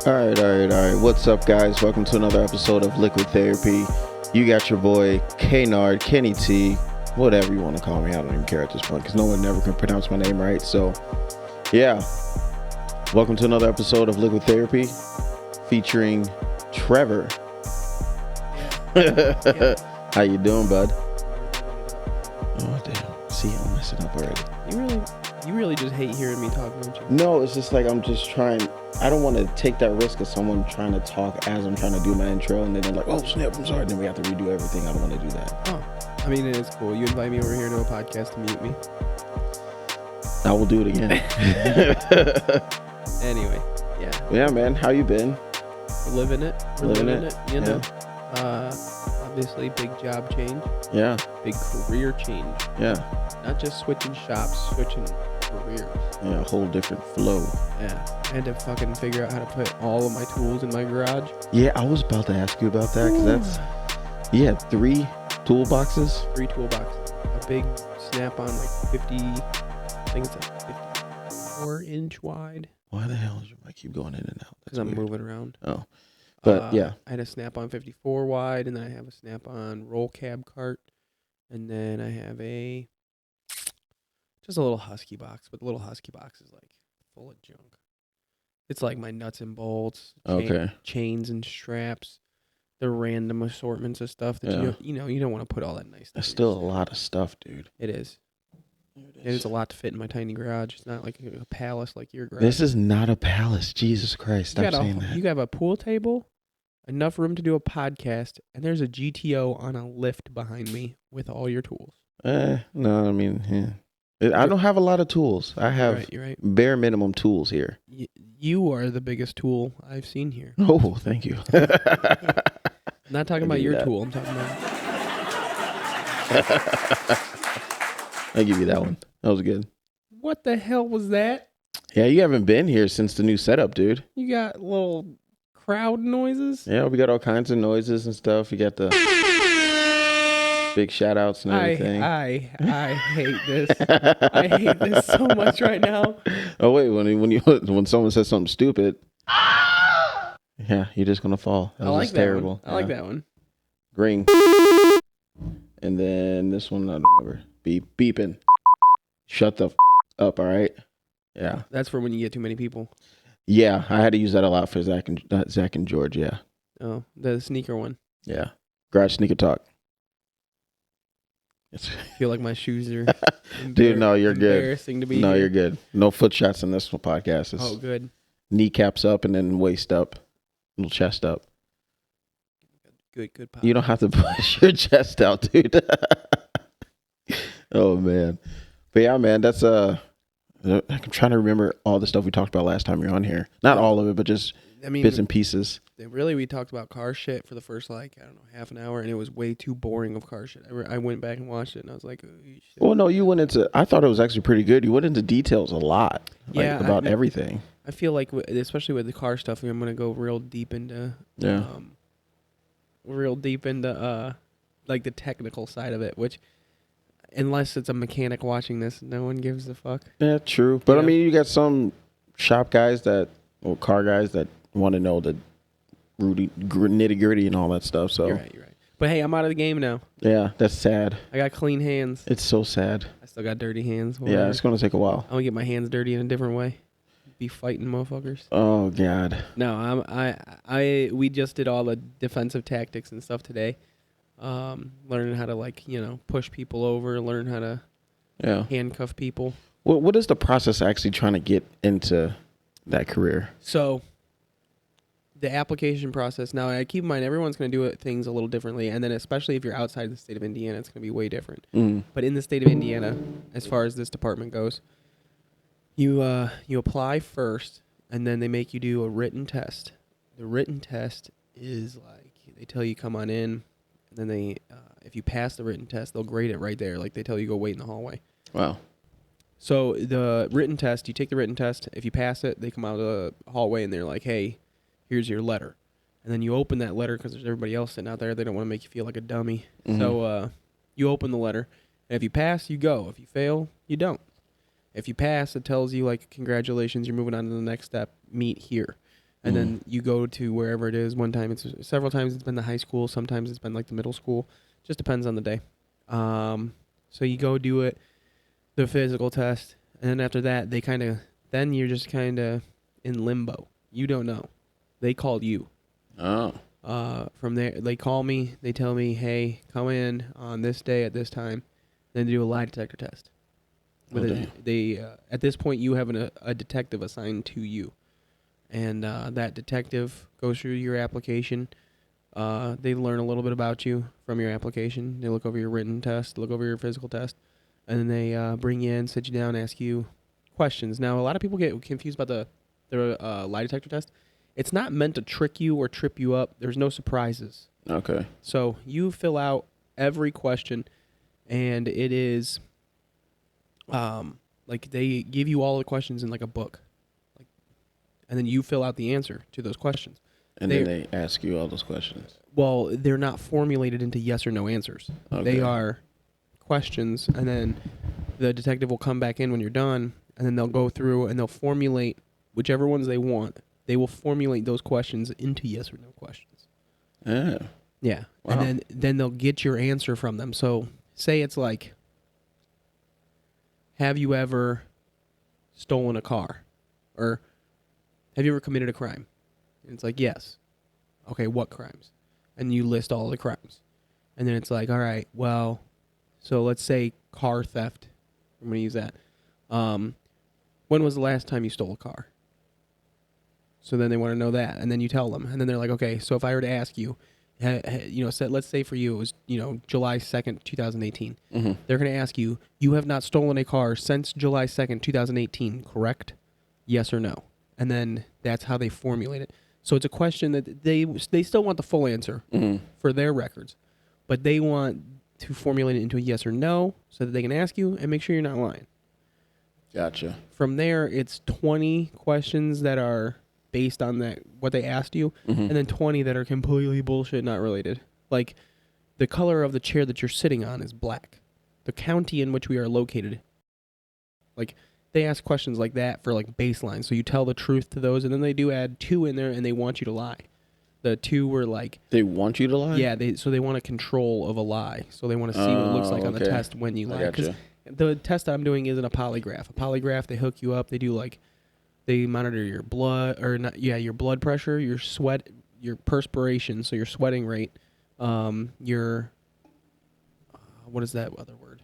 All right. What's up, guys? Welcome to another episode of Liquid Therapy. You got your boy, Knard, Kenny T, whatever you want to call me. I don't even care at this point because no one ever can pronounce my name right. So, yeah. Welcome to another episode of Liquid Therapy featuring Trevor. Yeah. How you doing, bud? Oh, damn. See, I'm messing up already. You really just hate hearing me talk, don't you? No, it's just like I'm just trying. I don't want to take that risk of someone trying to talk as I'm trying to do my intro, and then they're like, "Oh snap, I'm sorry." Then we have to redo everything. I don't want to do that. Oh, I mean, it is cool. You invite me over here to a podcast to mute me. I will do it again. Anyway, yeah. Yeah, man. How you been? We're living it. You know. Yeah. Obviously, big job change. Yeah. Big career change. Yeah. Not just switching shops, switching careers. Yeah, a whole different flow. Yeah. I had to fucking figure out how to put all of my tools in my garage. Yeah, I was about to ask you about that because that's. You had 3 toolboxes. 3 toolboxes. A big snap-on, like 50. I think it's like 54-inch wide. Why the hell does your mic keep going in and out? Because I'm moving around. Oh. But yeah. I had a snap-on 54 wide, and then I have a snap-on roll cab cart, and then I have just a little husky box, but the little husky box is like full of junk. It's like my nuts and bolts, chains and straps, the random assortments of stuff that you don't want to put all that nice stuff. That's still a lot of stuff, dude. It is. It is a lot to fit in my tiny garage. It's not like a palace like your garage. This is not a palace. Jesus Christ. Stop saying that. You have a pool table, enough room to do a podcast, and there's a GTO on a lift behind me with all your tools. No, I mean, yeah. I don't have a lot of tools. I have you're right. bare minimum tools here. You are the biggest tool I've seen here. Oh, thank you. I'm not talking about your tool. I'm talking about... I'll give you that one. That was good. What the hell was that? Yeah, you haven't been here since the new setup, dude. You got little crowd noises? Yeah, we got all kinds of noises and stuff. You got the big shout outs and everything. I hate this. I hate this so much right now. Oh wait, when someone says something stupid, yeah, you're just gonna fall. That was terrible. I like that one. Ring. And then this one, I don't remember. Beeping. Shut the up, all right? Yeah. That's for when you get too many people. Yeah, I had to use that a lot for Zach and George, yeah. Oh, the sneaker one. Yeah. Garage sneaker talk. I feel like my shoes are dude, no, you're good. Embarrassing to be No, here. you're good. No foot shots in this podcast. It's good. Kneecaps up and then waist up. Little chest up. Good pop. You don't have to push your chest out, dude. Oh, man. But yeah, man, that's I'm trying to remember all the stuff we talked about last time you were on here. Not all of it, but just bits and pieces. Really, we talked about car shit for the first, half an hour, and it was way too boring of car shit. I went back and watched it, and I was like, oh, shit. Well, no, you went into, I thought it was actually pretty good. You went into details a lot, about everything. I feel like, especially with the car stuff, I'm going to go real deep into, like the technical side of it, which, unless it's a mechanic watching this, no one gives a fuck. Yeah, true. But I mean, you got some shop guys or car guys that want to know the nitty gritty and all that stuff. So you're right. But hey, I'm out of the game now. Yeah, that's sad. I got clean hands. It's so sad. I still got dirty hands. Yeah, it's gonna take a while. I'm gonna get my hands dirty in a different way. Be fighting motherfuckers. Oh God. No, we just did all the defensive tactics and stuff today. Learning how to push people over, learn how to handcuff people. What is the process actually trying to get into that career? So the application process, now I keep in mind everyone's going to do things a little differently, and then especially if you're outside the state of Indiana, it's going to be way different. But in the state of Indiana, as far as this department goes, you apply first, and then they make you do a written test. The written test is they tell you come on in, and then if you pass the written test, they'll grade it right there. Like they tell you go wait in the hallway. Wow. So the written test, you take the written test. If you pass it, they come out of the hallway and they're like, hey, here's your letter. And then you open that letter because there's everybody else sitting out there. They don't want to make you feel like a dummy. Mm-hmm. So you open the letter. And if you pass, you go. If you fail, you don't. If you pass, it tells you, congratulations, you're moving on to the next step. Meet here. and then you go to wherever it is. One time, several times it's been the high school. Sometimes it's been like the middle school. Just depends on the day. So you go do it, the physical test, and then after that, then you're just kind of in limbo. You don't know. They call you. Oh. From there, they call me. They tell me, "Hey, come in on this day at this time." Then they do a lie detector test. At this point, you have a detective assigned to you, and that detective goes through your application. They learn a little bit about you from your application. They look over your written test, look over your physical test, and then they bring you in, sit you down, ask you questions. Now, a lot of people get confused about the lie detector test. It's not meant to trick you or trip you up. There's no surprises. Okay. So you fill out every question, and it is like they give you all the questions in like a book, and then you fill out the answer to those questions. And then they ask you all those questions. Well, they're not formulated into yes or no answers. Okay. They are questions, and then the detective will come back in when you're done, and then they'll go through and they'll formulate whichever ones they want. They will formulate those questions into yes or no questions. Yeah. Yeah. Wow. And then they'll get your answer from them. So say it's like, have you ever stolen a car? Or have you ever committed a crime? And it's like, yes. Okay, what crimes? And you list all the crimes. And then it's like, all right, well, so let's say car theft. I'm going to use that. When was the last time you stole a car? So then they want to know that, and then you tell them, and then they're like, okay, so if I were to ask you, let's say for you it was, July 2nd, 2018. Mm-hmm. They're going to ask you, you have not stolen a car since July 2nd, 2018, correct? Yes or no? And then that's how they formulate it. So it's a question that they still want the full answer for their records, but they want to formulate it into a yes or no so that they can ask you and make sure you're not lying. Gotcha. From there, it's 20 questions that are based on what they asked you, and then 20 that are completely bullshit, not related. Like, the color of the chair that you're sitting on is black. The county in which we are located. Like, they ask questions like that for, like, baseline. So you tell the truth to those, and then they do add 2 in there, and they want you to lie. The 2 were like... They want you to lie? Yeah, so they want a control of a lie. So they want to see what it looks like on the test when you lie. Because the test I'm doing isn't a polygraph. A polygraph, they hook you up. They do, like... They monitor your blood, your blood pressure, your sweat, your perspiration, so your sweating rate, your, what is that other word?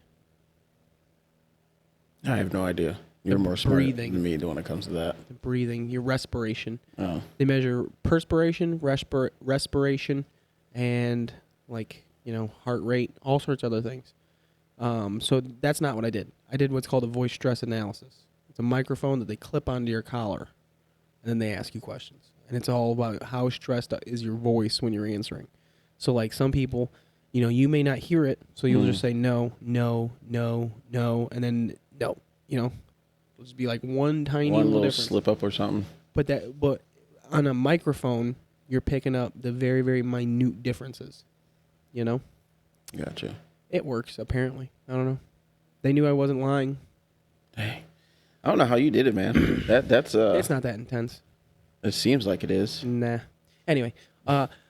I have no idea. You're more smart than me when it comes to that. The breathing, your respiration. Oh. They measure perspiration, respiration, and heart rate, all sorts of other things. So that's not what I did. I did what's called a voice stress analysis. It's a microphone that they clip onto your collar, and then they ask you questions. And it's all about how stressed is your voice when you're answering. So, like, some people, you may not hear it, so you'll just say no, no, no, no, and then no. It'll just be like one little difference. Slip up or something. But on a microphone, you're picking up the very, very minute differences. Gotcha. It works, apparently. I don't know. They knew I wasn't lying. Dang. I don't know how you did it, man. That's It's not that intense. It seems like it is. Nah. Anyway,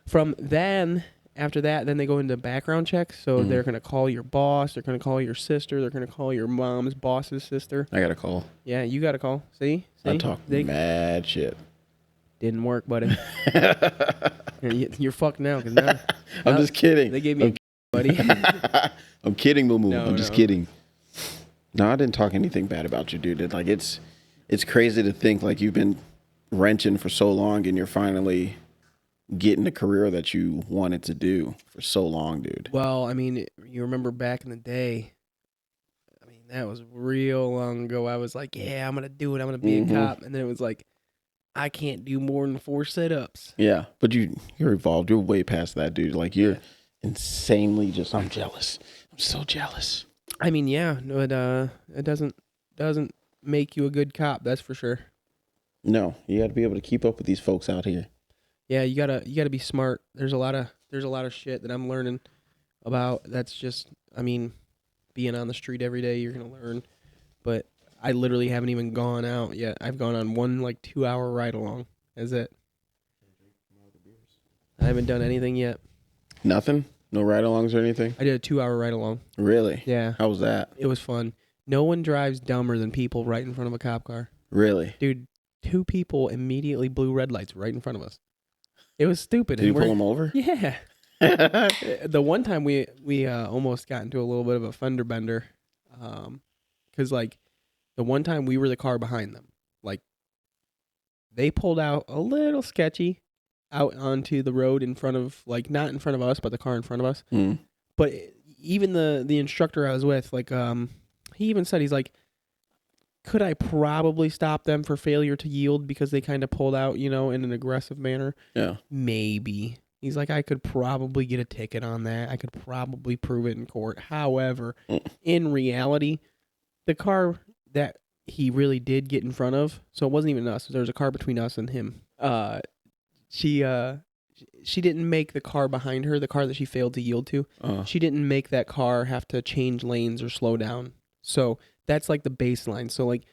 from then, after that, then they go into background checks. So they're going to call your boss. They're going to call your sister. They're going to call your mom's boss's sister. I got a call. Yeah, you got a call. See? I talk mad shit. Didn't work, buddy. You're fucked now. Cause now I'm just kidding. They gave me buddy. I'm kidding, Moo Moo. No, I'm just kidding. No, I didn't talk anything bad about you, dude. It's crazy to think like you've been wrenching for so long and you're finally getting the career that you wanted to do for so long, dude. Well, I mean, you remember back in the day, I mean, that was real long ago. I was like, yeah, I'm going to do it. I'm going to be a cop. And then it was like, I can't do more than 4 sit-ups. Yeah, but you're evolved. You're way past that, dude. Like, you're insanely I'm jealous. I'm so jealous. I mean, yeah, no, it doesn't make you a good cop, that's for sure. No, you got to be able to keep up with these folks out here. Yeah, you gotta be smart. There's a lot of shit that I'm learning about. That's just, I mean, being on the street every day, you're gonna learn. But I literally haven't even gone out yet. I've gone on one 2-hour ride along. That's it. I haven't done anything yet. Nothing? No ride-alongs or anything? I did a 2-hour ride along. Really? Yeah. How was that? It was fun. No one drives dumber than people right in front of a cop car. Really? Dude, 2 people immediately blew red lights right in front of us. It was stupid. Did you pull them over? Yeah. The one time we almost got into a little bit of a fender bender. Because, like, the one time we were the car behind them. Like, they pulled out a little sketchy out onto the road in front of, like, not in front of us, but the car in front of us. Mm. But even the instructor I was with, like, he even said, he's like, could I probably stop them for failure to yield because they kind of pulled out, in an aggressive manner? Yeah. Maybe. He's like, I could probably get a ticket on that. I could probably prove it in court. However, in reality, the car that he really did get in front of, so it wasn't even us. There was a car between us and him. She didn't make the car behind her, the car that she failed to yield to. She didn't make that car have to change lanes or slow down. So that's like the baseline. So like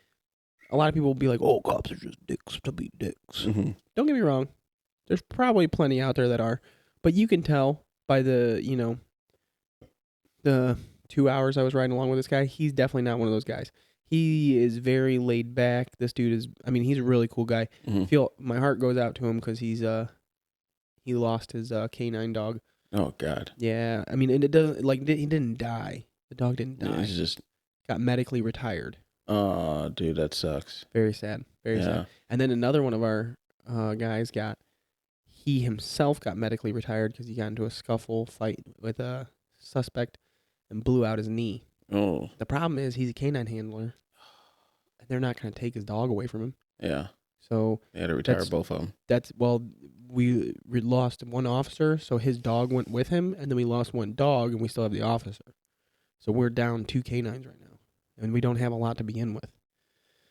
a lot of people will be like, oh, cops are just dicks to be dicks. Mm-hmm. Don't get me wrong. There's probably plenty out there that are. But you can tell by the 2 hours I was riding along with this guy, he's definitely not one of those guys. He is very laid back. This dude is, he's a really cool guy. Mm-hmm. My heart goes out to him because he lost his canine dog. Oh, God. Yeah. And it doesn't, like, he didn't die. The dog didn't die. It's just... Got medically retired. Oh, dude, that sucks. Very sad. Very sad. And then another one of our guys he himself got medically retired because he got into a scuffle fight with a suspect and blew out his knee. Oh. The problem is he's a canine handler. And they're not going to take his dog away from him. Yeah. So they had to retire both of them. We lost one officer, so his dog went with him, and then we lost one dog, and we still have the officer. So we're down 2 canines right now, and we don't have a lot to begin with.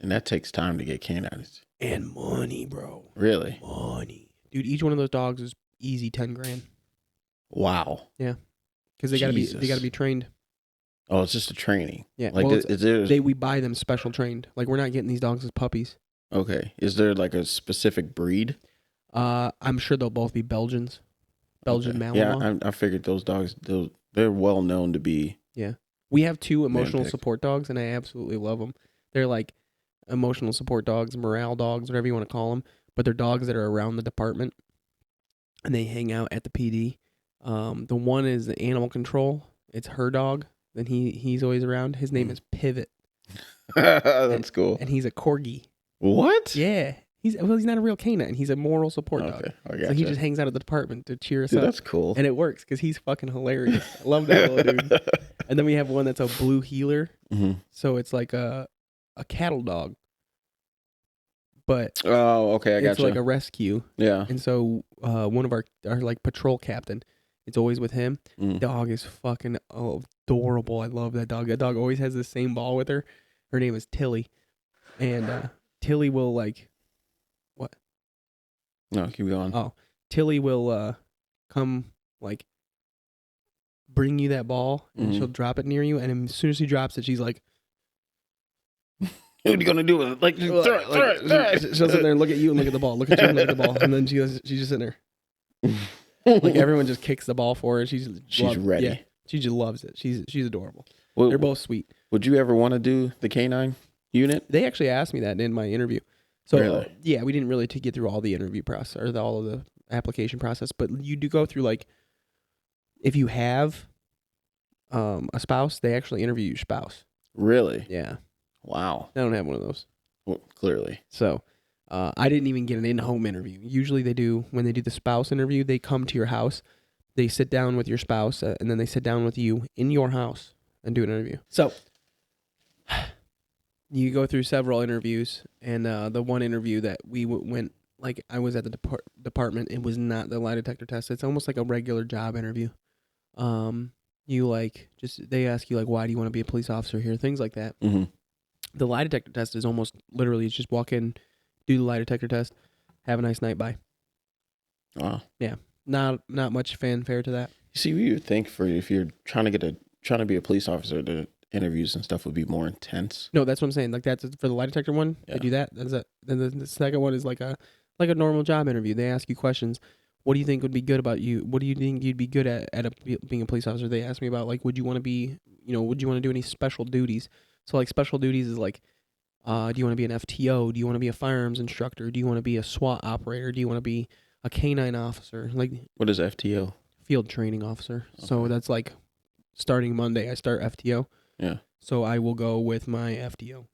And that takes time to get canines. And money, bro. Really? Money. Dude, each one of those dogs is easy 10 grand. Wow. Yeah. Because they gotta be trained. Oh, it's just a training. Yeah. Like, we buy them special trained. Like, we're not getting these dogs as puppies. Okay. Is there like a specific breed? I'm sure they'll both be Belgians. Belgian Malinois. Yeah, I figured those dogs, they're well known to be. Yeah. We have 2 emotional support dogs, and I absolutely love them. They're like emotional support dogs, morale dogs, whatever you want to call them. But they're dogs that are around the department, and they hang out at the PD. The one is the animal control. It's her dog. Then he's always around. His name is Pivot. That's cool. And he's a corgi. What? Yeah. He's not a real canine. He's a moral support dog. I gotcha. So he just hangs out at the department to cheer us Dude, up. that's cool. And it works because he's fucking hilarious. I love that little dude. And then we have one that's a blue heeler. Mm-hmm. So it's like a cattle dog. But okay, I gotcha. It's like a rescue. Yeah. And so one of our like patrol captain, it's always with him. Dog is fucking adorable. I love that dog. That dog always has the same ball with her. Her name is Tilly. And Tilly will like... What? No, keep going. Oh. Tilly will come like bring you that ball and she'll drop it near you. And as soon as she drops it, she's like... What are you gonna do with it? Like, throw it. She'll sit there and look at you and look at the ball. Look at you and look at the ball. And then she's just sitting there. Like everyone just kicks the ball for her. She's ready. Yeah, she just loves it. She's adorable. Well, they're both sweet. Would you ever want to do the canine unit? They actually asked me that in my interview. So really? Yeah, we didn't really get through all the interview process or all of the application process, but you do go through like if you have a spouse, they actually interview your spouse. Really? Yeah. Wow. I don't have one of those. Well, clearly. So I didn't even get an in-home interview. Usually they do, when they do the spouse interview, they come to your house, they sit down with your spouse, and then they sit down with you in your house and do an interview. So you go through several interviews, and the one interview that we went, like I was at the department, it was not the lie detector test. It's almost like a regular job interview. You like, they ask you like, why do you want to be a police officer here? Things like that. Mm-hmm. The lie detector test is almost literally just walk in, do the lie detector test, have a nice night, bye. Wow. Yeah. Not much fanfare to that. You see, you would think if you're trying to be a police officer, the interviews and stuff would be more intense. No, that's what I'm saying. Like that's for the lie detector one. Yeah. They do that. That's it. Then the second one is like a normal job interview. They ask you questions. what do you think would be good about you? What do you think you'd be good at being a police officer? They asked me about, like, would you want to be, would you want to do any special duties? So, like, special duties is like, do you want to be an FTO? Do you want to be a firearms instructor? Do you want to be a SWAT operator? Do you want to be a canine officer? Like, What is FTO? field training officer. Okay. So that's like starting Monday, I start FTO. Yeah. So I will go with my FTO.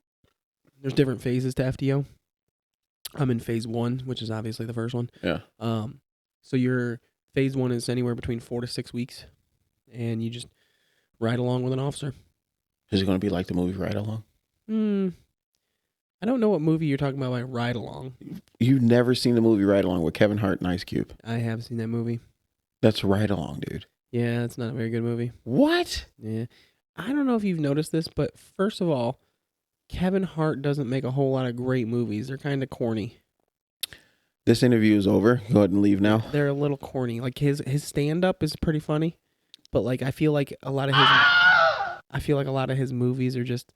There's different phases to FTO. I'm in phase 1, which is obviously the first one. Yeah. So your phase 1 is anywhere between 4 to 6 weeks, and you just ride along with an officer. Is it going to be like the movie Ride Along? I don't know what movie you're talking about by Ride Along. You've never seen the movie Ride Along with Kevin Hart and Ice Cube? I have seen that movie. That's Ride Along, dude. Yeah, it's not a very good movie. What? Yeah. I don't know if you've noticed this, but first of all, Kevin Hart doesn't make a whole lot of great movies. They're kind of corny. This interview is over. Go ahead and leave now. They're a little corny. Like his stand-up is pretty funny, but like I feel like a lot of his movies are just,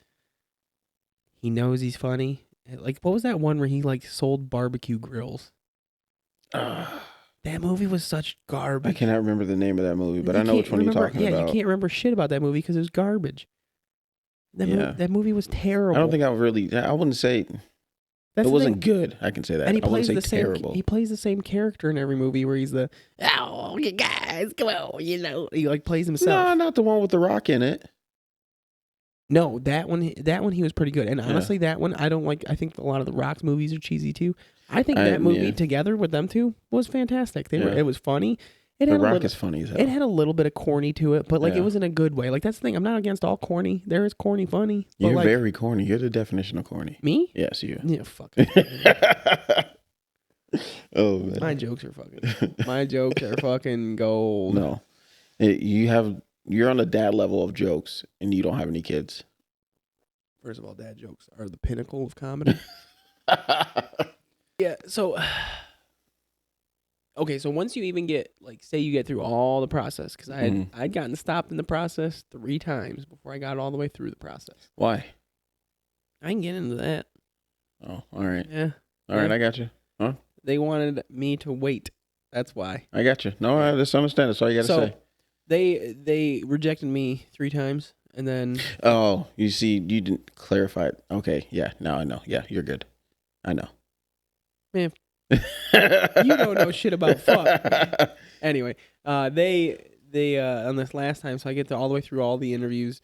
he knows he's funny. Like, what was that one where he like sold barbecue grills? That movie was such garbage. I cannot remember the name of that movie, but I know which one you're talking about. Yeah, you can't remember shit about that movie because it was garbage. That movie was terrible. I don't think I wouldn't say it wasn't good. I can say that. And I wouldn't say terrible. He plays the same character in every movie where he's the, oh, you guys, come on, He like plays himself. No, not the one with The Rock in it. No, that one he was pretty good. And honestly, that one, I don't like. I think a lot of the Rock's movies are cheesy too. I think that movie together with them two was fantastic. It was funny. The Rock is funny as hell. It had a little bit of corny to it, but like it was in a good way. Like that's the thing. I'm not against all corny. There is corny funny. But You're like, very corny. You're the definition of corny. Me? Yes, you. Yeah, fuck. Oh man. My jokes are fucking gold. No. You're on the dad level of jokes and you don't have any kids. First of all, dad jokes are the pinnacle of comedy. Yeah, so okay, so once you even get, like, say you get through all the process, because I'd gotten stopped in the process 3 times before I got all the way through the process. Why? I can get into that. Oh, all right. Yeah. All right, I got you. Huh? They wanted me to wait. That's why. I got you. No, I just understand. That's all you got to say. They rejected me 3 times, and then... Oh, you see, you didn't clarify it. Okay, yeah, now I know. Yeah, you're good. I know. Man, you don't know shit about fuck. Anyway, they on this last time, so I get all the way through all the interviews.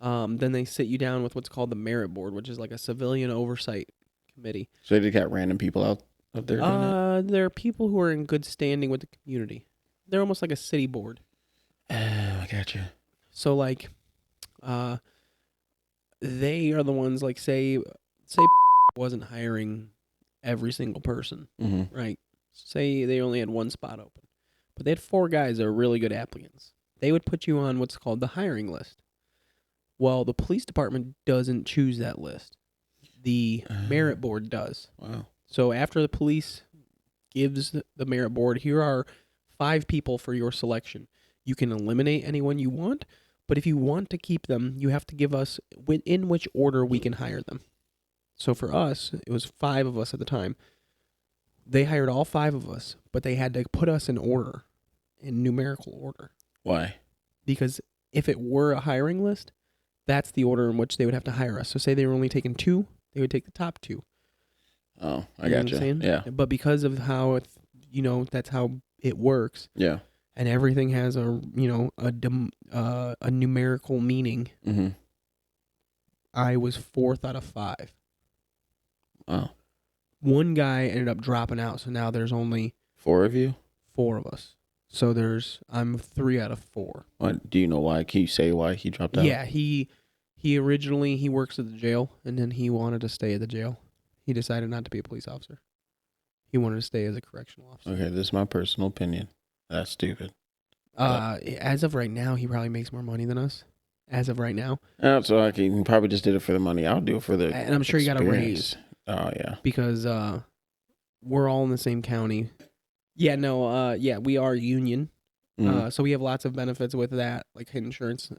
Then they sit you down with what's called the merit board, which is like a civilian oversight committee. So they got random people out there doing that? There are people who are in good standing with the community. They're almost like a city board. I got you. So like, they are the ones, like, say wasn't hiring every single person, right? Say they only had 1 spot open, but they had 4 guys that are really good applicants. They would put you on what's called the hiring list. Well, the police department doesn't choose that list. The merit board does. Wow. So after the police gives the merit board, here are 5 people for your selection. You can eliminate anyone you want, but if you want to keep them, you have to give us in which order we can hire them. So for us, it was 5 of us at the time. They hired all 5 of us, but they had to put us in order, in numerical order. Why? Because if it were a hiring list, that's the order in which they would have to hire us. So say they were only taking 2, they would take the top 2. Oh, I got you. Yeah. But because of how it's, that's how it works. Yeah. And everything has a numerical meaning. Mm-hmm. I was 4th out of 5. Wow. 1 guy ended up dropping out, so now there's only 4 of you? 4 of us. So I'm 3 out of 4. What, do you know why? Can you say why he dropped out? Yeah, he originally works at the jail, and then he wanted to stay at the jail. He decided not to be a police officer. He wanted to stay as a correctional officer. Okay, this is my personal opinion. That's stupid. As of right now, he probably makes more money than us. As of right now. So he probably just did it for the money. I'll do it for the And I'm sure he got a raise. Oh, yeah. Because we're all in the same county. Yeah, no, we are union. So we have lots of benefits with that, like insurance,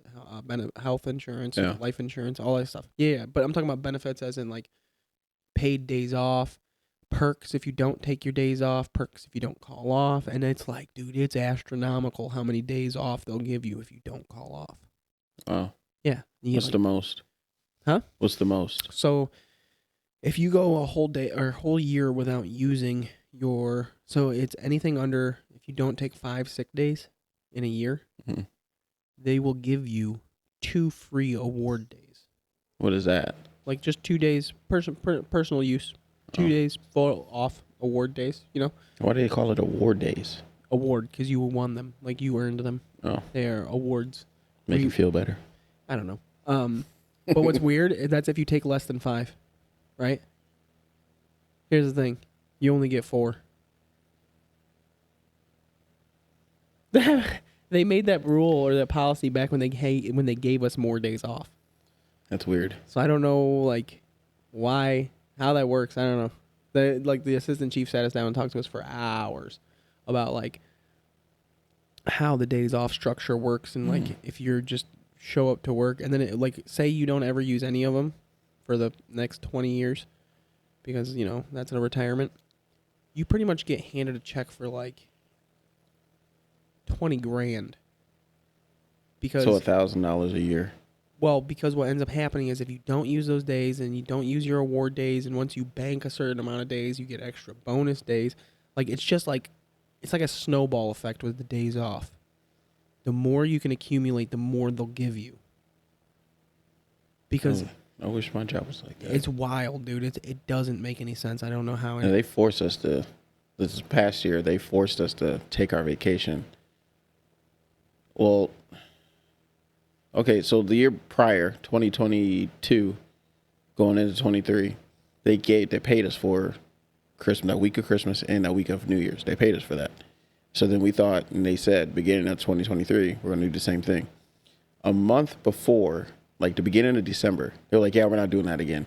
health insurance, life insurance, all that stuff. Yeah, but I'm talking about benefits as in like paid days off, perks if you don't take your days off, perks if you don't call off. And it's like, dude, it's astronomical how many days off they'll give you if you don't call off. Oh. Yeah. What's the most? Huh? What's the most? So if you go a whole day or whole year without using your, so it's anything under, if you don't take 5 sick days in a year, they will give you 2 free award days. What is that? Like just 2 days personal use, 2 days full off award days, you know? Why do they call it award days? Award, because you won them. Like you earned them. Oh. They are awards. Make you feel better. I don't know. But what's weird, that's if you take less than 5, right? Here's the thing. You only get 4. They made that rule or that policy back when they gave us more days off. That's weird. So I don't know, like, why, how that works. I don't know. The assistant chief sat us down and talked to us for hours about, like, how the days off structure works and, like, if you're just show up to work and then, it, like, say you don't ever use any of them for the next 20 years because, you know, that's a retirement, you pretty much get handed a check for, like, 20 grand. Because So $1,000 a year. Well, because what ends up happening is if you don't use those days and you don't use your award days, and once you bank a certain amount of days, you get extra bonus days. Like, it's just like, it's like a snowball effect with the days off. The more you can accumulate, the more they'll give you. Because I wish my job was like that. it's wild, dude. It doesn't make any sense. I don't know how. And they forced us to, this past year, they forced us to take our vacation. Well, okay, so the year prior, 2022, going into 23, they paid us for Christmas, that week of Christmas and that week of New Year's. They paid us for that. So then we thought, and they said, beginning of 2023, we're going to do the same thing. A month before, like the beginning of December, they're like, yeah, we're not doing that again.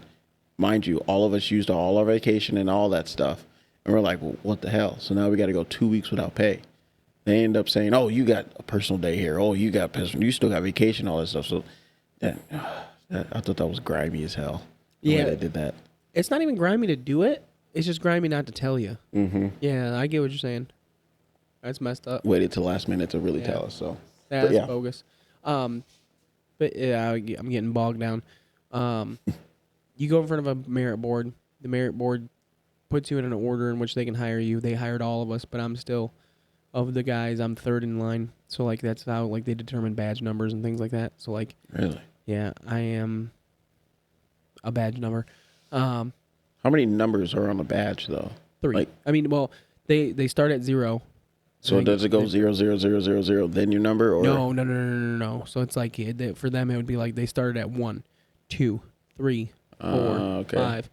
Mind you, all of us used all our vacation and all that stuff. And we're like, well, what the hell? So now we got to go 2 weeks without pay. They end up saying, oh, you got a personal day here. Oh, you still got vacation, all that stuff. So I thought that was grimy as hell. The way they did that. It's not even grimy to do it. It's just grimy not to tell you. Mm-hmm. Yeah, I get what you're saying. That's messed up. Waited till last minute to really tell us. So that's bogus. But yeah, I'm getting bogged down. You go in front of a merit board. The merit board puts you in an order in which they can hire you. They hired all of us, but I'm still, of the guys, I'm third in line. So like that's how like they determine badge numbers and things like that. So like, really, yeah, I am a badge number. How many numbers are on a badge though? 3. Like, I mean, well, they start at 0. So does it go 0, 0, 0, 0, 0, then your number? Or? No. So it's like, for them, it would be like they started at 1, 2, 3, 4, 5.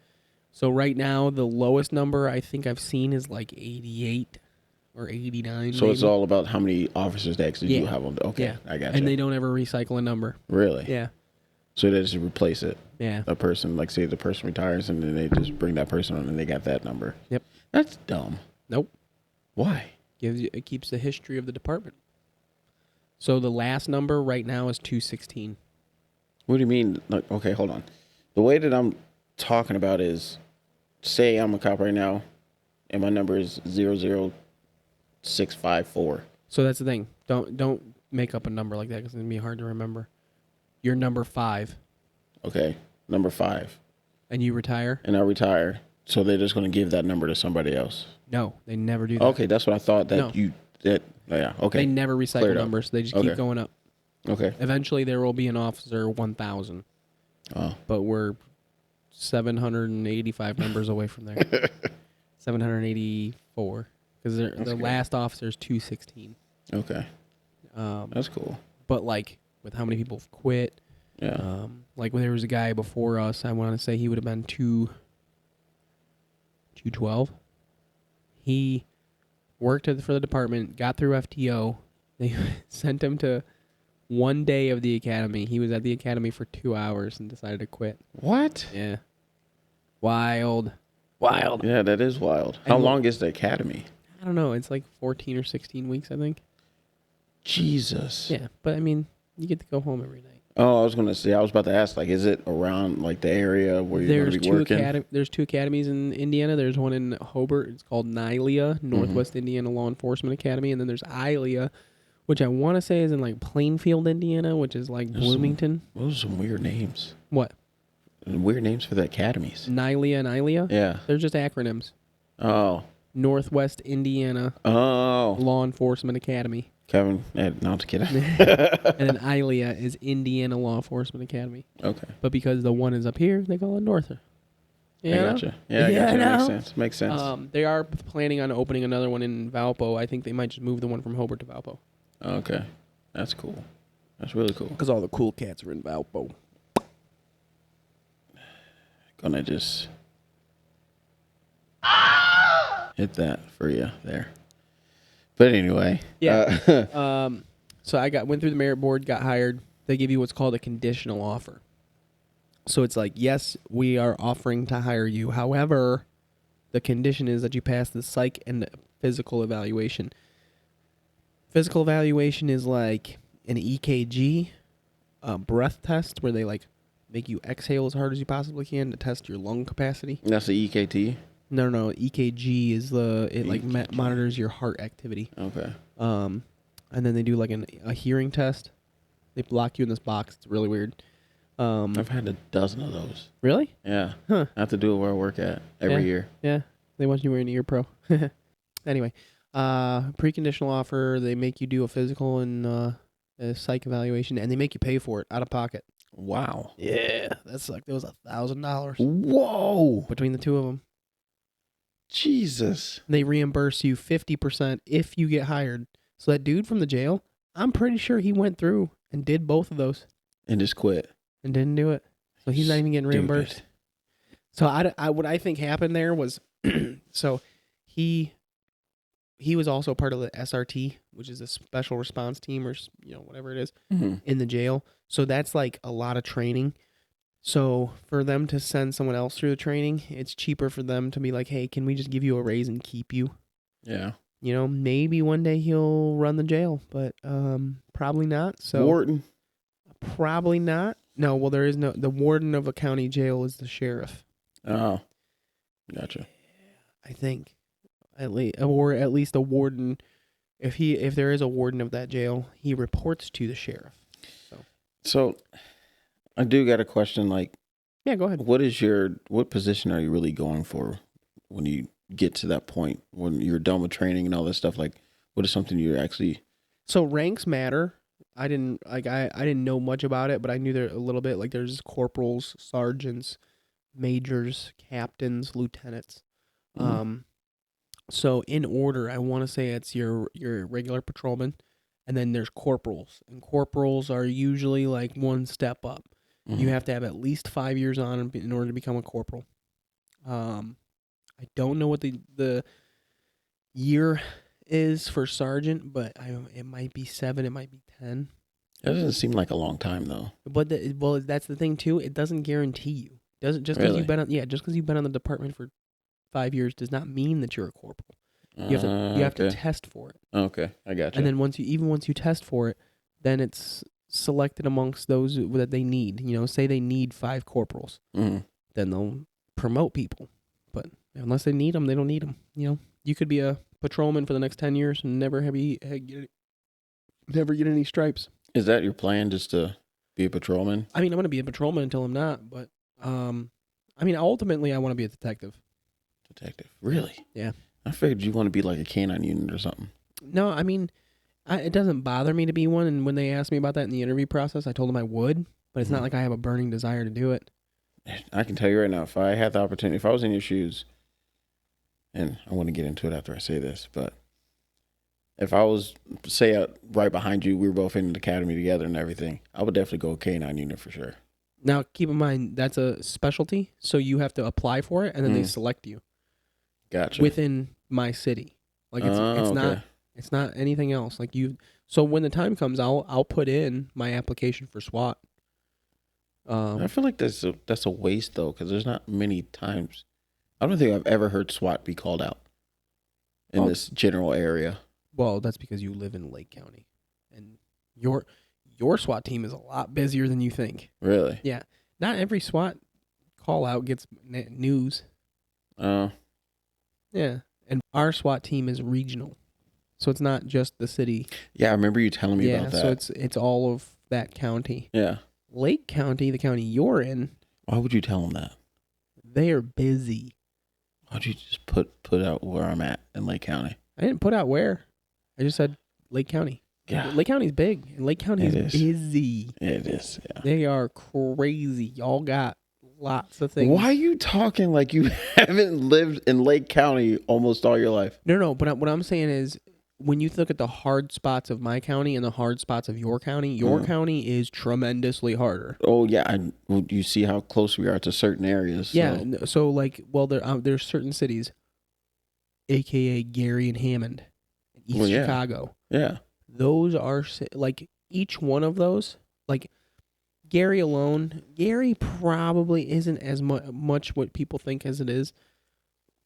So right now, the lowest number I think I've seen is like 88 or 89. So maybe. it's all about how many officers they actually do have on. Okay, yeah. I got you. And they don't ever recycle a number. Really? Yeah. So they just replace it. Yeah. A person, like say the person retires, and then they just bring that person on, and they got that number. Yep. That's dumb. Nope. Why? It keeps the history of the department. So the last number right now is 216. What do you mean? Like, okay, hold on. The way that I'm talking about is, say I'm a cop right now, and my number is 00654. So that's the thing. Don't make up a number like that because it's gonna be hard to remember. You're number 5. Okay, number 5. And you retire? And I retire. So they're just going to give that number to somebody else. No, they never do that. Okay, that's what I thought. Okay. They never recycle numbers. They just keep going up. Okay. Eventually, there will be an officer 1,000. Oh. But we're 785 numbers away from there. 784. Because the last officer is 216. Okay. That's cool. But, like, with how many people have quit. Yeah. Like, when there was a guy before us, I want to say he would have been 212. He worked for the department, got through FTO. They sent him to 1 day of the academy. He was at the academy for 2 hours and decided to quit. What? Yeah. Wild. Yeah, that is wild. How long is the academy? I don't know. It's like 14 or 16 weeks, I think. Jesus. Yeah, but I mean, you get to go home every night. Oh, I was gonna say. I was about to ask. Like, is it around like the area where you're gonna be working? There's two academies in Indiana. There's one in Hobart. It's called NILEA, Northwest Indiana Law Enforcement Academy, and then there's ILEA, which I want to say is in like Plainfield, Indiana, which is like Bloomington. Those are some weird names. What? Weird names for the academies. NILEA and ILEA? Yeah. They're just acronyms. Oh. Northwest Indiana Law Enforcement Academy. Kevin, not to kid. And then ILEA is Indiana Law Enforcement Academy. Okay. But because the one is up here, they call it Norther. I gotcha. Yeah, I gotcha. Makes sense. They are planning on opening another one in Valpo. I think they might just move the one from Hobart to Valpo. Okay. That's cool. That's really cool. Because all the cool cats are in Valpo. Gonna just hit that for you there. But anyway. Yeah. So I went through the merit board, got hired. They give you what's called a conditional offer. So it's like, yes, we are offering to hire you. However, the condition is that you pass the psych and physical evaluation. Physical evaluation is like an EKG, breath test where they like make you exhale as hard as you possibly can to test your lung capacity. That's the EKT? No. EKG is like monitors your heart activity. Okay. And then they do like a hearing test. They block you in this box. It's really weird. I've had a dozen of those. Really? Yeah. Huh. I have to do it where I work at every year. Yeah. They want you wearing an ear pro. Anyway, preconditional offer. They make you do a physical and a psych evaluation, and they make you pay for it out of pocket. Wow. Yeah, that's like, that was $1,000. Whoa. Between the two of them. Jesus. They reimburse you 50% if you get hired. So that dude from the jail, I'm pretty sure he went through and did both of those. And just quit. And didn't do it. So he's not even getting reimbursed. So what I think happened there was, so he was also part of the SRT, which is a special response team, or whatever it is, in the jail. So that's like a lot of training. So for them to send someone else through the training, it's cheaper for them to be like, hey, can we just give you a raise and keep you? Yeah. Maybe one day he'll run the jail, but probably not. So Warden. Probably not. No, well, there is no. The warden of a county jail is the sheriff. Oh, gotcha. I think, at least a warden. If there is a warden of that jail, he reports to the sheriff. So, I do got a question. Like, yeah, go ahead. What position are you really going for when you get to that point, when you're done with training and all this stuff? Like, what is something you actually? So ranks matter. I didn't know much about it, but I knew there a little bit. Like, there's corporals, sergeants, majors, captains, lieutenants. So in order, I want to say it's your regular patrolman, and then there's corporals, and corporals are usually like one step up. You have to have at least 5 years on in order to become a corporal. I don't know what the year is for sergeant, but it might be 7, it might be 10. That doesn't seem like a long time though. But that's the thing too. It doesn't guarantee you. Just because you've been on the department for 5 years does not mean that you're a corporal. You have to test for it. Okay, I got you. And then once you test for it, then it's selected amongst those that they need. Say they need 5 corporals, then they'll promote people. But unless they need them, they don't need them. You could be a patrolman for the next 10 years and never get any stripes. Is that your plan, just to be a patrolman? I mean, I'm going to be a patrolman until I'm not, but ultimately I want to be a detective. Detective? Really? Yeah. I figured you want to be like a canine unit or something. No, I mean, it doesn't bother me to be one, and when they asked me about that in the interview process, I told them I would, but it's not like I have a burning desire to do it. I can tell you right now, if I had the opportunity, if I was in your shoes, and I want to get into it after I say this, but if I was, say, right behind you, we were both in the academy together and everything, I would definitely go canine unit for sure. Now, keep in mind, that's a specialty, so you have to apply for it, and then they select you. Gotcha. Within my city. Like, it's not anything else. Like, so when the time comes, I'll put in my application for SWAT. I feel like that's a waste, though, because there's not many times. I don't think I've ever heard SWAT be called out in this general area. Well, that's because you live in Lake County, and your SWAT team is a lot busier than you think. Really? Yeah. Not every SWAT call out gets news. Oh. Yeah. And our SWAT team is regional. So it's not just the city. Yeah, I remember you telling me about that. So it's all of that county. Yeah. Lake County, the county you're in. Why would you tell them that? They are busy. Why'd you just put out where I'm at in Lake County? I didn't put out where. I just said Lake County. Yeah. Lake County's big. And Lake County is busy. It is, yeah. They are crazy. Y'all got lots of things. Why are you talking like you haven't lived in Lake County almost all your life? No, but what I'm saying is, when you look at the hard spots of my county and the hard spots of your county county is tremendously harder. Oh, yeah. You see how close we are to certain areas. So. Yeah. So, like, well, there's certain cities, a.k.a. Gary and Hammond, East Chicago. Yeah. Those are, like, each one of those, like, Gary alone, Gary probably isn't as much what people think as it is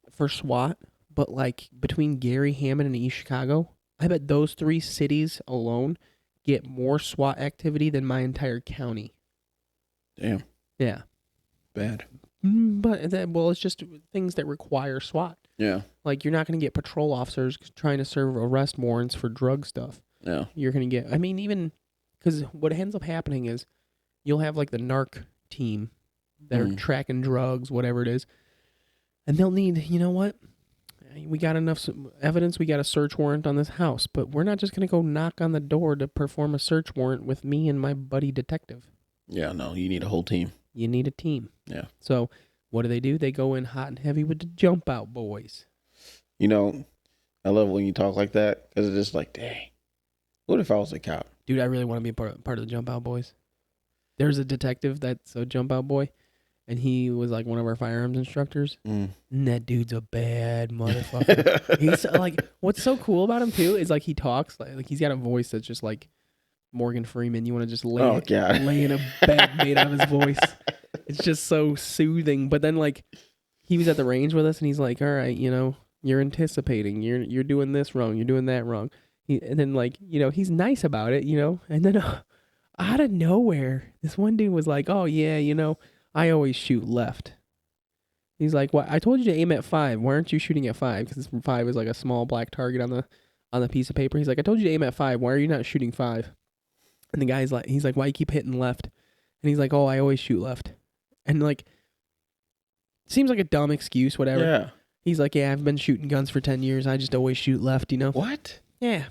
for SWAT. But, like, between Gary, Hammond, and East Chicago, I bet those 3 cities alone get more SWAT activity than my entire county. Damn. Yeah. Bad. But, it's just things that require SWAT. Yeah. Like, you're not going to get patrol officers trying to serve arrest warrants for drug stuff. Yeah. You're going to get, I mean, even, because what ends up happening is you'll have, like, the narc team that are tracking drugs, whatever it is, and they'll need, you know what? We got enough evidence. We got a search warrant on this house, but we're not just going to go knock on the door to perform a search warrant with me and my buddy detective. Yeah, no, you need a whole team. You need a team. Yeah. So what do? They go in hot and heavy with the jump out boys. You know, I love when you talk like that because it's just like, dang, what if I was a cop? Dude, I really want to be part of the jump out boys. There's a detective that's a jump out boy. And he was like one of our firearms instructors. And that dude's a bad motherfucker. He's like, what's so cool about him too is like he talks like he's got a voice that's just like Morgan Freeman. You want to just lay in a bed made out of his voice. It's just so soothing. But then like he was at the range with us and he's like, all right, you know, you're anticipating. You're doing this wrong. You're doing that wrong. And then like, you know, he's nice about it, you know. And then out of nowhere, this one dude was like, oh yeah, you know, I always shoot left. He's like, "What? I told you to aim at 5. Why aren't you shooting at 5? Because 5 is like a small black target on the piece of paper." He's like, "I told you to aim at 5. Why are you not shooting 5?" And the guy's like, he's like, "Why you keep hitting left?" And he's like, "Oh, I always shoot left." And like, seems like a dumb excuse, whatever. Yeah. He's like, "Yeah, I've been shooting guns for 10 years. I just always shoot left, you know." What? Yeah.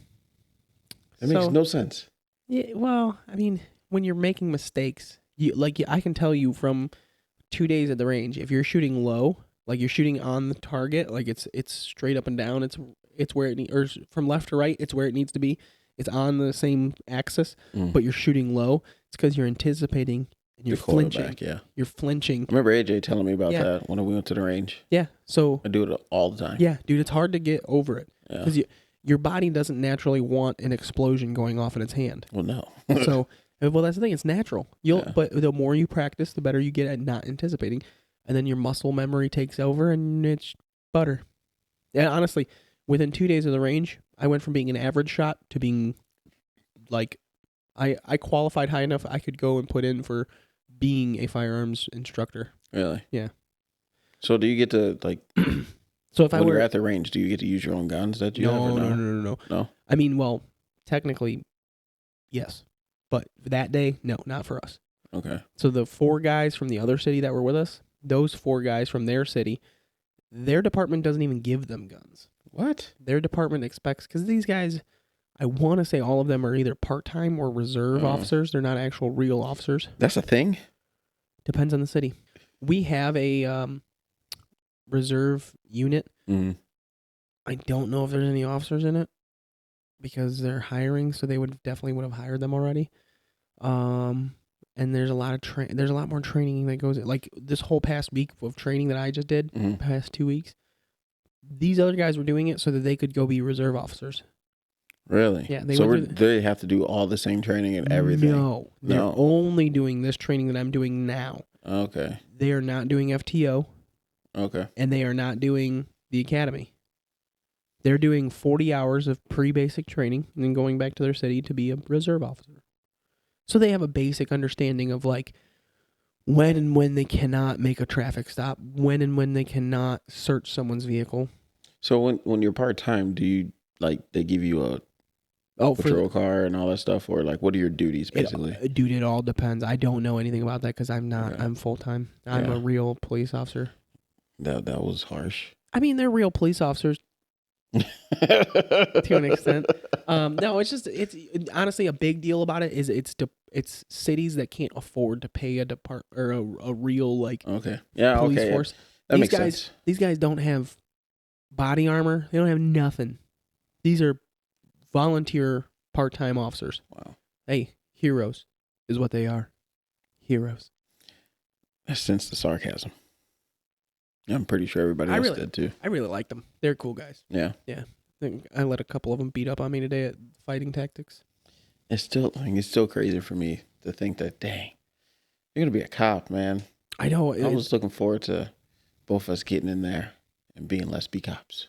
That makes no sense. Yeah. Well, I mean, when you're making mistakes. I can tell you from 2 days at the range, if you're shooting low, like you're shooting on the target, like it's straight up and down, it's where it or from left to right, it's where it needs to be. It's on the same axis, but you're shooting low. It's because you're anticipating and you're flinching. Yeah, you're flinching. I remember AJ telling me about that when we went to the range. Yeah, so I do it all the time. Yeah, dude, it's hard to get over it because your body doesn't naturally want an explosion going off in its hand. Well, no. So. Well, that's the thing. It's natural. But the more you practice, the better you get at not anticipating, and then your muscle memory takes over, and it's butter. And honestly, within 2 days of the range, I went from being an average shot to being like, I qualified high enough I could go and put in for being a firearms instructor. Really? Yeah. So do you get to like? So if when you're at the range, do you get to use your own guns that you have? Or No. I mean, well, technically, yes. But that day, no, not for us. Okay. So the 4 guys from the other city that were with us, those 4 guys from their city, their department doesn't even give them guns. What? Their department expects, because these guys, I want to say all of them are either part-time or reserve officers. They're not actual real officers. That's a thing? Depends on the city. We have a reserve unit. Mm-hmm. I don't know if there's any officers in it, because they're hiring, so they would have hired them already. And there's a lot of there's a lot more training that goes like this whole past week of training that I just did, past 2 weeks. These other guys were doing it so that they could go be reserve officers. Really? Yeah. They have to do all the same training and everything. No, they're only doing this training that I'm doing now. Okay. They are not doing FTO. Okay. And they are not doing the academy. They're doing 40 hours of pre-basic training and then going back to their city to be a reserve officer. So they have a basic understanding of like when and when they cannot make a traffic stop, when and when they cannot search someone's vehicle. So when you're part-time, do you like they give you a patrol car and all that stuff, or like what are your duties basically? Dude, it all depends. I don't know anything about that because I'm not. Okay. I'm full-time. I'm a real police officer. That was harsh. I mean, they're real police officers. To an extent. No, it's honestly a big deal about it is it's cities that can't afford to pay a real like police force. Yeah. That makes sense. These guys don't have body armor. They don't have nothing. These are volunteer part-time officers. Wow. Hey, heroes is what they are. Heroes. I sense the sarcasm. I'm pretty sure everybody else did too. I really like them. They're cool guys. Yeah. Yeah. I let a couple of them beat up on me today at fighting tactics. It's still crazy for me to think that, dang, you're going to be a cop, man. I know. I was looking forward to both of us getting in there and being Let's Be Cops.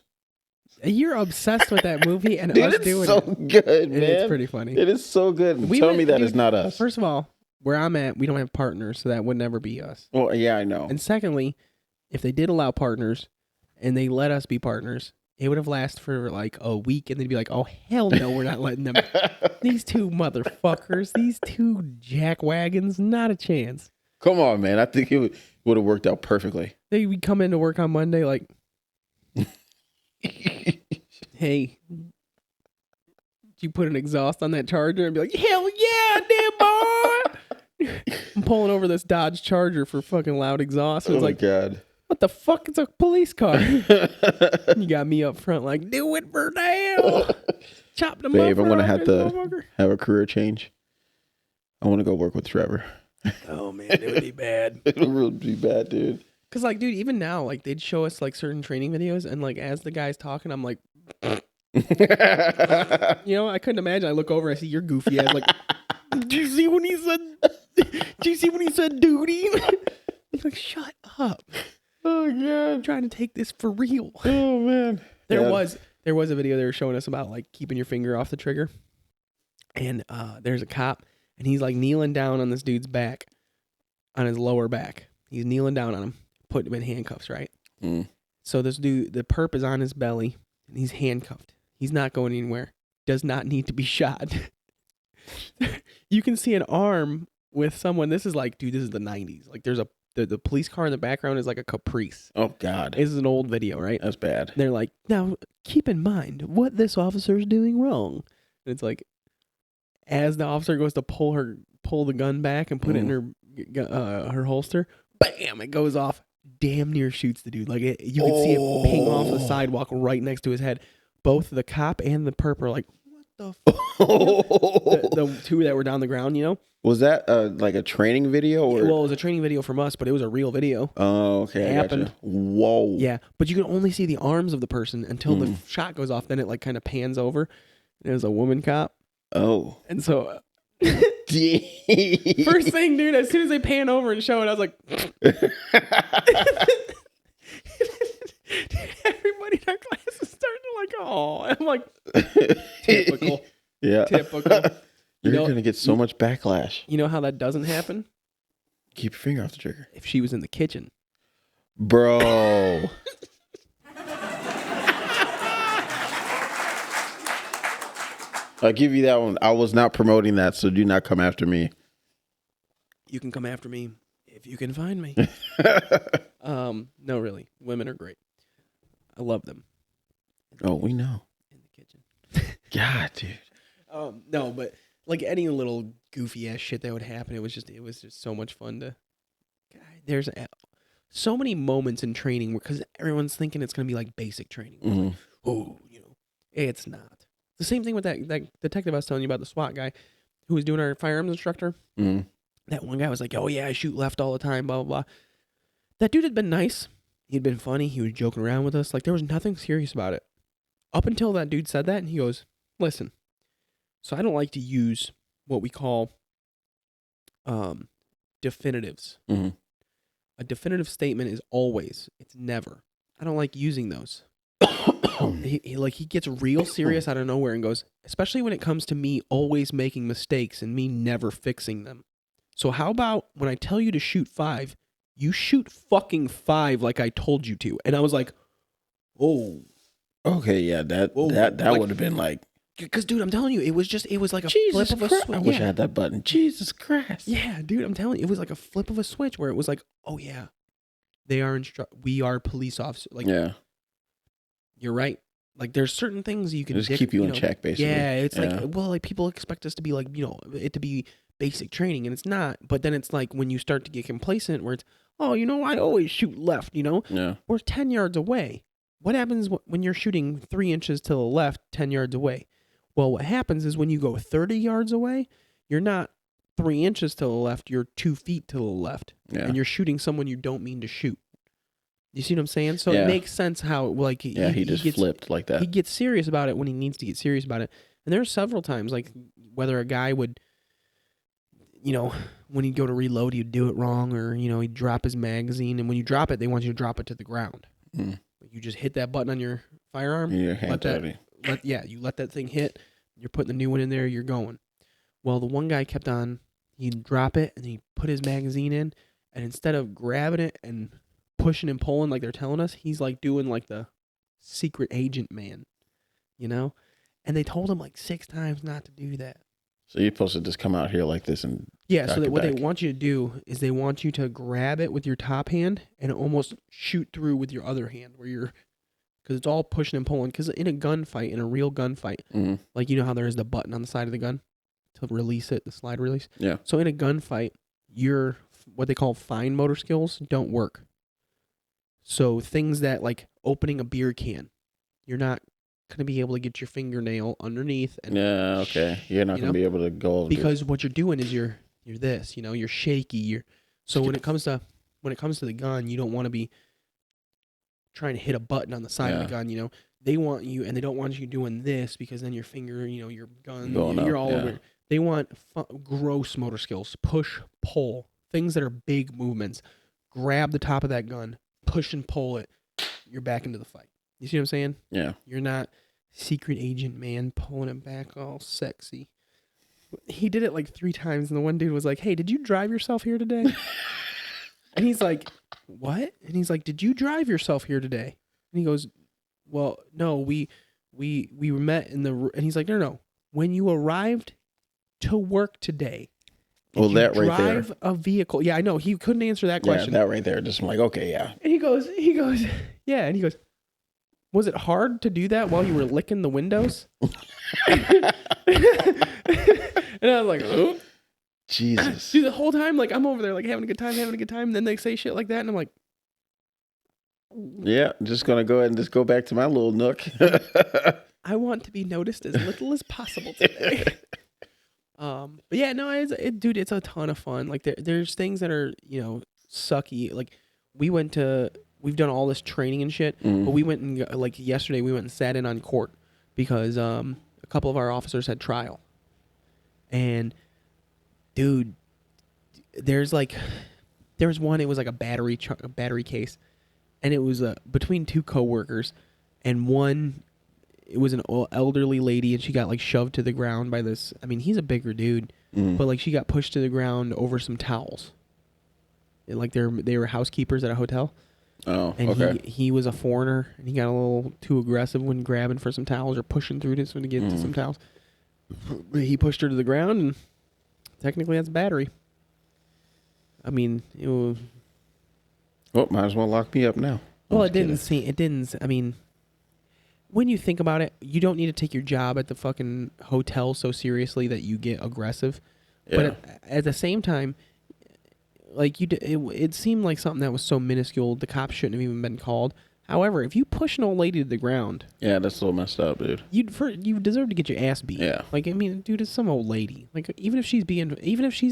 You're obsessed with that movie and Dude, us doing it. It's so good, man. It's pretty funny. It is so good. Tell me that it's not us. First of all, where I'm at, we don't have partners, so that would never be us. Well, yeah, I know. And secondly, if they did allow partners and they let us be partners, it would have lasted for like a week and they'd be like, oh, hell no, we're not letting them. These two motherfuckers, these two jackwagons, not a chance. Come on, man. I think it would have worked out perfectly. They would come into work on Monday like, hey, did you put an exhaust on that Charger? And be like, hell yeah, damn boy. I'm pulling over this Dodge Charger for fucking loud exhaust. And it's like, God. What the fuck? It's a police car. You got me up front like, do it for now. Chop them up. Babe, I'm going to have a career change. I want to go work with Trevor. Oh, man, it would be bad. It would really be bad, dude. Because, like, dude, even now, like, they'd show us, like, certain training videos, and, like, as the guy's talking, I'm like, you know, I couldn't imagine. I look over, I see your goofy ass, like, did you see when he said duty? I'm like, shut up. Oh, God. I'm trying to take this for real. Oh, man. There was a video they were showing us about, like, keeping your finger off the trigger. And there's a cop, and he's, like, kneeling down on this dude's back, on his lower back. He's kneeling down on him, putting him in handcuffs, right? Mm. So this dude, the perp is on his belly, and he's handcuffed. He's not going anywhere. Does not need to be shot. You can see an arm with someone. This is like, dude, this is the 90s. Like, there's the police car in the background is like a Caprice. Oh, God. This is an old video, right? That's bad. They're like, now, keep in mind what this officer is doing wrong. And it's like, as the officer goes to pull the gun back and put it in her holster, bam, it goes off. Damn near shoots the dude. Like, you can see it ping off the sidewalk right next to his head. Both the cop and the perp are like, what the fuck? the two that were down the ground, you know? Was that like a training video? Or? Well, it was a training video from us, but it was a real video. Oh, okay. It happened. Gotcha. Whoa. Yeah, but you can only see the arms of the person until the shot goes off. Then it like kind of pans over. And it was a woman cop. Oh. And so... First thing, dude, as soon as they pan over and show it, I was like... Everybody in our class is starting to like, oh. I'm like, typical. Yeah. Typical. You're going to get so much backlash. You know how that doesn't happen? Keep your finger off the trigger. If she was in the kitchen. Bro. I'll give you that one. I was not promoting that, so do not come after me. You can come after me if you can find me. No, really. Women are great. I love them. Oh, we know. In the kitchen. God, dude. No, but like any little goofy ass shit that would happen, it was just so much fun to. God, there's so many moments in training because everyone's thinking it's gonna be like basic training. Mm-hmm. Like, oh, you know, it's not. The same thing with that detective I was telling you about, the SWAT guy who was doing our firearms instructor. Mm-hmm. That one guy was like, oh yeah, I shoot left all the time, blah, blah, blah. That dude had been nice. He'd been funny. He was joking around with us. Like, there was nothing serious about it. Up until that dude said that, and he goes, listen, so I don't like to use what we call definitives. Mm-hmm. A definitive statement is always. It's never. I don't like using those. he gets real serious out of nowhere and goes, especially when it comes to me always making mistakes and me never fixing them. So how about when I tell you to shoot 5, you shoot fucking 5 like I told you to? And I was like, oh. Okay, yeah, that like, would have been like, because dude, I'm telling you, it was like a Jesus flip of a Christ. switch. I wish I had that button. Jesus Christ. Yeah, dude, I'm telling you, it was like a flip of a switch where it was like, oh yeah, we are police officers. Like, yeah, you're right. Like, there's certain things you can just keep you in check, basically. Yeah, it's like, well, like people expect us to be like, it to be basic training, and it's not. But then it's like when you start to get complacent, where it's, oh, I always shoot left. Yeah, we're 10 yards away. What happens when you're shooting 3 inches to the left, 10 yards away? Well, what happens is when you go 30 yards away, you're not 3 inches to the left, you're 2 feet to the left. Yeah. And you're shooting someone you don't mean to shoot. You see what I'm saying? So Yeah. it makes sense how, like, he just gets flipped like that. He gets serious about it when he needs to get serious about it. And there's several times, like, whether a guy would, when he'd go to reload, he'd do it wrong, or, he'd drop his magazine. And when you drop it, they want you to drop it to the ground. Mm. You just hit that button on your firearm. Your hand you let that thing hit. You're putting the new one in there. You're going. Well, the one guy kept on. He'd drop it and he'd put his magazine in, and instead of grabbing it and pushing and pulling like they're telling us, he's like doing like the secret agent man, And they told him like 6 times not to do that. So you're supposed to just come out here like this and so that what they want you to do is they want you to grab it with your top hand and almost shoot through with your other hand, because it's all pushing and pulling. Because in a gunfight, in a real gunfight, mm-hmm. like how there is the button on the side of the gun to release it, the slide release. Yeah. So in a gunfight, your what they call fine motor skills don't work. So things that like opening a beer can, you're not gonna be able to get your fingernail underneath. And okay. You're not gonna be able to go over because what you're doing is you're this, you're shaky. So when it comes to the gun, you don't want to be trying to hit a button on the side of the gun. They want you, and they don't want you doing this because then your finger, your gun, you're all over. They want gross motor skills, push, pull, things that are big movements. Grab the top of that gun, push and pull it. You're back into the fight. You see what I'm saying? Yeah. You're not secret agent man pulling it back all sexy. He did it like 3 times, and the one dude was like, "Hey, did you drive yourself here today?" And he's like, "What?" And he's like, "Did you drive yourself here today?" And he goes, "Well, no, we met in the." And he's like, "No. When you arrived to work today, well, that right there, drive a vehicle." Yeah, I know. He couldn't answer that question. Yeah, that right there. Just like, okay, yeah. And he goes, yeah. And he goes, "Was it hard to do that while you were licking the windows?" And I was like, oh. Jesus. Dude, the whole time, like, I'm over there, like, having a good time. And then they say shit like that, and I'm like, yeah, just going to go ahead and just go back to my little nook. I want to be noticed as little as possible today. But yeah, no, dude, it's a ton of fun. Like, there's things that are, sucky. Like, we've done all this training and shit, but we went and, like, yesterday, we went and sat in on court because a couple of our officers had trial. And, dude, there was one, it was like a battery case, and it was between 2 coworkers, and one, it was an elderly lady, and she got like shoved to the ground by this. I mean, he's a bigger dude, but like she got pushed to the ground over some towels. And, like they were housekeepers at a hotel. Oh, and okay. he was a foreigner, and he got a little too aggressive when grabbing for some towels or pushing through to get to some towels. He pushed her to the ground, and technically that's battery. I mean, it was... Well, might as well lock me up now. Well, it didn't. I mean, when you think about it, you don't need to take your job at the fucking hotel so seriously that you get aggressive. Yeah. But at the same time, like it seemed like something that was so minuscule, the cops shouldn't have even been called. However, if you push an old lady to the ground, yeah, that's a little messed up, dude. You deserve to get your ass beat. Yeah. Like, I mean, dude, it's some old lady. Like, even if she's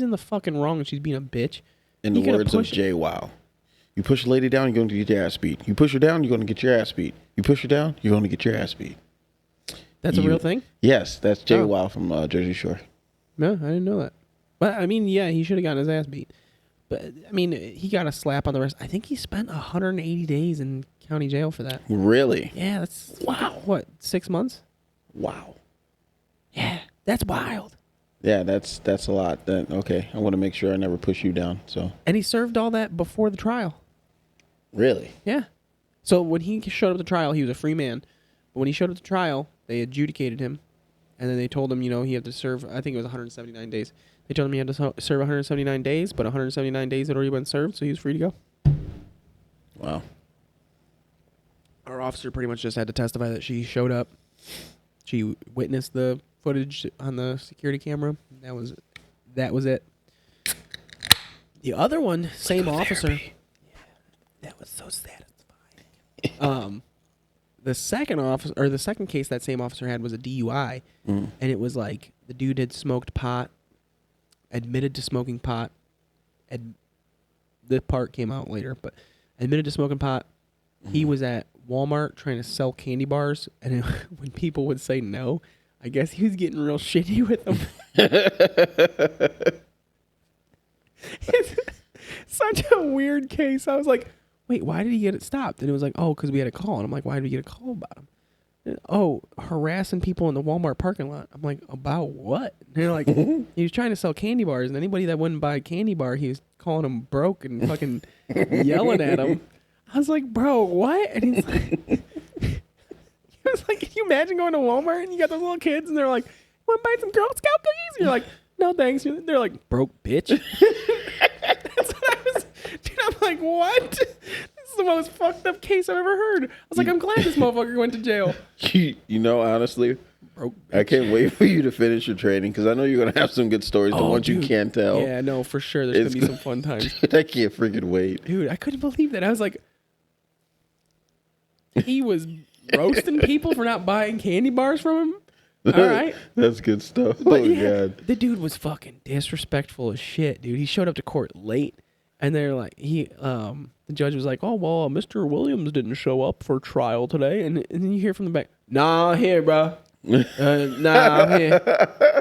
in the fucking wrong and she's being a bitch. In the words of Jay Wow, you push a lady down, you're going to get your ass beat. You push her down, you're going to get your ass beat. You push her down, you're going to get your ass beat. That's a real thing? Yes, that's Jay Wow from Jersey Shore. No, I didn't know that. But I mean, yeah, he should have gotten his ass beat. But I mean, he got a slap on the wrist. I think he spent 180 days in county jail for that. Really? Yeah, that's what 6 months? Wow. Yeah, that's wild. Yeah, that's a lot. Okay, I want to make sure I never push you down. So. And he served all that before the trial. Really? Yeah. So when he showed up to trial, he was a free man. But when he showed up to trial, they adjudicated him, and then they told him, he had to serve. I think it was 179 days. They told him he had to serve 179 days, but 179 days had already been served, so he was free to go. Wow. Our officer pretty much just had to testify that she showed up. She witnessed the footage on the security camera. That was it. The other one, same officer. Yeah, that was so satisfying. The second case that same officer had was a DUI, and it was like the dude had smoked pot, admitted to smoking pot. The part came out later, but admitted to smoking pot. He was at Walmart trying to sell candy bars, and when people would say no, I guess he was getting real shitty with them. It's such a weird case. I was like, wait, why did he get it stopped? And it was like, oh, because we had a call. And I'm like, why did we get a call about him? And, oh, harassing people in the Walmart parking lot. I'm like, about what? And they're like, he was trying to sell candy bars, and anybody that wouldn't buy a candy bar, he was calling them broke and fucking yelling at them. I was like, bro, what? And he's like, he was like, can you imagine going to Walmart and you got those little kids and they're like, want to buy some Girl Scout cookies? And you're like, no thanks. They're like, broke bitch. That's what I was, dude, I'm like, what? This is the most fucked up case I've ever heard. I was like, I'm glad this motherfucker went to jail. Honestly, broke bitch. I can't wait for you to finish your training because I know you're going to have some good stories, the ones you can't tell. Yeah, no, for sure. There's going to be some fun times. Dude, I can't freaking wait. Dude, I couldn't believe that. I was like, he was roasting people for not buying candy bars from him. All right. That's good stuff. But God. The dude was fucking disrespectful as shit, dude. He showed up to court late, and they're like, the judge was like, oh, well, Mr. Williams didn't show up for trial today. And then you hear from the back, nah, I'm here, bro. Nah, I'm here.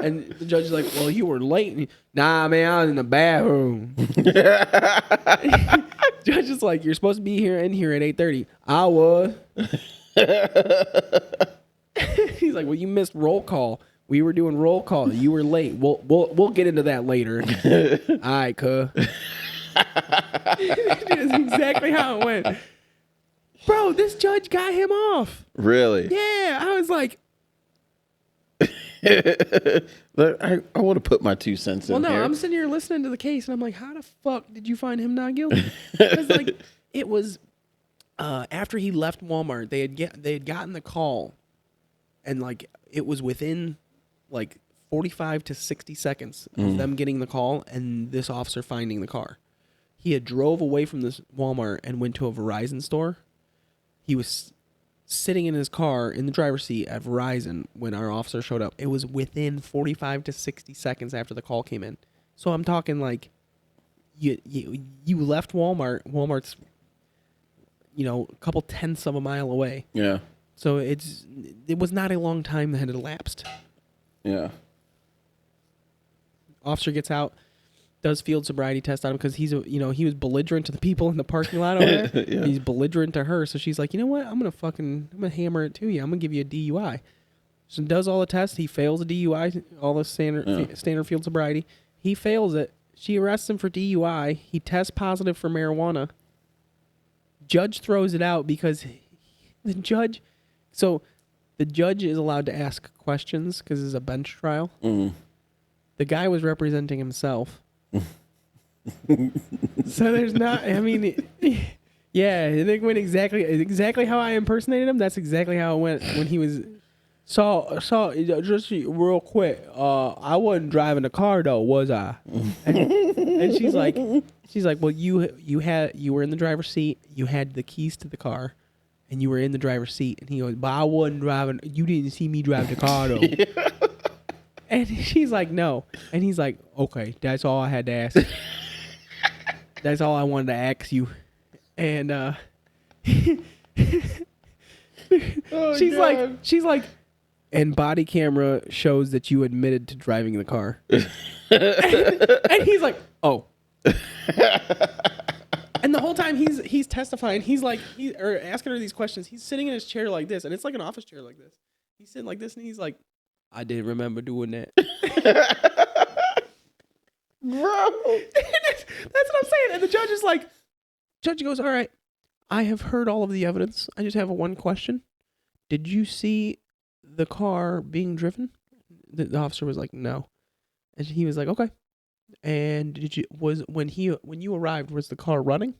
And the judge is like, well, you were late. And nah, man, I was in the bathroom. Judge is like, you're supposed to be in here at 8:30. I was. He's like, well, you missed roll call. We were doing roll call. You were late. We'll get into that later. All right, cuh. That's exactly how it went. Bro, this judge got him off. Really? Yeah. I was like, I want to put my 2 cents in here. Well, no, I'm sitting here listening to the case, and I'm like, how the fuck did you find him not guilty? Because, like, it was after he left Walmart, they had gotten the call, and, like, it was within, like, 45 to 60 seconds of them getting the call and this officer finding the car. He had drove away from this Walmart and went to a Verizon store. He was sitting in his car in the driver's seat at Verizon when our officer showed up. It was within 45 to 60 seconds after the call came in. So I'm talking like you left Walmart. Walmart's, a couple tenths of a mile away. Yeah. So it was not a long time that had elapsed. Yeah. Officer gets out, does field sobriety test on him because he was belligerent to the people in the parking lot over there. Yeah. He's belligerent to her, so she's like, you know what? I'm gonna hammer it to you. I'm gonna give you a DUI. So does all the tests. He fails a DUI, all the standard field sobriety. He fails it. She arrests him for DUI. He tests positive for marijuana. Judge throws it out because the judge is allowed to ask questions because it's a bench trial. Mm. The guy was representing himself. So there's not, yeah, I think went exactly how I impersonated him. That's exactly how it went when he was. So just real quick, I wasn't driving the car though, was I? And she's like, well, you were in the driver's seat, you had the keys to the car, and you were in the driver's seat. And he goes, but I wasn't driving. You didn't see me drive the car though. Yeah. And she's like, no. And he's like, okay, that's all I had to ask. That's all I wanted to ask you. And she's like, and body camera shows that you admitted to driving the car. And he's like, oh. And the whole time he's testifying, he's like, or asking her these questions. He's sitting in his chair like this, and it's like an office chair like this. He's sitting like this, and he's like, I didn't remember doing that. Bro. That's what I'm saying. And the judge is like, judge goes, all right, I have heard all of the evidence. I just have one question. Did you see the car being driven? The officer was like, no. And he was like, okay. And when you arrived, was the car running?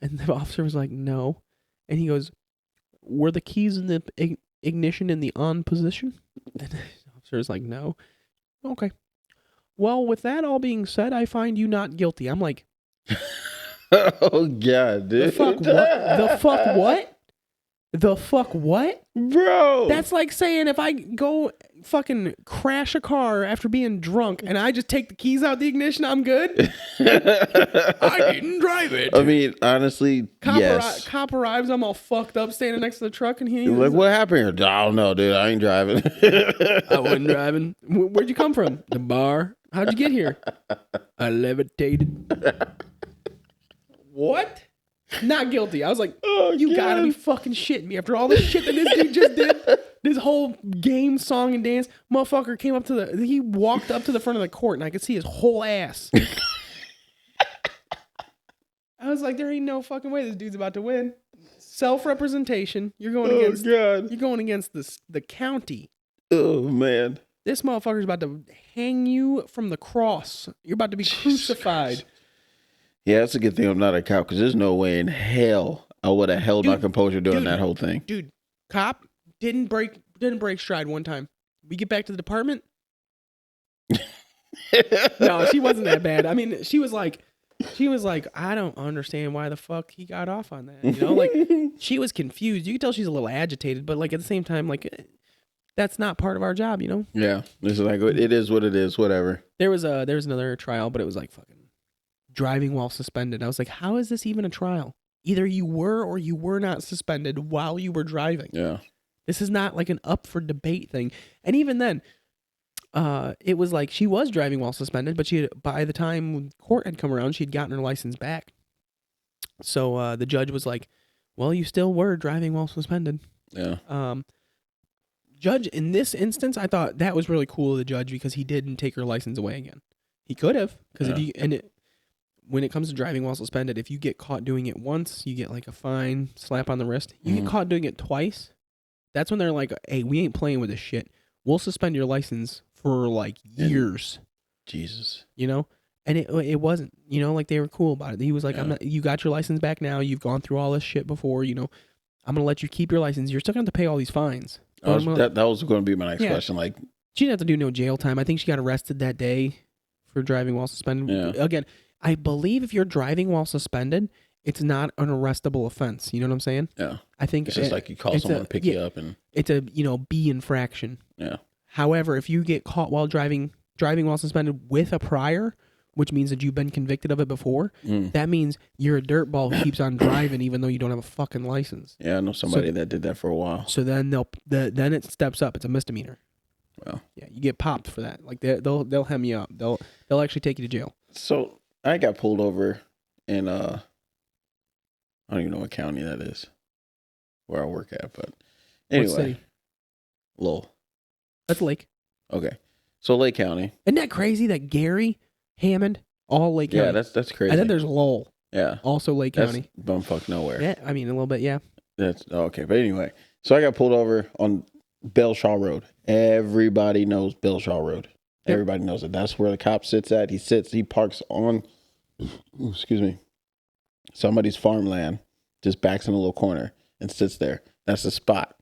And the officer was like, no. And he goes, were the keys in the ignition in the on position? And the officer was like, no. Okay. Well, with that all being said, I find you not guilty. I'm like, oh God, dude. The fuck what? The fuck what? The fuck what? Bro. That's like saying if I go fucking crash a car after being drunk and I just take the keys out the ignition, I'm good? I didn't drive it. I mean, honestly, yes. Cop arrives, I'm all fucked up standing next to the truck and he's like, what happened here? I don't know, dude. I ain't driving. I wasn't driving. Where'd you come from? The bar. How'd you get here? I levitated. What? Not guilty. I was like, oh, you gotta be fucking shitting me after all this shit that this dude just did. This whole game, song, and dance. Motherfucker came up to he walked up to the front of the court and I could see his whole ass. I was like, there ain't no fucking way this dude's about to win. Self-representation. You're going against You're going against the county. Oh man. This motherfucker's about to hang you from the cross. You're about to be crucified. Yeah, it's a good thing I'm not a cop because there's no way in hell I would have held my composure during that whole thing. Dude, cop didn't break stride one time. We get back to the department. No, she wasn't that bad. I mean, she was like, I don't understand why the fuck he got off on that. You know, like she was confused. You could tell she's a little agitated, but like at the same time, like that's not part of our job, you know? Yeah, this is like it is what it is. Whatever. There was another trial, but it was like fucking driving while suspended. I was like, how is this even a trial? Either you were or you were not suspended while you were driving. Yeah. This is not like an up for debate thing. And even then, it was like she was driving while suspended, but by the time court had come around, she'd gotten her license back. So the judge was like, well, you still were driving while suspended. Yeah. Judge, in this instance, I thought that was really cool of the judge because he didn't take her license away again. He could have, because when it comes to driving while suspended, if you get caught doing it once, you get like a fine, slap on the wrist. You get caught doing it twice, that's when they're like, hey, we ain't playing with this shit. We'll suspend your license for like years. Jesus. You know? And it wasn't, you know, like they were cool about it. He was like, you got your license back now. You've gone through all this shit before, you know. I'm going to let you keep your license. You're still going to have to pay all these fines. That was going to be my next question. Like, she didn't have to do no jail time. I think she got arrested that day for driving while suspended. Yeah. Again, I believe if you're driving while suspended, it's not an arrestable offense. You know what I'm saying? Yeah. I think it's just like you call someone to pick you up and it's a, B infraction. Yeah. However, if you get caught while driving while suspended with a prior, which means that you've been convicted of it before, that means you're a dirtball who keeps on driving even though you don't have a fucking license. Yeah, I know somebody that did that for a while. So then then it steps up. It's a misdemeanor. Well, yeah, you get popped for that. Like they'll hem you up. They'll actually take you to jail. So I got pulled over in I don't even know what county that is, where I work at, but anyway, what city? Lowell. That's Lake. Okay, so Lake County. Isn't that crazy that Gary, Hammond, all Lake County? Yeah, that's crazy. And then there's Lowell. Yeah, also Lake County. Bumfuck nowhere. Yeah, I mean a little bit. Yeah. That's okay, but anyway, so I got pulled over on Bellshaw Road. Everybody knows Bellshaw Road. Yep. Everybody knows it. That's where the cop sits at. He parks on, excuse me, somebody's farmland, just backs in a little corner and sits there. That's the spot.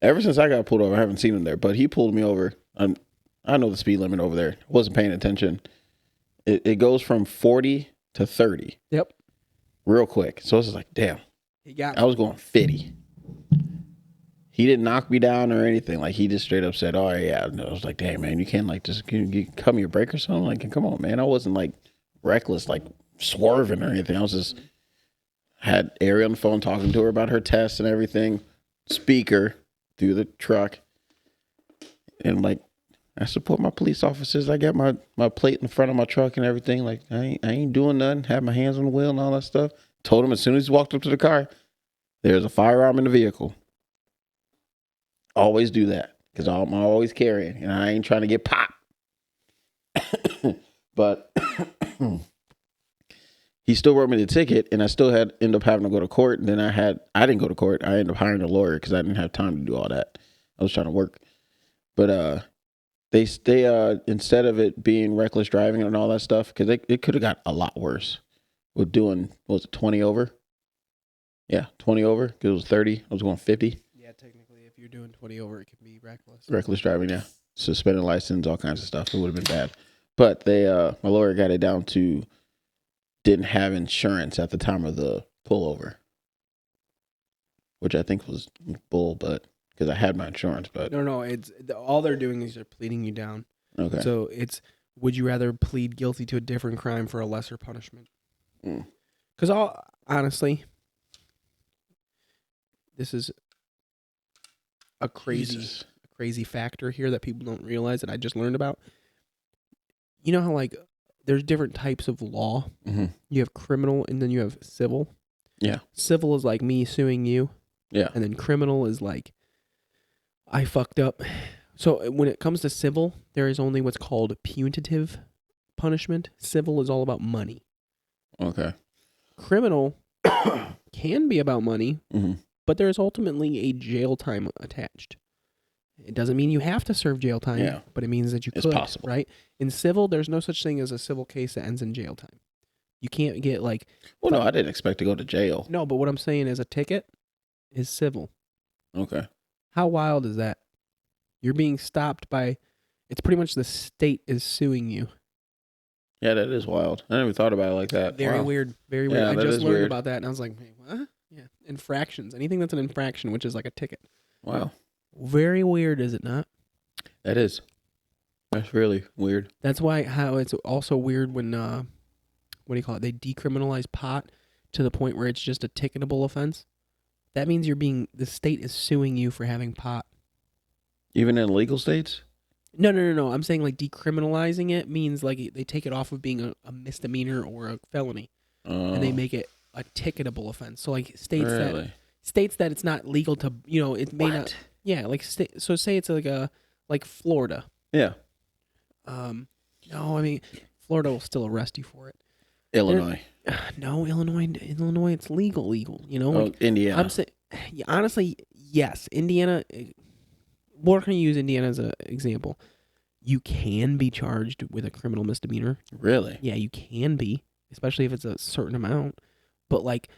Ever since I got pulled over, I haven't seen him there, but he pulled me over. I know the speed limit over there. Wasn't paying attention. It goes from 40 to 30. Yep. Real quick. So it's like, damn. I was going 50. He didn't knock me down or anything. Like, he just straight up said, oh, yeah. And I was like, damn, man, you can't, like, just you cut me your brake or something? Like, come on, man. I wasn't, like, reckless, like, swerving or anything. I was just, had Ari on the phone talking to her about her tests and everything. Speaker through the truck. And, like, I support my police officers. I got my plate in front of my truck and everything. Like, I ain't doing nothing. Have my hands on the wheel and all that stuff. Told him as soon as he walked up to the car, there's a firearm in the vehicle. Always do that because I'm always carrying, and I ain't trying to get popped. But he still wrote me the ticket, and I still had end up having to go to court. And then I didn't go to court. I ended up hiring a lawyer because I didn't have time to do all that. I was trying to work, but they instead of it being reckless driving and all that stuff, because it could have got a lot worse with doing, what was it, 20 over? Yeah, 20 over because it was 30. I was going 50. Yeah, technically, if you're doing 20 over, it can be reckless. Reckless driving, yeah. Suspended license, all kinds of stuff. It would have been bad. But my lawyer got it down to didn't have insurance at the time of the pullover, which I think was bull, but because I had my insurance. But no, all they're doing is they're pleading you down. Okay. So would you rather plead guilty to a different crime for a lesser punishment? Because honestly, this is a crazy factor here that people don't realize that I just learned about. You know how like there's different types of law. Mm-hmm. You have criminal and then you have civil. Yeah. Civil is like me suing you. Yeah. And then criminal is like I fucked up. So when it comes to civil, there is only what's called punitive punishment. Civil is all about money. Okay. Criminal can be about money, mm-hmm. but there is ultimately a jail time attached. It doesn't mean you have to serve jail time, but it means that you could, possible. Right? In civil, there's no such thing as a civil case that ends in jail time. You can't get like... Well, no, I didn't expect to go to jail. No, but what I'm saying is a ticket is civil. Okay. How wild is that? You're being stopped by... It's pretty much the state is suing you. Yeah, that is wild. I never thought about it like that. Very weird. Very weird. Yeah, I just learned weird. about that and I was like, wait, what? Yeah. Infractions. Anything that's an infraction, which is like a ticket. Wow. Very weird, is it not? That is. That's really weird. That's why how it's also weird when what do you call it? They decriminalize pot to the point where it's just a ticketable offense. That means the state is suing you for having pot. Even in legal states? No. I'm saying like decriminalizing it means like they take it off of being a misdemeanor or a felony, and they make it a ticketable offense. So like states that it's not legal to, it may not. Yeah, like so say it's like Florida. Yeah. No, I mean Florida will still arrest you for it. Illinois. No, Illinois, it's legal. Indiana. I'm saying, honestly, yes, Indiana. We're going to use Indiana as an example. You can be charged with a criminal misdemeanor. Really? Yeah, you can be, especially if it's a certain amount. But like,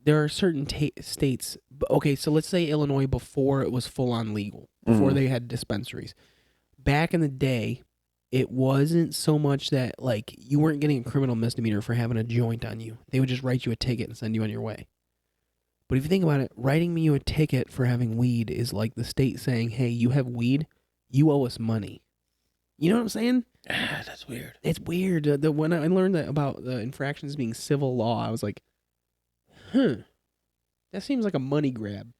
there are certain states. Okay, so let's say Illinois before it was full on legal, before they had dispensaries. Back in the day, it wasn't so much that like you weren't getting a criminal misdemeanor for having a joint on you. They would just write you a ticket and send you on your way. But if you think about it, writing me a ticket for having weed is like the state saying, hey, you have weed, you owe us money. You know what I'm saying? That's weird. It's weird. When I learned that about the infractions being civil law, I was like, that seems like a money grab.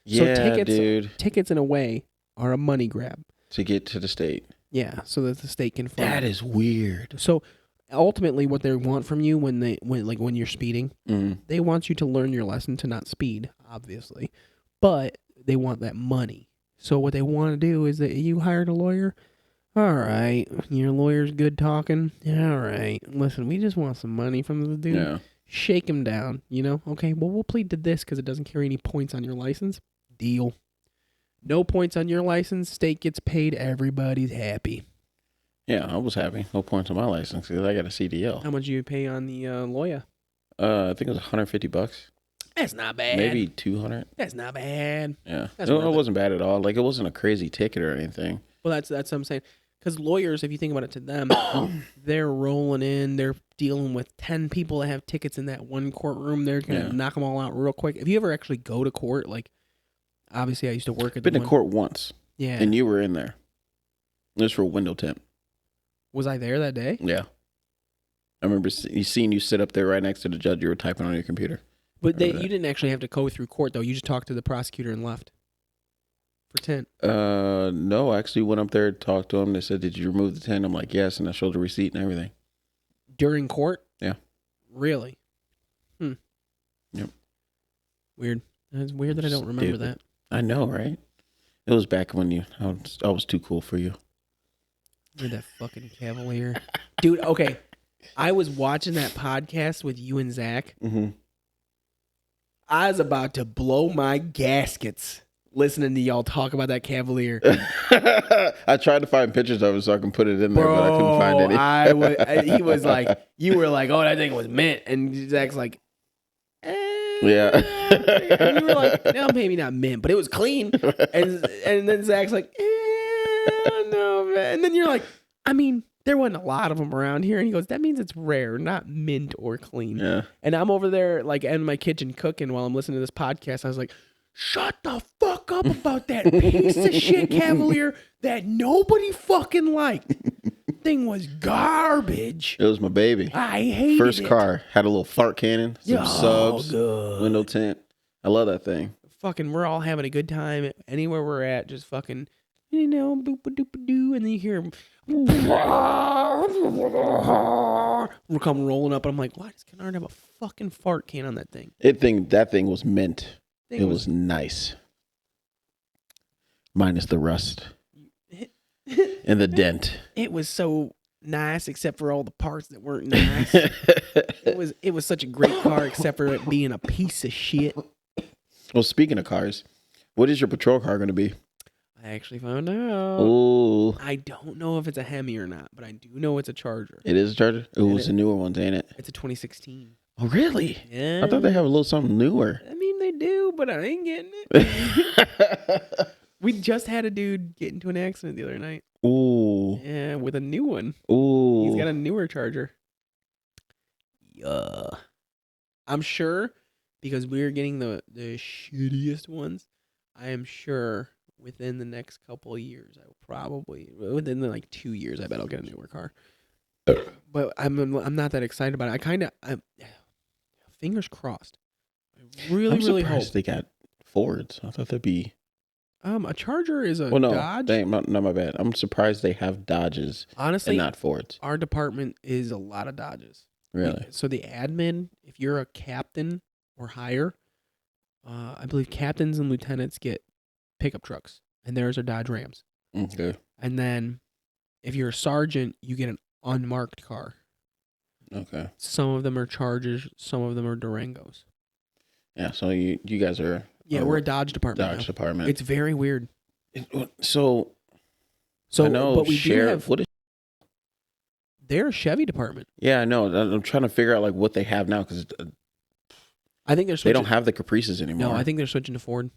Yeah, so dude. Tickets, in a way, are a money grab. To get to the state. Yeah, so that the state can fund. That is weird. So ultimately, what they want from you when you're speeding, they want you to learn your lesson to not speed, obviously, but they want that money. So what they want to do is that you hired a lawyer. All right, your lawyer's good talking. All right, listen, we just want some money from the dude. Yeah. Shake him down, Okay, well, we'll plead to this because it doesn't carry any points on your license. Deal. No points on your license. State gets paid. Everybody's happy. Yeah, I was happy. No points on my license because I got a CDL. How much do you pay on the lawyer? I think it was $150. That's not bad. Maybe $200. That's not bad. Yeah, it wasn't bad at all. Like it wasn't a crazy ticket or anything. Well, that's what I'm saying. Because lawyers, if you think about it, to them, they're rolling in. They're dealing with 10 people that have tickets in that one courtroom. They're gonna knock them all out real quick. If you ever actually go to court, like obviously I used to work at. Been to court once. Yeah. And you were in there. It was for a window tint. Was I there that day? Yeah. I remember seeing you sit up there right next to the judge. You were typing on your computer. But you didn't actually have to go through court, though. You just talked to the prosecutor and left. for tent? No, I actually went up there, talked to them. They said, "Did you remove the tent?" I'm like, "Yes," and I showed the receipt and everything. During court? Yeah. Really? Yep. Weird. It's weird that I don't remember that. I know, right? It was back when I was too cool for you. You're that fucking cavalier. Dude, okay. I was watching that podcast with you and Zach. Mm-hmm. I was about to blow my gaskets listening to y'all talk about that cavalier. I tried to find pictures of it so I can put it in there, but I couldn't find any. He was like, you were like, oh, that thing was mint. And Zach's like, yeah. And you were like, no, maybe not mint, but it was clean. And then Zach's like, no, man. And then you're like, I mean, there wasn't a lot of them around here. And he goes, that means it's rare, not mint or clean. Yeah. And I'm over there, like, in my kitchen cooking while I'm listening to this podcast. I was like, shut the fuck up about that piece of shit Cavalier that nobody fucking liked. Thing was garbage. It was my baby. I hated First it. car. Had a little fart cannon, some subs, good. window tint. I love that thing. Fucking, we're all having a good time anywhere we're at. Just fucking, you know, boop a doop a doo, and then you hear we'll come rolling up, and I'm like, why does Kennard have a fucking fart can on that thing? That thing was mint. It was nice. Minus the rust and the dent. It was so nice, except for all the parts that weren't nice. It was such a great car, except for it being a piece of shit. Well, speaking of cars, what is your patrol car going to be? I actually found out. Oh, I don't know if it's a Hemi or not, but I do know it's a Charger. it is a Charger? Oh, it's a newer one, ain't it? It's a 2016. Oh, really? Yeah. I thought they have a little something newer. I mean, they do, but I ain't getting it. We just had a dude get into an accident the other night. Ooh. Yeah, with a new one. Ooh. He's got a newer Charger. Yeah. I'm sure, because we're getting the shittiest ones, I am sure within the next couple of years, I will probably, within the 2 years, I bet I'll get a newer car. But I'm not that excited about it. Fingers crossed. I really hope. They got Fords. I thought that'd be... A Charger is a Dodge. Dang, not my bad. I'm surprised they have Dodges. Honestly, and not Fords. Our department is a lot of Dodges. Really? So the admin, if you're a captain or higher, I believe captains and lieutenants get pickup trucks, and theirs are Dodge Rams. Okay. And then if you're a sergeant, you get an unmarked car. Okay. Some of them are Chargers, some of them are Durangos. Yeah, so you guys are... Yeah, we're a Dodge department. Dodge department. It's very weird. So I know, but we do have... What is... They're a Chevy department. Yeah, I know. I'm trying to figure out what they have now, because I think they're switching. They don't have the Caprices anymore. No, I think they're switching to Ford.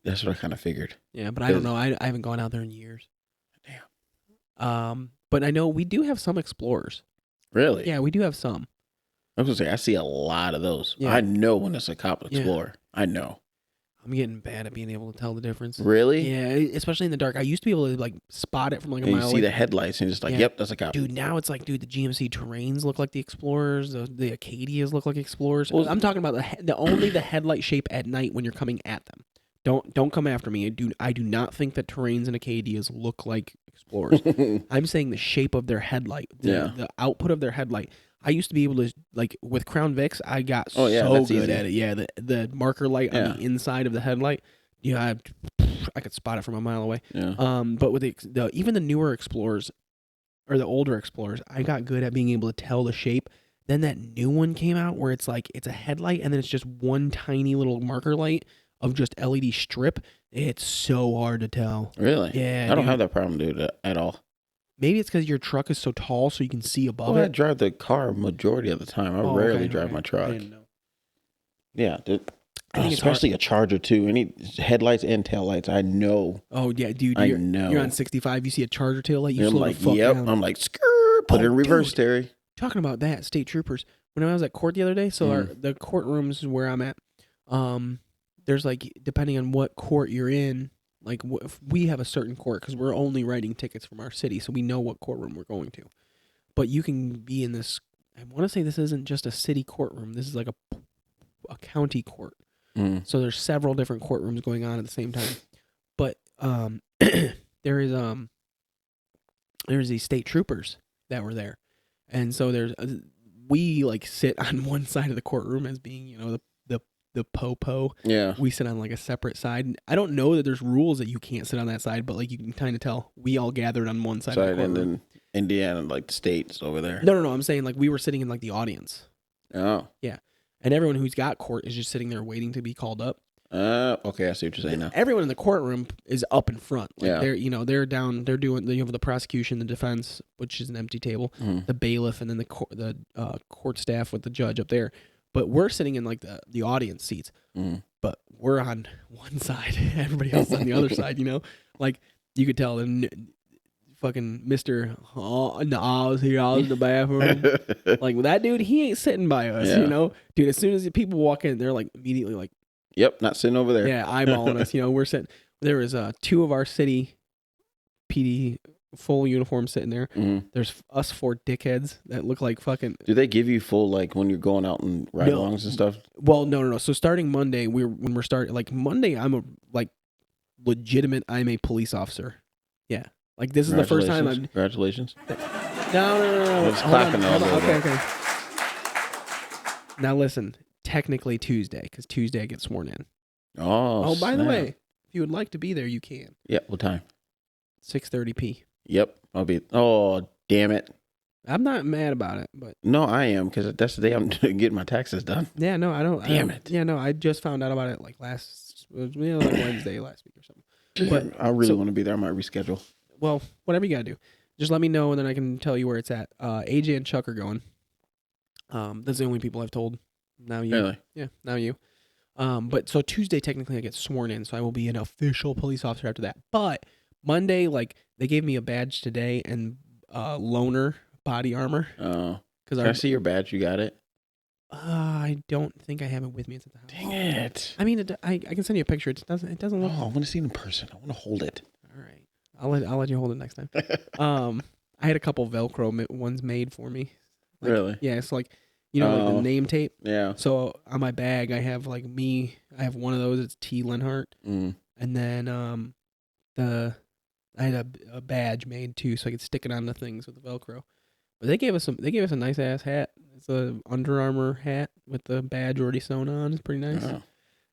That's what I kind of figured. Yeah, but I don't know. I haven't gone out there in years. Damn. But I know we do have some Explorers. Really? Yeah, we do have some. I was going to say, I see a lot of those. Yeah. I know when it's a cop Explorer. Yeah. I know. I'm getting bad at being able to tell the difference. Really? Yeah, especially in the dark. I used to be able to spot it from a mile away. You see the headlights and just yep, that's a cop. Dude, now it's the GMC Terrains look like the Explorers. The Acadias look like Explorers. Well, I'm talking about only the headlight shape at night when you're coming at them. Don't come after me. I do not think that Terrains and Acadias look like Explorers. I'm saying the shape of their headlight. The output of their headlight. I used to be able to, with Crown Vics, I got so good easy. at it. Yeah, the marker light on the inside of the headlight, I could spot it from a mile away. Yeah. But with even the newer Explorers, or the older Explorers, I got good at being able to tell the shape. Then that new one came out where it's a headlight and then it's just one tiny little marker light of just LED strip. It's so hard to tell. Really? Yeah. I don't have that problem, dude, at all. Maybe it's because your truck is so tall so you can see above it. I drive the car majority of the time. I rarely drive my truck. I didn't know. Yeah, dude. I think especially a Charger, too. Any headlights and taillights, I know. Oh, yeah, dude. I know. You're on 65, you see a Charger taillight, you I'm slow the fuck down. I'm like, skrr, put it in reverse, Terry. Talking about that, state troopers. When I was at court the other day, so the courtrooms where I'm at, there's depending on what court you're in, if we have a certain court because we're only writing tickets from our city, so we know what courtroom we're going to. But you can be in this. I want to say this isn't just a city courtroom. This is like a county court. So there's several different courtrooms going on at the same time. But um, there is there's these state troopers that were there, and so we like sit on one side of the courtroom as being the po. Yeah. We sit on like a separate side. I don't know that there's rules that you can't sit on that side, but like you can kind of tell we all gathered on one side of the courtroom. And then Indiana, like the states over there. No. I'm saying like we were sitting in like the audience. Oh. Yeah. And everyone who's got court is just sitting there waiting to be called up. Okay, I see what you're saying now. Everyone in the courtroom is up in front. Like yeah. they're down. They're doing. You have the prosecution, the defense, which is an empty table, the bailiff, and then the court staff with the judge up there. But we're sitting in like the audience seats. But we're on one side. Everybody else is on the other side. Like you could tell. Fucking Mr. Oh, no, I was in the bathroom. Like that dude, he ain't sitting by us. Dude. As soon as the people walk in, they're like immediately like. Yep, not sitting over there. Yeah, eyeballing us. We're sitting. There was 2 of our city PD full uniforms sitting there. There's us 4 dickheads that look like fucking. Do they give you full like when you're going out and ride-alongs and stuff? Well, no. So starting Monday, when we're starting like Monday, I'm a like legitimate. I'm a police officer. Yeah, like this is the first time I'm. Congratulations. No. Hold on. Okay. Now listen. Technically Tuesday, because Tuesday I get sworn in. Oh, by the way, if you would like to be there, you can. Yeah, what time? 6:30 Yep, I'll be. Oh, damn it! I'm not mad about it, but no, I am because that's the day I'm getting my taxes done. Yeah, no, I don't. Damn it! Yeah, no, I just found out about it like like Wednesday last week or something. But I really want to be there. I might reschedule. Well, whatever you gotta do, just let me know and then I can tell you where it's at. AJ and Chuck are going. That's the only people I've told. Now you. Really? Yeah, now you. But so Tuesday, technically, I get sworn in, so I will be an official police officer after that. But Monday, like, they gave me a badge today and loaner body armor. Oh. Can I see your badge? You got it? I don't think I have it with me. It's at the house. Dang it. I mean, I can send you a picture. It doesn't look. Oh, I want to see it in person. I want to hold it. All right. I'll let you hold it next time. I had a couple Velcro ones made for me. Like, really? Yeah, it's like. Like the name tape. Yeah. So on my bag, I have like I have one of those. It's T. Lenhart. And then I had a badge made too, so I could stick it on the things with the Velcro. But they gave us a nice ass hat. It's a Under Armour hat with the badge already sewn on. It's pretty nice. Oh.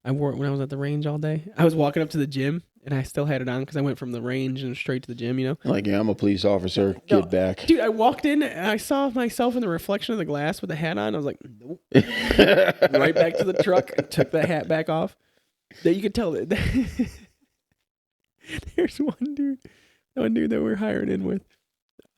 I wore it when I was at the range all day. I was walking up to the gym and I still had it on because I went from the range and straight to the gym, Like, yeah, I'm a police officer. Get back. Dude, I walked in and I saw myself in the reflection of the glass with the hat on. I was like, nope. Right back to the truck. Took the hat back off. You could tell that. There's one dude that we're hiring in with.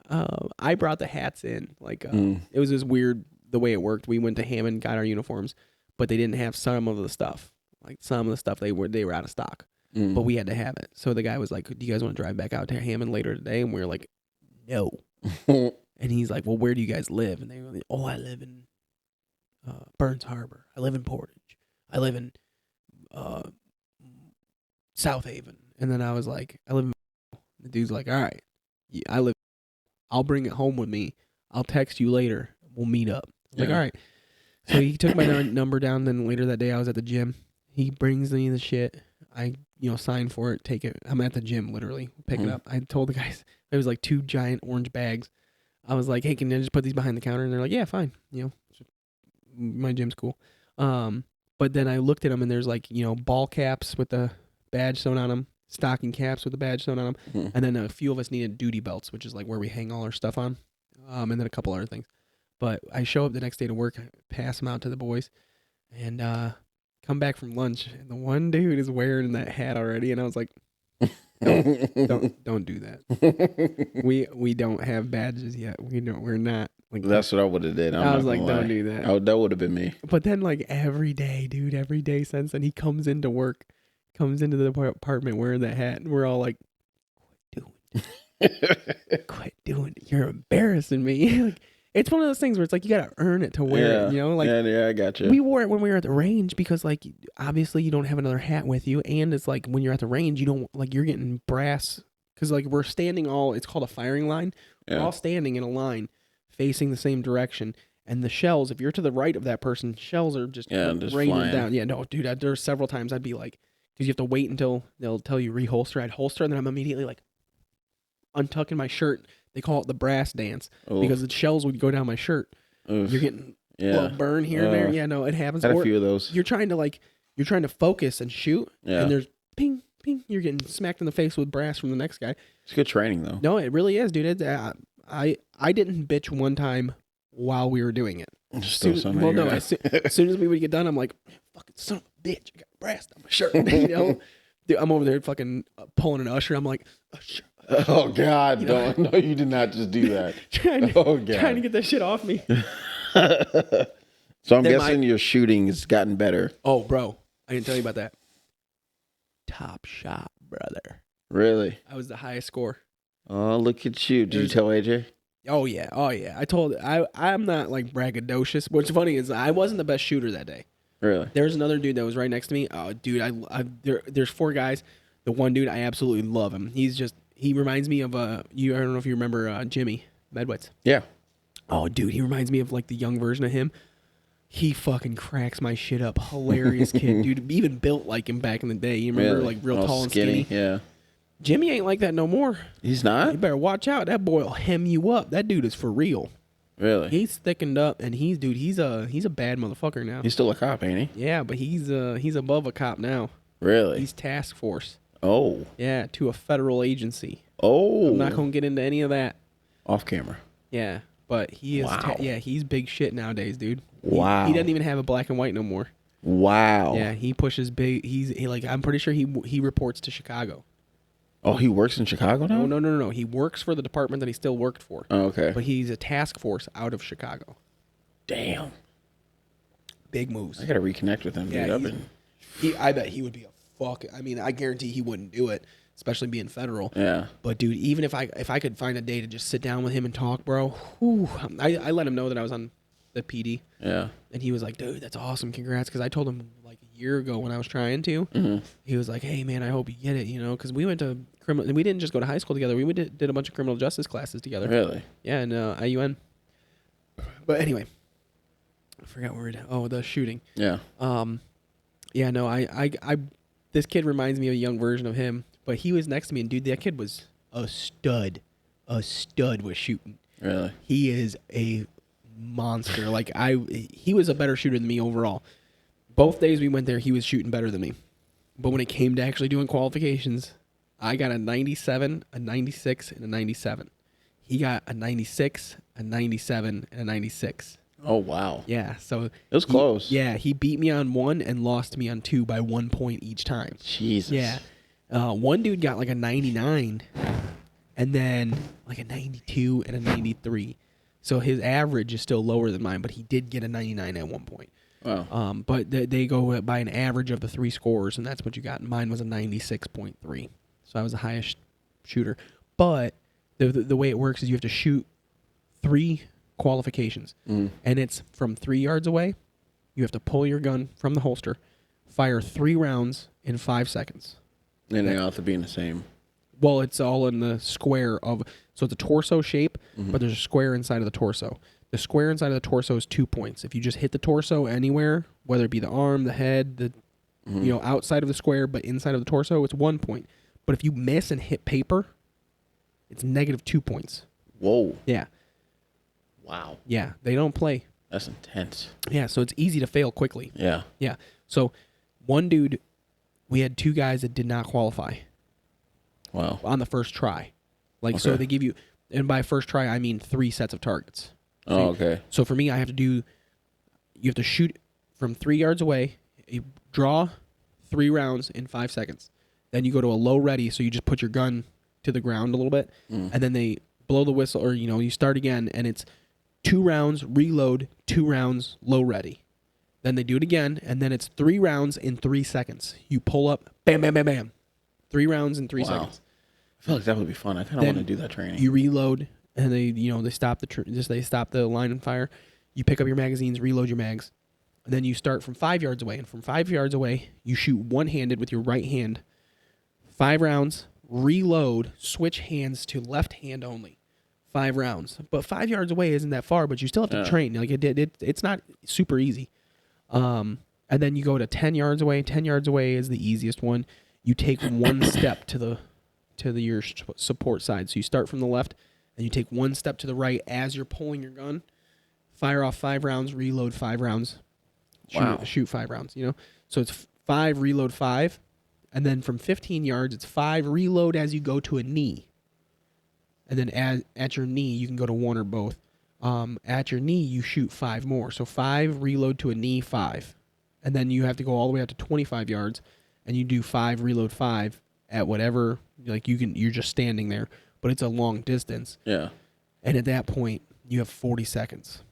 I brought the hats in. Like, it was just weird the way it worked. We went to Hammond, got our uniforms, but they didn't have some of the stuff. Like some of the stuff they were out of stock, but we had to have it. So the guy was like, "Do you guys want to drive back out to Hammond later today?" And we were like, "No." And he's like, "Well, where do you guys live?" And they were like, "Oh, I live in Burns Harbor. I live in Portage. I live in South Haven." And then I was like, "I live in." The dude's like, "All right, I live. I'll bring it home with me. I'll text you later. We'll meet up." I was like, "All right." So he took my number down. Then later that day, I was at the gym. He brings me the shit. I, sign for it, take it. I'm at the gym, literally. Pick it up. I told the guys, it was like 2 giant orange bags. I was like, "Hey, can I just put these behind the counter?" And they're like, "Yeah, fine." My gym's cool. But then I looked at them and there's like, ball caps with the badge sewn on them, stocking caps with the badge sewn on them. And then a few of us needed duty belts, which is like where we hang all our stuff on. And then a couple other things. But I show up the next day to work, pass them out to the boys, and come back from lunch, and the one dude is wearing that hat already, and I was like, don't do that. We don't have badges yet. We're not. Like, that's what I would have did. I was like, don't do that. That would have been me. But then, like, every day since then, he comes into the apartment wearing that hat, and we're all like, quit doing it. You're embarrassing me. Like, it's one of those things where it's like you gotta earn it to wear it, Like, yeah, I got you. We wore it when we were at the range because, like, obviously you don't have another hat with you, and it's like when you're at the range, you don't you're getting brass because like we're standing it's called a firing line. Yeah. We're all standing in a line, facing the same direction, and the shells. If you're to the right of that person, shells are just raining flying down. Yeah, no, dude. There were several times I'd be like because you have to wait until they'll tell you reholster. I'd holster, and then I'm immediately like untucking my shirt. They call it the brass dance because the shells would go down my shirt. You're getting a little burn here and there. Yeah, no, it happens. Had a few of those. You're trying to focus and shoot, and there's ping, ping. You're getting smacked in the face with brass from the next guy. It's good training, though. No, it really is, dude. I didn't bitch one time while we were doing it. As soon as we would get done, I'm like, fucking son of a bitch, I got brass on my shirt. You know, dude, I'm over there fucking pulling an usher. I'm like, usher. Oh God! No, you did not just do that. trying to get that shit off me. So I'm guessing your shooting has gotten better. Oh, bro, I didn't tell you about that. Top shot, brother. Really? I was the highest score. Oh, look at you! Did you tell AJ? Oh yeah. I'm not like braggadocious. What's funny is I wasn't the best shooter that day. Really? There's another dude that was right next to me. Oh, dude, there's 4 guys. The one dude, I absolutely love him. He reminds me of I don't know if you remember Jimmy Medwitz. Yeah. Oh, dude, he reminds me of like the young version of him. He fucking cracks my shit up. Hilarious kid, dude. Even built like him back in the day. You remember, like real tall and skinny. Yeah. Jimmy ain't like that no more. He's not? You better watch out. That boy will hem you up. That dude is for real. Really? He's thickened up, and he's a bad motherfucker now. He's still a cop, ain't he? Yeah, but he's above a cop now. Really? He's task force. Oh. Yeah, to a federal agency. Oh. I'm not gonna get into any of that. Off camera. Yeah, but he is. Wow. He's big shit nowadays, dude. Wow. He doesn't even have a black and white no more. Wow. Yeah, he pushes big. I'm pretty sure he reports to Chicago. Oh, he works in Chicago now? No. He works for the department that he still worked for. Oh, okay. But he's a task force out of Chicago. Damn. Big moves. I gotta reconnect with him, dude. I bet he would be I guarantee he wouldn't do it, especially being federal. Yeah. But dude, even if I could find a day to just sit down with him and talk, bro, I let him know that I was on the PD. Yeah. And he was like, dude, that's awesome. Congrats. Because I told him like a year ago when I was trying to. Mm-hmm. He was like, hey, man, I hope you get it, because we went to criminal. We didn't just go to high school together. We did a bunch of criminal justice classes together. Really? Yeah, in IUN. But anyway, I forgot where the shooting. Yeah. Yeah, no, I this kid reminds me of a young version of him, but he was next to me, and dude, that kid was a stud with shooting. Really? He is a monster. He was a better shooter than me overall. Both days we went there, he was shooting better than me. But when it came to actually doing qualifications, I got a 97, a 96, and a 97. He got a 96, a 97, and a 96. Oh, wow. Yeah, so it was close. Yeah, he beat me on 1 and lost me on 2 by 1 point each time. Jesus. Yeah. One dude got like a 99 and then like a 92 and a 93. So his average is still lower than mine, but he did get a 99 at one point. Wow. But they go by an average of the 3 scores, and that's what you got. Mine was a 96.3. So I was the highest shooter. But the way it works is you have to shoot 3 qualifications. And it's from 3 yards away. You have to pull your gun from the holster, fire 3 rounds in 5 seconds. And they all have to be in the same. Well, it's all in the square of... So it's a torso shape, but there's a square inside of the torso. The square inside of the torso is 2 points. If you just hit the torso anywhere, whether it be the arm, the head, outside of the square, but inside of the torso, it's 1 point. But if you miss and hit paper, it's negative 2 points. Whoa. Yeah. Wow. Yeah, they don't play. That's intense. Yeah, so it's easy to fail quickly. Yeah. Yeah. So one dude, we had 2 guys that did not qualify. Wow. On the first try. So they give you, and by first try, I mean 3 sets of targets. Oh, okay. So for me, you have to shoot from 3 yards away, you draw 3 rounds in 5 seconds. Then you go to a low ready, so you just put your gun to the ground a little bit, and then they blow the whistle, or, you start again, and it's 2 rounds, reload, 2 rounds, low ready. Then they do it again, and then it's 3 rounds in 3 seconds. You pull up, bam, bam, bam, bam. 3 rounds in 3 seconds. I feel like that would be fun. I kind of want to do that training. You reload, and they stop they stop the line and fire. You pick up your magazines, reload your mags, and then you start from 5 yards away. And from 5 yards away, you shoot one-handed with your right hand. 5 rounds, reload, switch hands to left hand only. 5 rounds, but 5 yards away isn't that far. But you still have to train. Like it's not super easy. And then you go to 10 yards away. 10 yards away is the easiest one. You take one step to your support side. So you start from the left, and you take one step to the right as you're pulling your gun. Fire off 5 rounds, reload 5 rounds. Shoot 5 rounds, you know? So it's 5, reload 5. And then from 15 yards, it's 5, reload as you go to a knee. And then at your knee, you can go to 1 or both. At your knee, you shoot 5 more. So 5, reload to a knee, 5. And then you have to go all the way out to 25 yards, and you do 5, reload 5 at whatever, like you're just standing there, but it's a long distance. Yeah. And at that point, you have 40 seconds.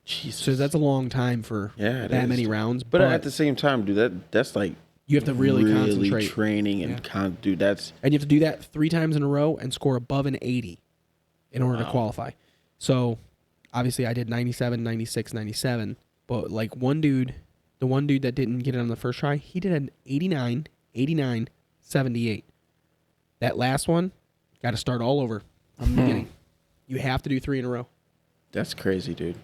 Jesus. So that's a long time for that many rounds. But at the same time, dude, that's like you have to really concentrate. Training and dude, that's... And you have to do that 3 times in a row and score above an 80 in order to qualify. So obviously I did 97, 96, 97, but like the one dude that didn't get it on the first try, he did an 89, 89, 78. That last one, got to start all over from the beginning. You have to do 3 in a row. That's crazy, dude.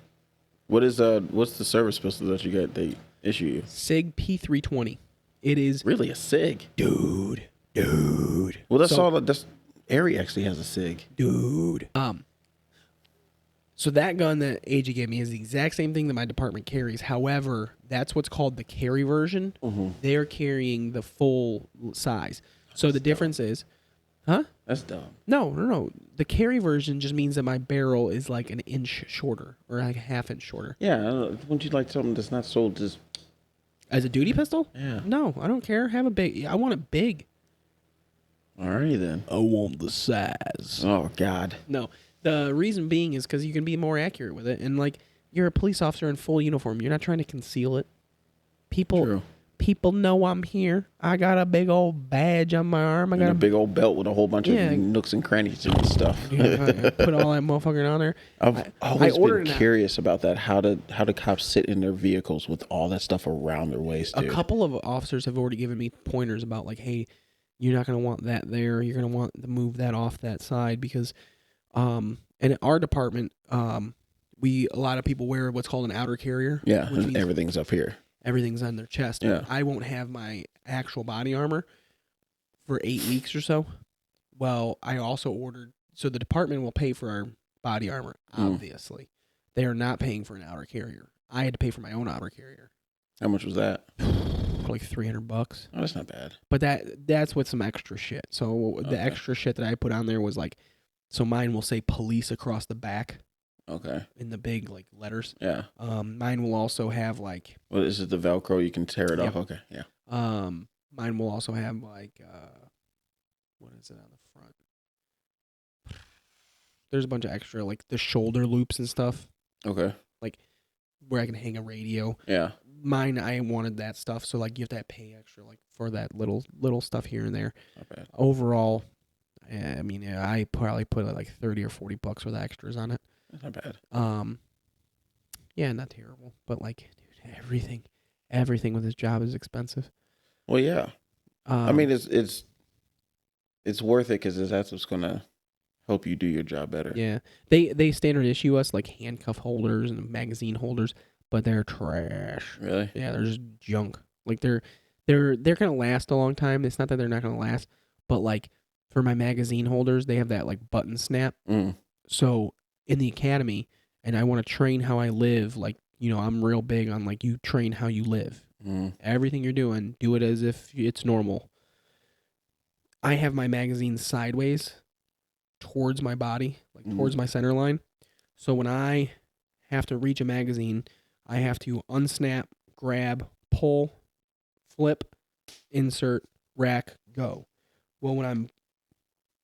What's the service pistol that you got? They issue you? SIG P320. It is really a SIG, dude. Well, that's all. That's Ari actually has a SIG, dude. So that gun that AJ gave me is the exact same thing that my department carries. However, that's what's called the carry version. Mm-hmm. They're carrying the full size. So the difference is, huh? That's dumb. No. The carry version just means that my barrel is like an inch shorter or like a half inch shorter. Yeah. Wouldn't you like something that's not sold just as a duty pistol? Yeah. No, I don't care. Have a big. I want it big. Alrighty then. I want the size. Oh God. No. The reason being is because you can be more accurate with it. And, like, you're a police officer in full uniform. You're not trying to conceal it. People know I'm here. I got a big old badge on my arm. I got a big old belt with a whole bunch of nooks and crannies and stuff. I put all that motherfucker on there. I've always been curious about that. How do cops sit in their vehicles with all that stuff around their waist, dude? A couple of officers have already given me pointers about, like, hey, you're not going to want that there. You're going to want to move that off that side because... and in our department, a lot of people wear what's called an outer carrier. Yeah, which means everything's up here. Everything's on their chest. Yeah. I won't have my actual body armor for 8 weeks or so. Well, I also ordered, so the department will pay for our body armor, obviously. They are not paying for an outer carrier. I had to pay for my own outer carrier. How much was that? Like $300. Oh, that's not bad. But that's with some extra shit. So the extra shit that I put on there was like, so mine will say police across the back. Okay. In the big like letters. Yeah. Mine will also have like. What is it? The Velcro? You can tear it off. Okay. Yeah. Mine will also have like what is it on the front? There's a bunch of extra like the shoulder loops and stuff. Okay. Like where I can hang a radio. Yeah. Mine, I wanted that stuff, so like you have to pay extra like for that little stuff here and there. Not bad. Overall. I mean, I probably put like $30 or $40 worth of extras on it. That's not bad. Yeah, not terrible, but like, dude, everything with this job is expensive. Well, yeah. I mean, it's worth it because that's what's gonna help you do your job better. Yeah, they standard issue us like handcuff holders and magazine holders, but they're trash. Really? Yeah, they're just junk. Like they're gonna last a long time. It's not that they're not gonna last, but like. For my magazine holders, they have that like button snap. So in the academy, and I want to train how I live. Like, you know, I'm real big on like you train how you live. Everything you're doing, do it as if it's normal. I have my magazine sideways towards my body, like towards my center line. So when I have to reach a magazine, I have to unsnap, grab, pull, flip, insert, rack, go. Well, when I'm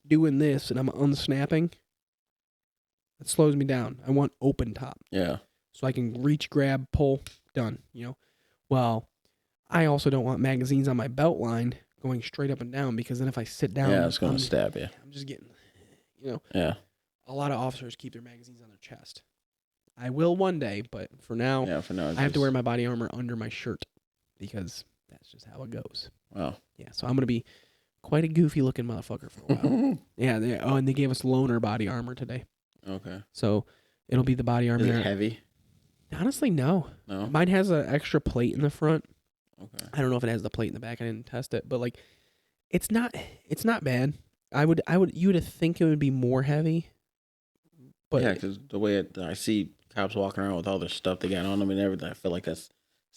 doing this and I'm unsnapping, it slows me down. I want open top. Yeah. So I can reach, grab, pull, done, you know. Well, I also don't want magazines on my belt line going straight up and down because then if I sit down, it's going to stab you. I'm just getting, you know. Yeah. A lot of officers keep their magazines on their chest. I will one day, but for now, I have to wear my body armor under my shirt because that's just how it goes. Wow. Yeah, so I'm going to be quite a goofy looking motherfucker for a while. Yeah. And they gave us loaner body armor today. Okay. So it'll be the body armor. Is it heavy? Honestly, no. No. Mine has an extra plate in the front. Okay. I don't know if it has the plate in the back. I didn't test it, but like, it's not bad. You would think it would be more heavy, but yeah, because the way I see cops walking around with all their stuff they got on them and everything, I feel like it's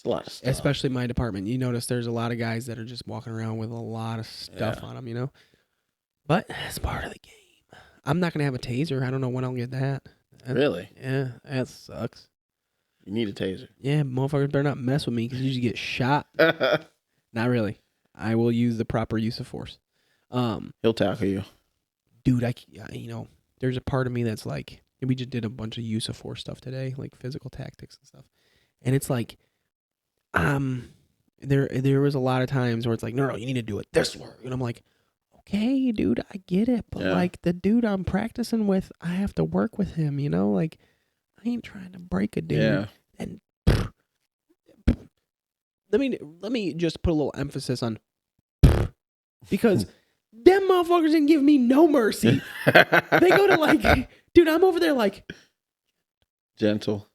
a lot of stuff. Especially my department. You notice there's a lot of guys that are just walking around with a lot of stuff on them, you know? But it's part of the game. I'm not going to have a taser. I don't know when I'll get that. Really? Yeah, that sucks. You need a taser. Yeah, motherfuckers better not mess with me because you just get shot. Not really. I will use the proper use of force. He'll tackle you. Dude, there's a part of me that's like, we just did a bunch of use of force stuff today, like physical tactics and stuff. And it's like, there was a lot of times where it's like, no, you need to do it this way. And I'm like, okay, dude, I get it. But like the dude I'm practicing with, I have to work with him, you know? Like, I ain't trying to break a dude. Yeah. And let me just put a little emphasis on because them motherfuckers didn't give me no mercy. They go to like, dude, I'm over there like gentle.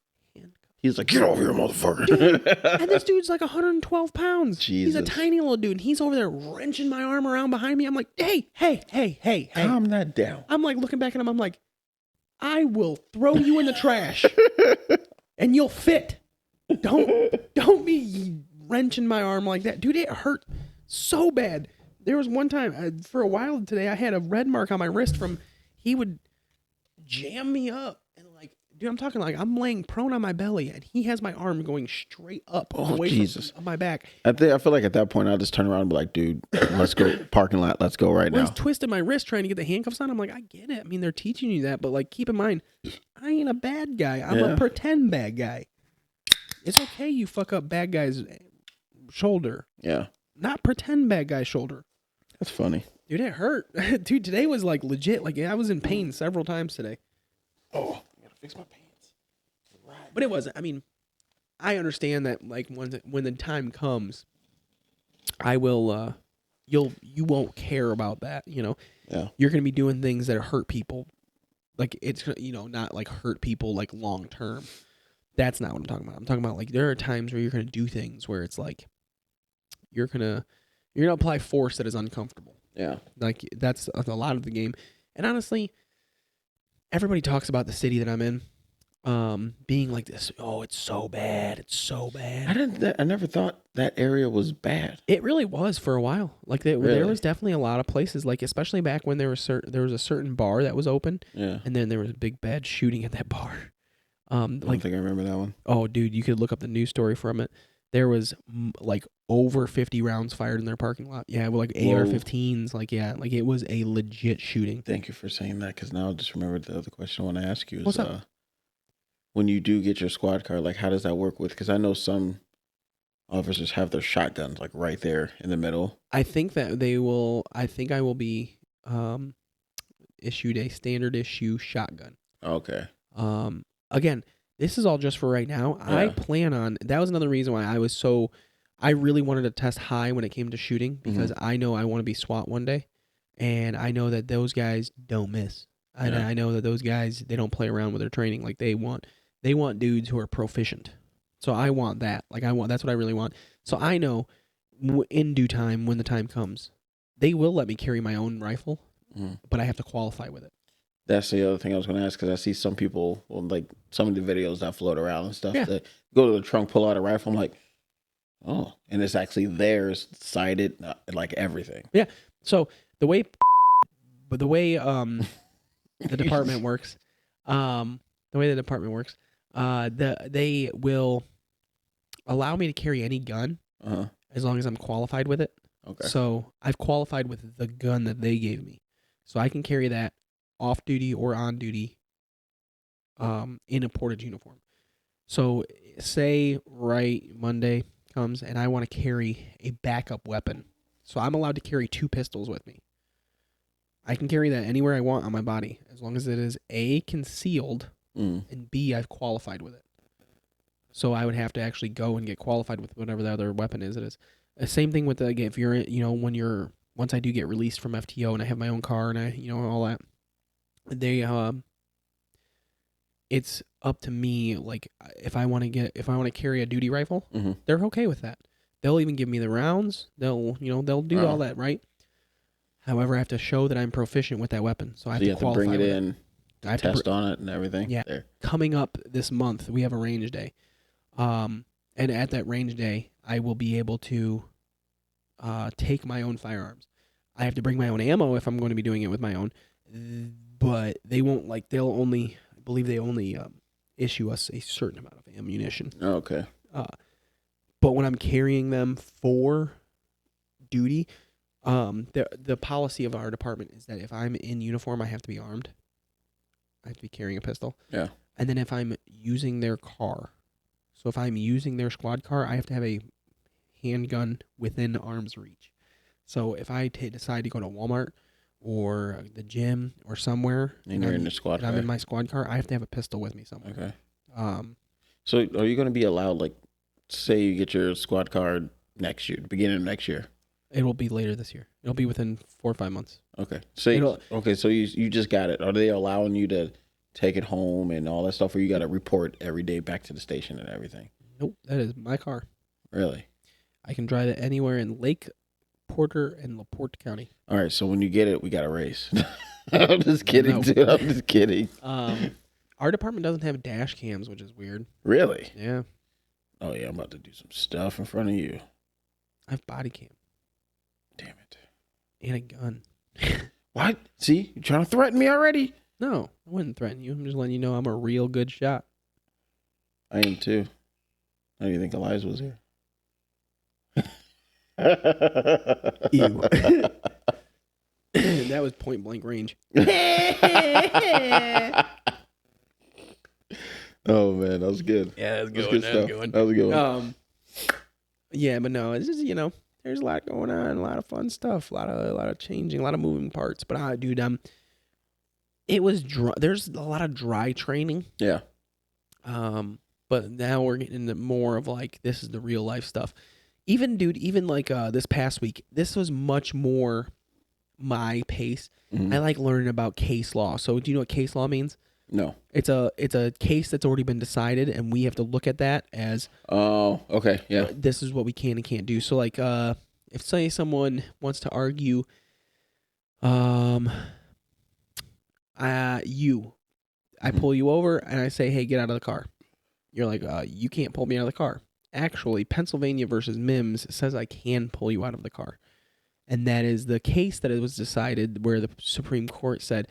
He's like, get over here, motherfucker. Dude, and this dude's like 112 pounds. Jesus. He's a tiny little dude. And he's over there wrenching my arm around behind me. I'm like, hey. Calm that down. I'm like looking back at him. I'm like, I will throw you in the trash and you'll fit. Don't be wrenching my arm like that. Dude, it hurt so bad. There was one time for a while today, I had a red mark on my wrist from, he would jam me up. Dude, I'm talking like I'm laying prone on my belly, and he has my arm going straight up away from my back. I feel like at that point, I'll just turn around and be like, dude, let's go, parking lot, let's go right now. He's twisting my wrist trying to get the handcuffs on. I'm like, I get it. I mean, they're teaching you that, but like, keep in mind, I ain't a bad guy. I'm a pretend bad guy. It's okay you fuck up bad guy's shoulder. Yeah. Not pretend bad guy's shoulder. That's funny. Dude, it hurt. Dude, today was like legit. Like, I was in pain several times today. Oh. Fix my pants. Right. But it wasn't. I mean, I understand that like when the time comes, I will you won't care about that, you know. Yeah. You're going to be doing things that hurt people. Like it's not like hurt people like long term. That's not what I'm talking about. I'm talking about like there are times where you're going to do things where it's like you're going to apply force that is uncomfortable. Yeah. Like that's a lot of the game. And honestly, everybody talks about the city that I'm in, being like this. Oh, it's so bad. It's so bad. I never thought that area was bad. It really was for a while. Like there was definitely a lot of places. Like especially back when there was a certain bar that was open. Yeah. And then there was a big bad shooting at that bar. I don't think I remember that one. Oh, dude, you could look up the news story from it. There was like over 50 rounds fired in their parking lot. Yeah, well, like AR-15s. Like, yeah, like it was a legit shooting. Thank you for saying that because now I just remembered the other question I want to ask you is, what's up? When you do get your squad car, like how does that work with? Because I know some officers have their shotguns like right there in the middle. I think that they will. I think I will be issued a standard issue shotgun. Okay. Again, this is all just for right now. Yeah. I plan on. That was another reason why I really wanted to test high when it came to shooting because I know I want to be SWAT one day, and I know that those guys don't miss. I know that those guys, they don't play around with their training. Like they want dudes who are proficient. So I want that. That's what I really want. So I know in due time, when the time comes, they will let me carry my own rifle, but I have to qualify with it. That's the other thing I was going to ask because I see some people, like some of the videos that float around and stuff, that go to the trunk, pull out a rifle. I'm like, oh, and it's actually theirs, sighted, like everything. Yeah. So the way the department works, they will allow me to carry any gun as long as I'm qualified with it. Okay. So I've qualified with the gun that they gave me, so I can carry that off duty or on duty, in a portage uniform. So say Monday comes and I want to carry a backup weapon, so I'm allowed to carry 2 pistols with me. I can carry that anywhere I want on my body as long as it is A, concealed, and B, I've qualified with it. So I would have to actually go and get qualified with whatever the other weapon is. It is the same thing with if you're once I do get released from FTO and I have my own car and I all that, they it's up to me. Like if I want to carry a duty rifle, they're okay with that. They'll even give me the rounds. They'll do all that, right? However, I have to show that I'm proficient with that weapon, so I have to qualify. Bring it in, I have test on it and everything. Yeah. There. Coming up this month, we have a range day, and at that range day, I will be able to take my own firearms. I have to bring my own ammo if I'm going to be doing it with my own, but they won't I believe they only issue us a certain amount of ammunition. Oh, okay. But when I'm carrying them for duty, the policy of our department is that if I'm in uniform, I have to be armed. I have to be carrying a pistol. Yeah. And then if I'm using their car, so if I'm using their squad car, I have to have a handgun within arm's reach. So if I decide to go to Walmart or the gym or somewhere, and you're in the squad car, I'm in my squad car, I have to have a pistol with me somewhere. Okay. So are you going to be allowed, like, say you get your squad card next year, beginning of next year? It will be later this year. It'll be within 4 or 5 months. Okay. So you just got it. Are they allowing you to take it home and all that stuff, or you got to report every day back to the station and everything? Nope, that is my car. Really? I can drive it anywhere in Lake, Porter, and LaPorte County. All right, so when you get it, we got to race. I'm just kidding, dude. I'm just kidding. Our department doesn't have dash cams, which is weird. Really? Yeah. Oh, yeah, I'm about to do some stuff in front of you. I have body cam. Damn it. And a gun. What? See? You're trying to threaten me already? No, I wouldn't threaten you. I'm just letting you know I'm a real good shot. I am, too. How do you think Eliza was here? Ew. That was point blank range. Oh man, that was good. Yeah, that was good stuff. That was a good one. Yeah, but no, it's just there's a lot going on, a lot of fun stuff, a lot of changing, a lot of moving parts. But dude, it was there's a lot of dry training. Yeah. But now we're getting into more of like this is the real life stuff. Even like this past week, this was much more my pace. Mm-hmm. I like learning about case law. So do you know what case law means? No. It's a case that's already been decided, and we have to look at that as okay, yeah. This is what we can and can't do. So like if say someone wants to argue I pull you over and I say, "Hey, get out of the car." You're like, "You can't pull me out of the car." Actually, Pennsylvania versus Mims says I can pull you out of the car. And that is the case that it was decided where the Supreme Court said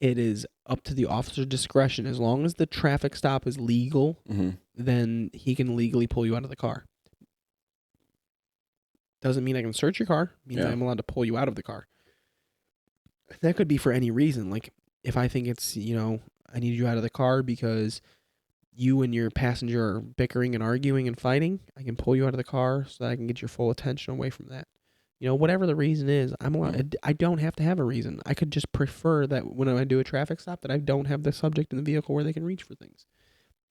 it is up to the officer's discretion. As long as the traffic stop is legal, then he can legally pull you out of the car. Doesn't mean I can search your car. It means I'm allowed to pull you out of the car. That could be for any reason. Like if I think it's, I need you out of the car because you and your passenger are bickering and arguing and fighting, I can pull you out of the car so that I can get your full attention away from that. Whatever the reason is, I'm allowed. I don't have to have a reason. I could just prefer that when I do a traffic stop that I don't have the subject in the vehicle where they can reach for things.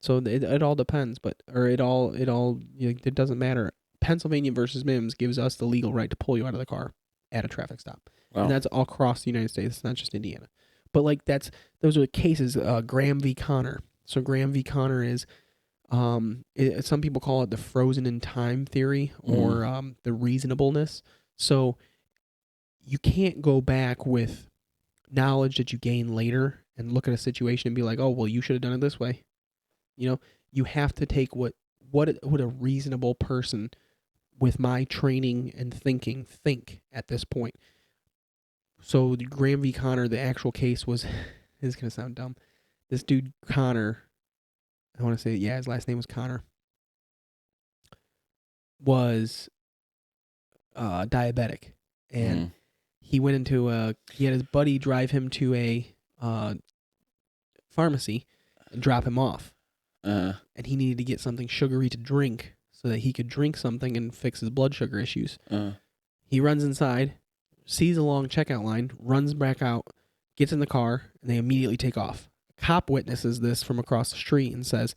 So it all depends, it doesn't matter. Pennsylvania versus Mims gives us the legal right to pull you out of the car at a traffic stop. Wow. And that's all across the United States. It's not just Indiana. But those are cases, Graham v. Connor. So Graham v. Connor is, some people call it the frozen in time theory or the reasonableness. So you can't go back with knowledge that you gain later and look at a situation and be like, oh, well, you should have done it this way. You have to take what a reasonable person with my training and thinking think at this point. So Graham v. Connor, the actual case was, this is going to sound dumb. This dude, Connor, I want to say, his last name was Connor, was diabetic. And he went into he had his buddy drive him to a pharmacy and drop him off. And he needed to get something sugary to drink so that he could drink something and fix his blood sugar issues. He runs inside, sees a long checkout line, runs back out, gets in the car, and they immediately take off. A cop witnesses this from across the street and says,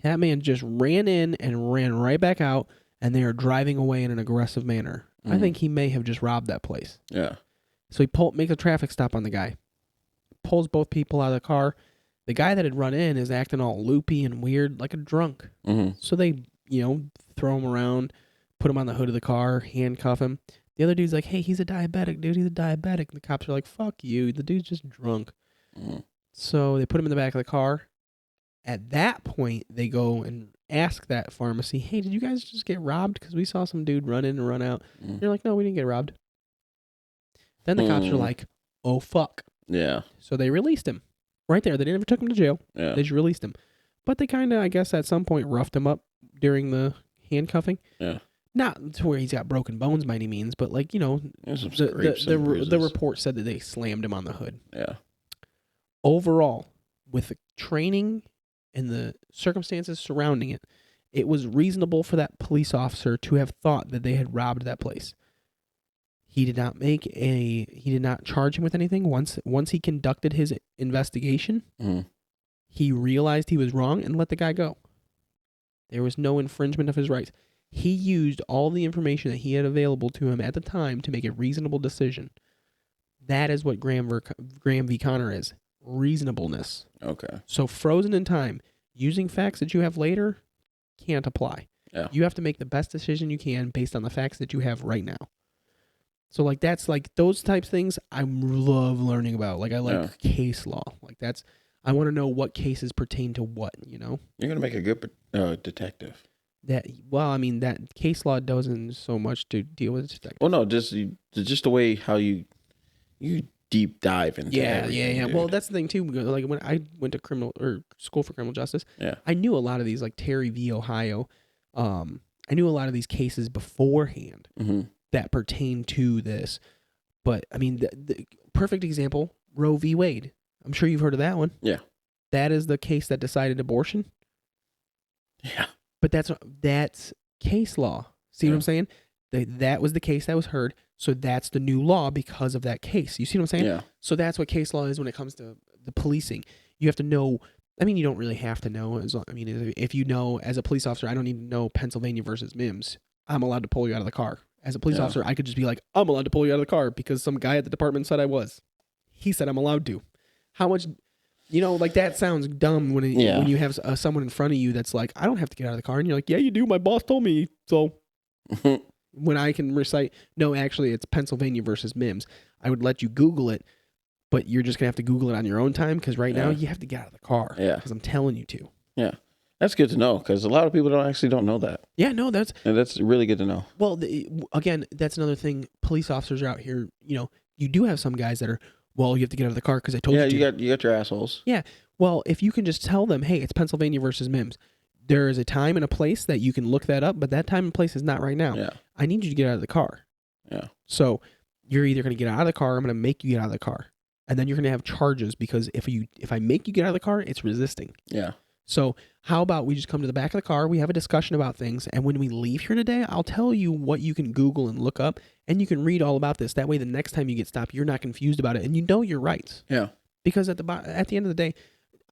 that man just ran in and ran right back out, and they are driving away in an aggressive manner. I think he may have just robbed that place. Yeah. So he makes a traffic stop on the guy, pulls both people out of the car, The guy that had run in is acting all loopy and weird, like a drunk. Mm-hmm. So they, throw him around, put him on the hood of the car, handcuff him. The other dude's like, hey, he's a diabetic, dude. He's a diabetic. And the cops are like, fuck you. The dude's just drunk. Mm-hmm. So they put him in the back of the car. At that point, they go and ask that pharmacy, hey, did you guys just get robbed? Because we saw some dude run in and run out. Mm-hmm. They're like, no, we didn't get robbed. Then the cops are like, oh, fuck. Yeah. So they released him. Right there. They never took him to jail. Yeah. They just released him. But they kind of, I guess, at some point roughed him up during the handcuffing. Yeah. Not to where he's got broken bones by any means, but like, There's some scrapes and bruises. the report said that they slammed him on the hood. Yeah. Overall, with the training and the circumstances surrounding it, it was reasonable for that police officer to have thought that they had robbed that place. He did not charge him with anything. Once he conducted his investigation, he realized he was wrong and let the guy go. There was no infringement of his rights. He used all the information that he had available to him at the time to make a reasonable decision. That is what Graham v. Connor is. Reasonableness. Okay. So frozen in time, using facts that you have later can't apply. Yeah. You have to make the best decision you can based on the facts that you have right now. So like that's like those types of things I love learning about. Like I like case law. Like I want to know what cases pertain to what, You're gonna make a good detective. That case law doesn't so much to deal with detectives. Well, no, just the way how you deep dive into everything. Yeah. Dude. Well, that's the thing too. Like when I went to school for criminal justice, I knew a lot of these, like Terry v. Ohio. I knew a lot of these cases beforehand that pertain to this. But I mean, the perfect example, Roe v. Wade. I'm sure you've heard of that one. Yeah. That is the case that decided abortion. Yeah. But that's case law. See what I'm saying? That was the case that was heard. So that's the new law because of that case. You see what I'm saying? Yeah. So that's what case law is when it comes to the policing. You have to know. I mean, you don't really have to know. If you know as a police officer, I don't need to know Pennsylvania versus Mims. I'm allowed to pull you out of the car. As a police officer, I could just be like, I'm allowed to pull you out of the car because some guy at the department said I was. He said I'm allowed to. How much, like that sounds dumb when you have someone in front of you that's like, I don't have to get out of the car. And you're like, yeah, you do. My boss told me. So when I can recite, no, actually, it's Pennsylvania versus Mims. I would let you Google it, but you're just going to have to Google it on your own time because right now you have to get out of the car. Yeah. Because I'm telling you to. Yeah. That's good to know because a lot of people don't know that. Yeah, no, that's really good to know. Well, again, that's another thing. Police officers are out here, you do have some guys that are, well, you have to get out of the car because I told you to. Yeah, you got your assholes. Yeah. Well, if you can just tell them, hey, it's Pennsylvania versus Mims. There is a time and a place that you can look that up, but that time and place is not right now. Yeah. I need you to get out of the car. Yeah. So you're either going to get out of the car or I'm going to make you get out of the car. And then you're going to have charges because if I make you get out of the car, it's resisting. Yeah. So how about we just come to the back of the car, we have a discussion about things, and when we leave here today, I'll tell you what you can Google and look up, and you can read all about this. That way the next time you get stopped, you're not confused about it, and you know your rights. Yeah. Because at the end of the day,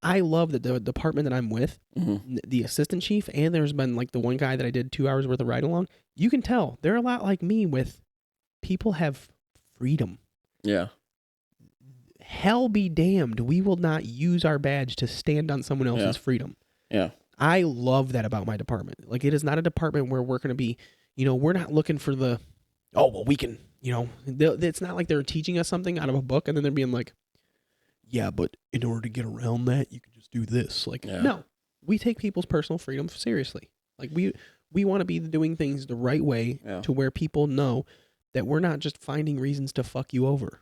I love that the department that I'm with, the assistant chief, and there's been like the one guy that I did 2 hours worth of ride along, you can tell they're a lot like me with people have freedom. Yeah. Hell be damned, we will not use our badge to stand on someone else's freedom. Yeah. I love that about my department. Like, it is not a department where we're going to be, we're not looking for we can, it's not like they're teaching us something out of a book and then they're being like, yeah, but in order to get around that, you can just do this. Like, no, we take people's personal freedom seriously. Like, we want to be doing things the right way to where people know that we're not just finding reasons to fuck you over.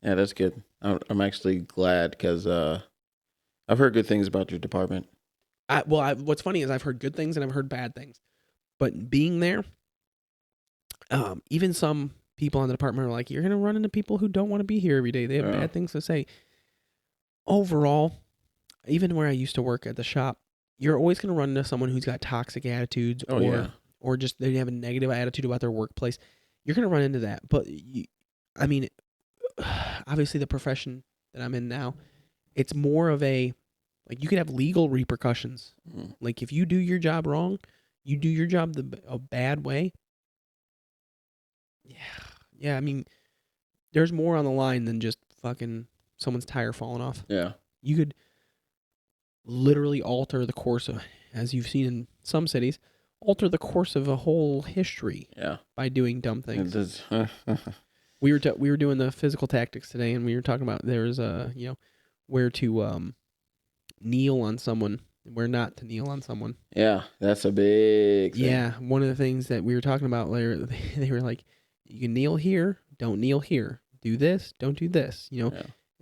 Yeah, that's good. I'm actually glad because I've heard good things about your department. What's funny is I've heard good things and I've heard bad things. But being there, even some people in the department are like, you're going to run into people who don't want to be here every day. They have bad things to say. Overall, even where I used to work at the shop, you're always going to run into someone who's got toxic attitudes or just they have a negative attitude about their workplace. You're going to run into that. But, obviously the profession that I'm in now, it's more of a, like, you could have legal repercussions. Like, if you do your job wrong, you do your job a bad way. Yeah. I mean, there's more on the line than just fucking someone's tire falling off. Yeah. You could literally alter the course of, as you've seen in some cities, alter the course of a whole history by doing dumb things. We were doing the physical tactics today, and we were talking about there's where to kneel on someone, and where not to kneel on someone. Yeah, that's a big thing. Yeah, one of the things that we were talking about later, they were like, you can kneel here, don't kneel here. Do this, don't do this. You know,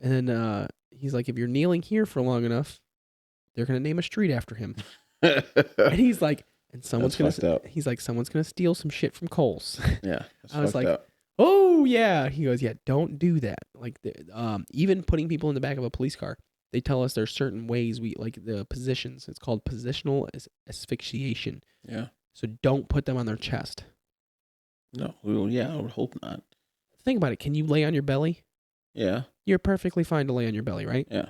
and then he's like, if you're kneeling here for long enough, they're gonna name a street after him. And he's like, and someone's someone's gonna steal some shit from Kohl's. Yeah, I was like, oh yeah. He goes, yeah, don't do that. Like, even putting people in the back of a police car, they tell us there's certain ways we like the positions. It's called positional asphyxiation. Yeah. So don't put them on their chest. No. Well, yeah, I would hope not. Think about it. Can you lay on your belly? Yeah. You're perfectly fine to lay on your belly, right? Yeah.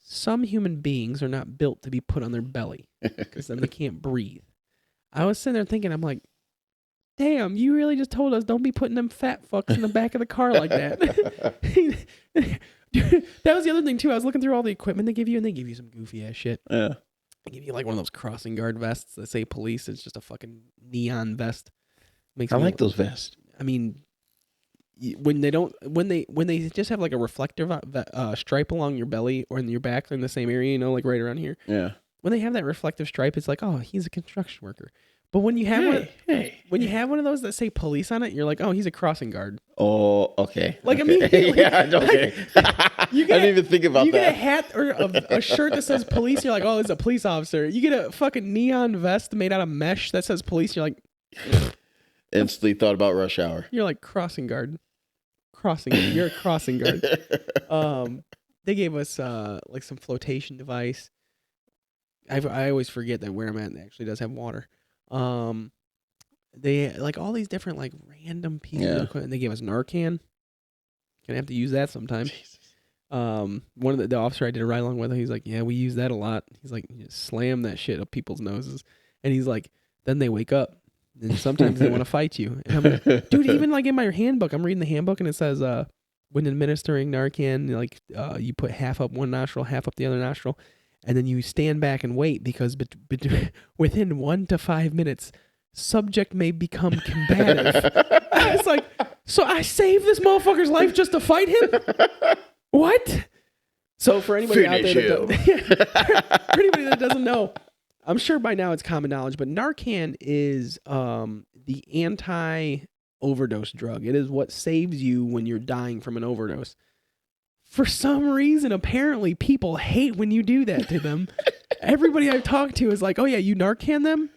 Some human beings are not built to be put on their belly because then they can't breathe. I was sitting there thinking, I'm like, damn, you really just told us don't be putting them fat fucks in the back of the car like that. That was the other thing, too. I was looking through all the equipment they give you, and they give you some goofy-ass shit. Yeah. They give you, like, one of those crossing guard vests that say police. It's just a fucking neon vest. I like those vests. I mean, when they just have, like, a reflective stripe along your belly or in your back in the same area, you know, like right around here. Yeah. When they have that reflective stripe, it's like, oh, he's a construction worker. But when you have when you have one of those that say police on it, you're like, oh, he's a crossing guard. Oh, okay. Like, okay. immediately. Yeah, okay. I didn't even think about that. You get a hat or a shirt that says police, you're like, oh, it's a police officer. You get a fucking neon vest made out of mesh that says police, you're like... Instantly thought about rush hour. You're like, crossing guard. You're a crossing guard. They gave us like some flotation device. I always forget that where I'm at actually does have water. They like all these different like random pieces of equipment. They gave us Narcan. Gonna have to use that sometime. Jesus. One of the officer I did a ride along with, he's like, yeah, we use that a lot. He's like, you just slam that shit up people's noses, and he's like, then they wake up, and sometimes they want to fight you. And I'm like, dude, even like in my handbook, I'm reading the handbook, and it says when administering Narcan, like you put half up one nostril, half up the other nostril. And then you stand back and wait because within 1 to 5 minutes, subject may become combative. I was like, so I saved this motherfucker's life just to fight him? What? So for anybody out there that doesn't know, I'm sure by now it's common knowledge, but Narcan is the anti-overdose drug. It is what saves you when you're dying from an overdose. For some reason, apparently, people hate when you do that to them. Everybody I've talked to is like, oh, yeah, you Narcan them,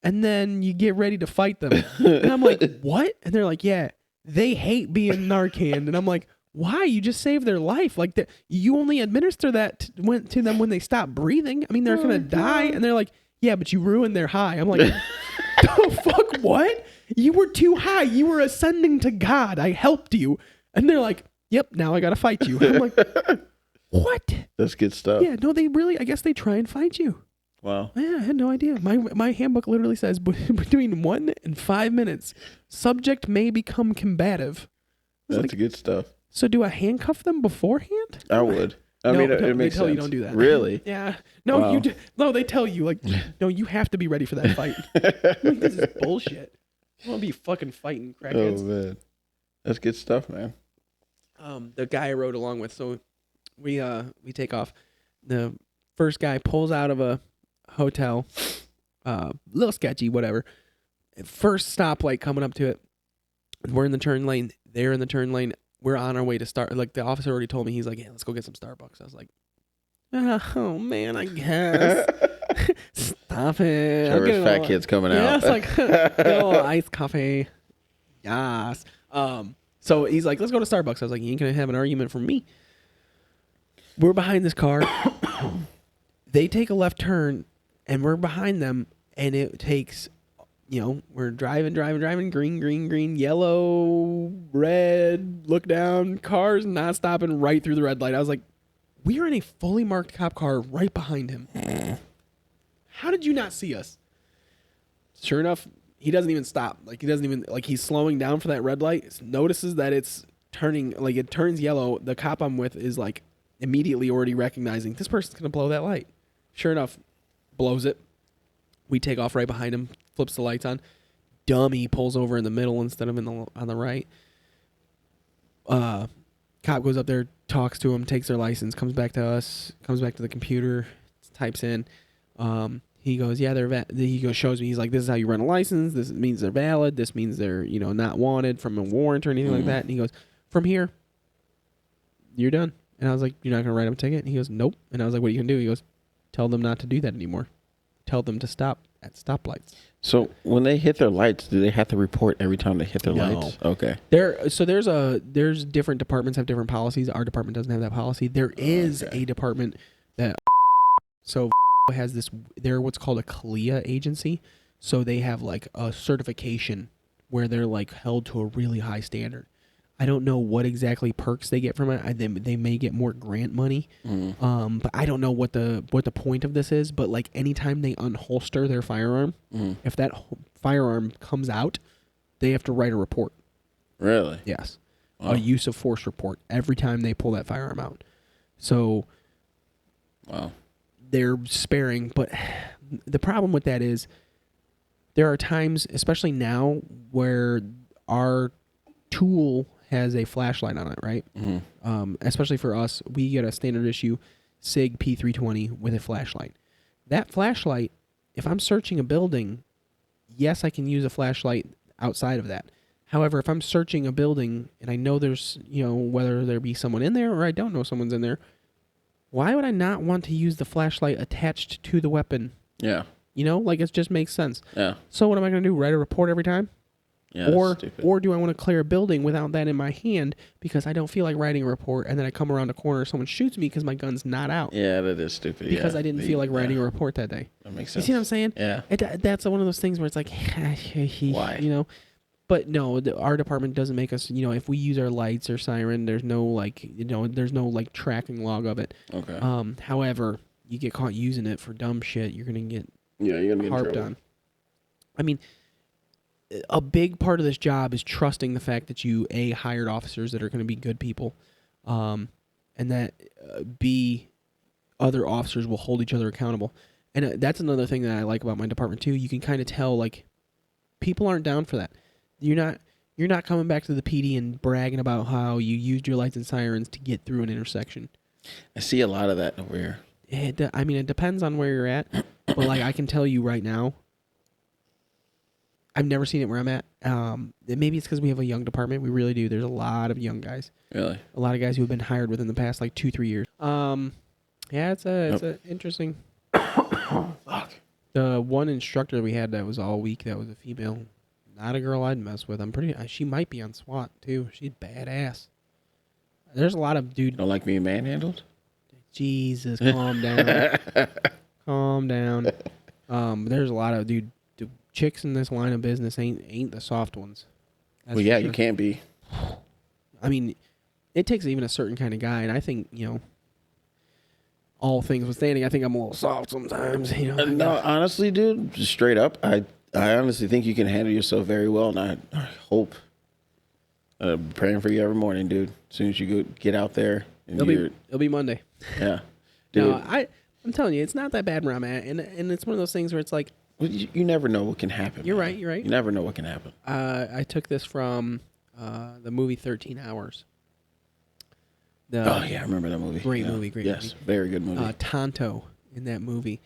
and then you get ready to fight them. And I'm like, what? And they're like, yeah, they hate being Narcaned. And I'm like, why? You just saved their life. Like, you only administer that to them when they stop breathing. I mean, they're going to die. And they're like, yeah, but you ruined their high. I'm like, the fuck, what? You were too high. You were ascending to God. I helped you. And they're like, yep, now I gotta fight you. I'm like, what? That's good stuff. Yeah, no, I guess they try and fight you. Wow. Yeah, I had no idea. My handbook literally says between 1 and 5 minutes, subject may become combative. That's good stuff. So do I handcuff them beforehand? I would. I mean, it makes sense. They tell you don't do that. Really? Yeah. No, wow. No, they tell you, like, no, you have to be ready for that fight. Like, this is bullshit. I want to be fucking fighting crackheads. Oh, man. That's good stuff, man. The guy I rode along with, so we take off. The first guy pulls out of a hotel, little sketchy, whatever. First stoplight coming up to it. We're in the turn lane. They're in the turn lane. We're on our way to start. Like the officer already told me, he's like, "Yeah, let's go get some Starbucks." I was like, "Oh man, I guess." Stop it. Trevor's fat kid's coming out. Yeah, it's like, yo, iced coffee. Yes. So he's like, let's go to Starbucks. I was like, you ain't going to have an argument from me. We're behind this car. They take a left turn, and we're behind them, and it takes, we're driving, green, yellow, red, look down, cars not stopping right through the red light. I was like, we are in a fully marked cop car right behind him. How did you not see us? Sure enough, he doesn't even stop. Like, he doesn't even, like, he's slowing down for that red light. Notices that it's turning, like, it turns yellow. The cop I'm with is like immediately already recognizing this person's going to blow that light. Sure enough, blows it. We take off right behind him, flips the lights on. Dummy pulls over in the middle instead of on the right. Cop goes up there, talks to him, takes their license, comes back to us, comes back to the computer, types in. He goes, yeah, he goes, shows me. He's like, this is how you run a license. This means they're valid. This means they're, not wanted from a warrant or anything like that. And he goes, from here, you're done. And I was like, you're not going to write him a ticket? And he goes, nope. And I was like, what are you going to do? He goes, tell them not to do that anymore. Tell them to stop at stoplights. So when they hit their lights, do they have to report every time they hit their lights? Okay. There's different departments have different policies. Our department doesn't have that policy. There is a department that has this. They're what's called a CLIA agency. So they have like a certification where they're like held to a really high standard. I don't know what exactly perks they get from it. They may get more grant money, but I don't know what the point of this is. But like anytime they unholster their firearm, if that firearm comes out, they have to write a report. Really? Yes, a use of force report every time they pull that firearm out. So, they're sparing. But the problem with that is there are times, especially now, where our tool has a flashlight on it, right? Especially for us, we get a standard issue SIG P320 with a flashlight. That flashlight, if I'm searching a building, yes, I can use a flashlight outside of that. However, if I'm searching a building and I know there's, whether there be someone in there or I don't know someone's in there, why would I not want to use the flashlight attached to the weapon? Yeah. It just makes sense. Yeah. So what am I going to do? Write a report every time? Yeah, or do I want to clear a building without that in my hand because I don't feel like writing a report, and then I come around the corner, someone shoots me because my gun's not out. Yeah, that is stupid. Because I didn't feel like writing a report that day. That makes sense. You see what I'm saying? Yeah. That's one of those things where it's like, why? But no, our department doesn't make us. If we use our lights or siren, there's no there's no tracking log of it. Okay. However, you get caught using it for dumb shit, you're gonna get harped on. I mean, a big part of this job is trusting the fact that you hired officers that are going to be good people, and that other officers will hold each other accountable. And that's another thing that I like about my department too. You can kind of tell people aren't down for that. You're not coming back to the PD and bragging about how you used your lights and sirens to get through an intersection. I see a lot of that over here. It depends on where you're at, but I can tell you right now, I've never seen it where I'm at. Maybe it's because we have a young department. We really do. There's a lot of young guys. Really? A lot of guys who have been hired within the past 2-3 years. Yeah, it's a interesting. Fuck. The one instructor we had that was all week, that was a female. Not a girl I'd mess with. She might be on SWAT too. She's badass. There's a lot of dude. You don't like being manhandled? Jesus, calm down. Calm down. There's a lot of the chicks in this line of business ain't the soft ones. Well, yeah, sure. You can't be. I mean, it takes even a certain kind of guy, and I think all things withstanding, I think I'm a little soft sometimes. No, honestly, dude, just straight up, I honestly think you can handle yourself very well, and I hope. I'm praying for you every morning, dude. As soon as you get out there, and it'll be Monday. Yeah, dude. No, I'm telling you, it's not that bad where I'm at, and it's one of those things where it's like. Well, you never know what can happen. You're right. You never know what can happen. I took this from the movie 13 Hours. Oh, yeah, I remember that movie. Great movie. Yes, very good movie. Tonto in that movie,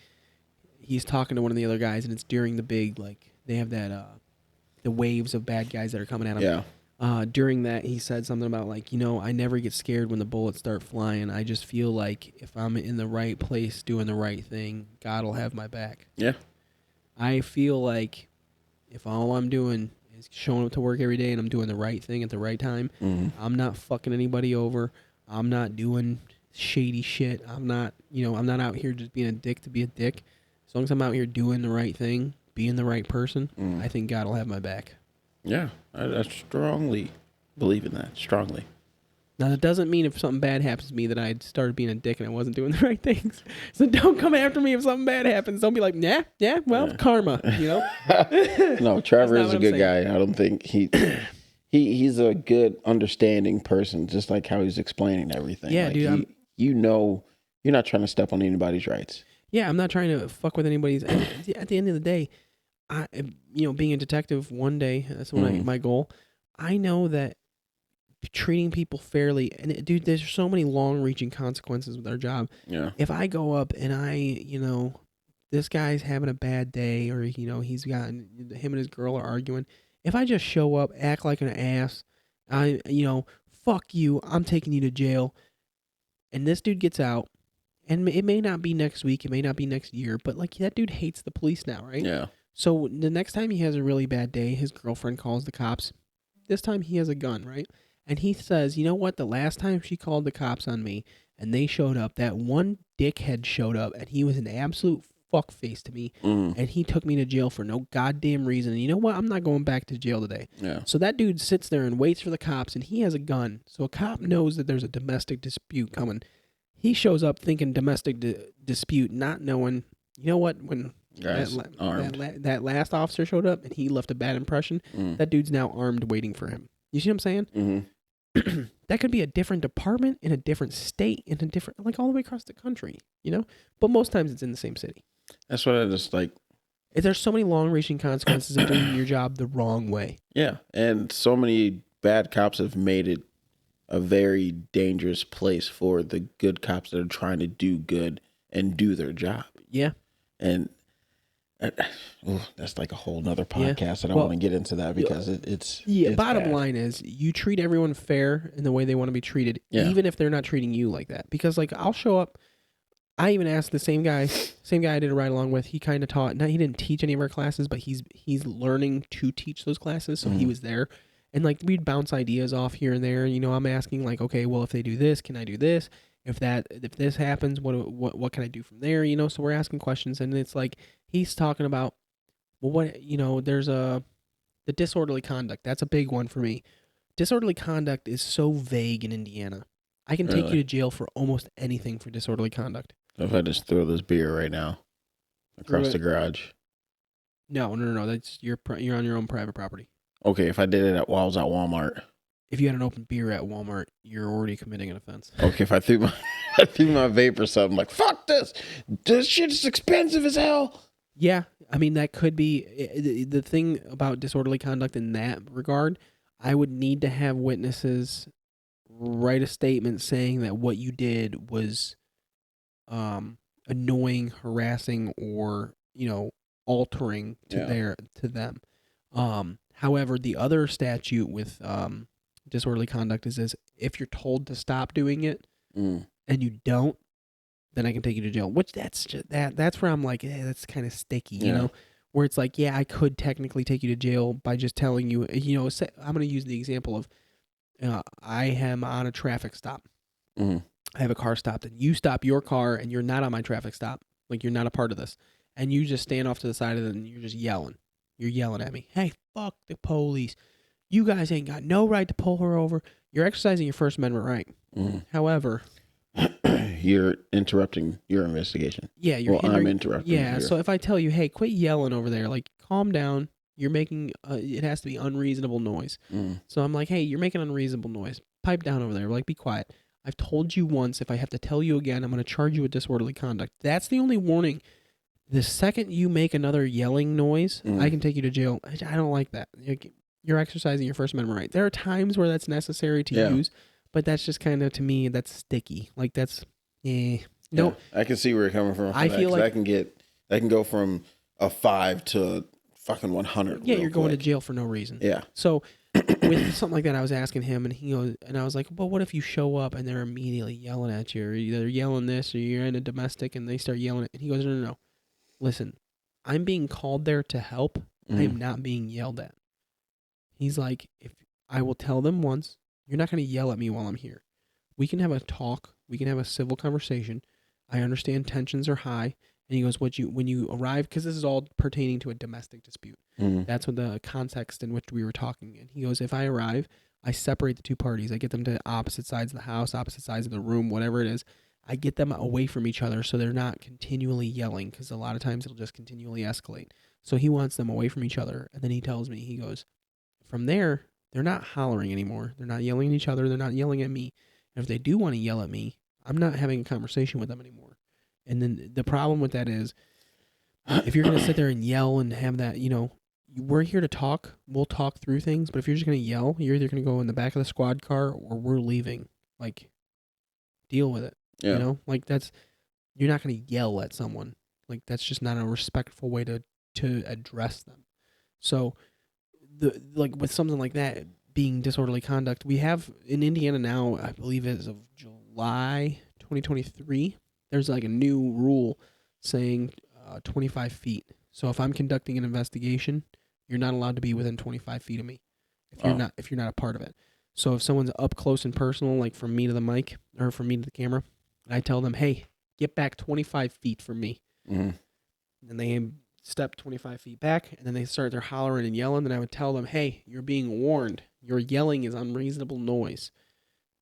he's talking to one of the other guys, and it's during the big, they have that, the waves of bad guys that are coming at him. Yeah. During that, he said something about, I never get scared when the bullets start flying. I just feel like if I'm in the right place doing the right thing, God will have my back. Yeah. I feel like if all I'm doing is showing up to work every day and I'm doing the right thing at the right time, I'm not fucking anybody over. I'm not doing shady shit. I'm not out here just being a dick to be a dick. As long as I'm out here doing the right thing, being the right person, I think God will have my back. Yeah, I strongly believe in that. Strongly. Now, that doesn't mean if something bad happens to me that I started being a dick and I wasn't doing the right things. So don't come after me if something bad happens. Don't be like, karma, No, Trevor is a good guy. I don't think he's a good, understanding person, just like how he's explaining everything. Yeah, dude, you know, you're not trying to step on anybody's rights. Yeah, I'm not trying to fuck with anybody's. At the end of the day, being a detective one day, that's my goal. I know that treating people fairly, and dude, there's so many long-reaching consequences with our job. Yeah. If I go up and this guy's having a bad day, or him and his girl are arguing. If I just show up, act like an ass, fuck you, I'm taking you to jail, and this dude gets out, and it may not be next week, it may not be next year, but like that dude hates the police now, right? Yeah. So the next time he has a really bad day, his girlfriend calls the cops. This time he has a gun, right? And he says, you know what? The last time she called the cops on me and they showed up, that one dickhead showed up and he was an absolute fuckface to me. And he took me to jail for no goddamn reason. And you know what? I'm not going back to jail today. Yeah. So that dude sits there and waits for the cops, and he has a gun. So a cop knows that there's a domestic dispute coming. He shows up thinking domestic dispute, not knowing, you know what? When that last officer showed up and he left a bad impression, that dude's now armed waiting for him. You see what I'm saying? Mm-hmm. That could be a different department in a different state, in a different, like all the way across the country, But most times it's in the same city. That's what I just like. There's so many long-reaching consequences of doing your job the wrong way. Yeah, and so many bad cops have made it a very dangerous place for the good cops that are trying to do good and do their job. Yeah. And that's like a whole nother podcast. I don't want to get into that because it's bottom bad. line is you treat everyone fair in the way they want to be treated, even if they're not treating you like that. Because like I'll show up. I even asked the same guy I did a ride along with. He kind of taught. Now he didn't teach any of our classes, but he's learning to teach those classes. So he was there, and like we'd bounce ideas off here and there. I'm asking like, okay, well if they do this, can I do this? If this happens, what can I do from there? So we're asking questions, and it's like he's talking about, well, there's the disorderly conduct. That's a big one for me. Disorderly conduct is so vague in Indiana. I can take you to jail for almost anything for disorderly conduct. If I just throw this beer right now across the garage. No. That's you're on your own private property. Okay, if I did it while I was at Walmart. If you had an open beer at Walmart, you're already committing an offense. Okay, if I threw my vape or something, like, fuck this. This shit is expensive as hell. Yeah, I mean, that could be the thing about disorderly conduct in that regard. I would need to have witnesses write a statement saying that what you did was annoying, harassing, or altering to them. However, the other statute with disorderly conduct is if you're told to stop doing it and you don't, then I can take you to jail. Which that's where I'm like, that's kind of sticky, where it's like, yeah, I could technically take you to jail by just telling you, I'm going to use the example of I am on a traffic stop. I have a car stopped, and you stop your car, and you're not on my traffic stop. Like, you're not a part of this. And you just stand off to the side of it, and you're just yelling. You're yelling at me. Hey, fuck the police. You guys ain't got no right to pull her over. You're exercising your First Amendment right. However, you're interrupting your investigation. Yeah, I'm interrupting. Yeah, so if I tell you, hey, quit yelling over there, like, calm down. You're making, it has to be unreasonable noise. So I'm like, hey, you're making unreasonable noise. Pipe down over there. Like, be quiet. I've told you once. If I have to tell you again, I'm going to charge you with disorderly conduct. That's the only warning. The second you make another yelling noise, I can take you to jail. I don't like that. You're exercising your First Amendment right. There are times where that's necessary to use, but that's just kind of, to me, that's sticky. Like, that's, no. I can see where you're coming from. I feel like I can go from a 5 to fucking 100. Yeah, you're going to jail for no reason. Yeah. So with something like that, I was asking him, and he goes, and I was like, well, what if you show up and they're immediately yelling at you, or they're yelling this, or you're in a domestic and they start yelling at, and he goes, no. Listen, I'm being called there to help. I am not being yelled at. He's like, if I will tell them once, you're not going to yell at me while I'm here. We can have a talk. We can have a civil conversation. I understand tensions are high. And he goes, when you arrive, because this is all pertaining to a domestic dispute. That's what the context in which we were talking. And he goes, if I arrive, I separate the two parties. I get them to opposite sides of the house, opposite sides of the room, whatever it is. I get them away from each other so they're not continually yelling, because a lot of times it'll just continually escalate. So he wants them away from each other. And then he tells me, he goes, from there, they're not hollering anymore. They're not yelling at each other. They're not yelling at me. And if they do want to yell at me, I'm not having a conversation with them anymore. And then the problem with that is, if you're going to sit there and yell and have that, we're here to talk. We'll talk through things. But if you're just going to yell, you're either going to go in the back of the squad car or we're leaving. Like, deal with it. Yeah. Like you're not going to yell at someone. Like, that's just not a respectful way to address them. So, with something like that being disorderly conduct, we have in Indiana now, I believe as of July 2023, there's like a new rule saying 25 feet. So if I'm conducting an investigation, you're not allowed to be within 25 feet of me if you're not a part of it. So if someone's up close and personal, like from me to the mic or from me to the camera, I tell them, hey, get back 25 feet from me. Mm-hmm. And they step 25 feet back, and then they start their hollering and yelling. Then I would tell them, hey, you're being warned. Your yelling is unreasonable noise.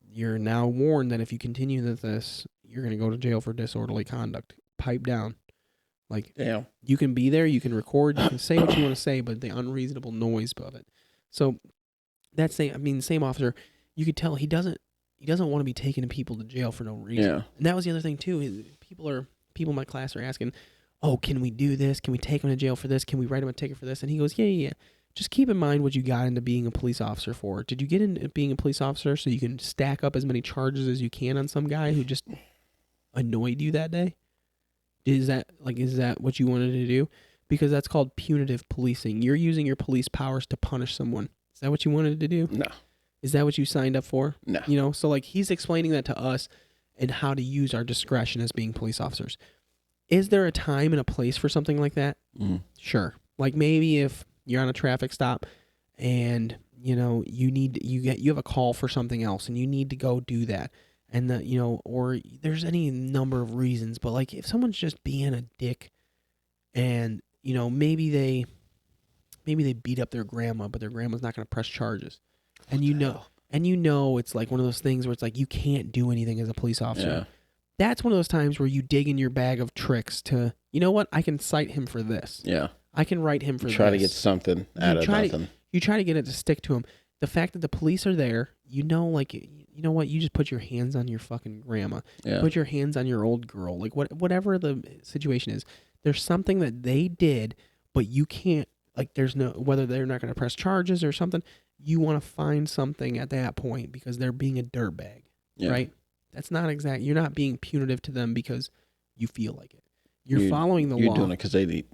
You're now warned that if you continue this, you're going to go to jail for disorderly conduct. Pipe down. Like, damn. You can be there, you can record, you can say what you want to say, but the unreasonable noise of it. So that same officer, you could tell he doesn't want to be taking people to jail for no reason. Yeah. And that was the other thing too. People in my class are asking, oh, can we do this? Can we take him to jail for this? Can we write him a ticket for this? And he goes, yeah. Just keep in mind what you got into being a police officer for. Did you get into being a police officer so you can stack up as many charges as you can on some guy who just annoyed you that day? Is that what you wanted to do? Because that's called punitive policing. You're using your police powers to punish someone. Is that what you wanted to do? No. Is that what you signed up for? No. So like he's explaining that to us and how to use our discretion as being police officers. Is there a time and a place for something like that? Mm. Sure. Like maybe if you're on a traffic stop and you have a call for something else and you need to go do that. And or there's any number of reasons, but like if someone's just being a dick and, maybe they beat up their grandma, but their grandma's not going to press charges. And it's like one of those things where it's like you can't do anything as a police officer. Yeah. That's one of those times where you dig in your bag of tricks to, you know what, I can cite him for this. Yeah. I can write him for this. Try to get something out of nothing. You try to get it to stick to him. The fact that the police are there, you know what, you just put your hands on your fucking grandma. Yeah. Put your hands on your old girl. Like whatever the situation is, there's something that they did, but you can't, like there's no, whether they're not going to press charges or something, you want to find something at that point because they're being a dirtbag, right? That's not exact. You're not being punitive to them because you feel like it. You're following the law. You're doing it because they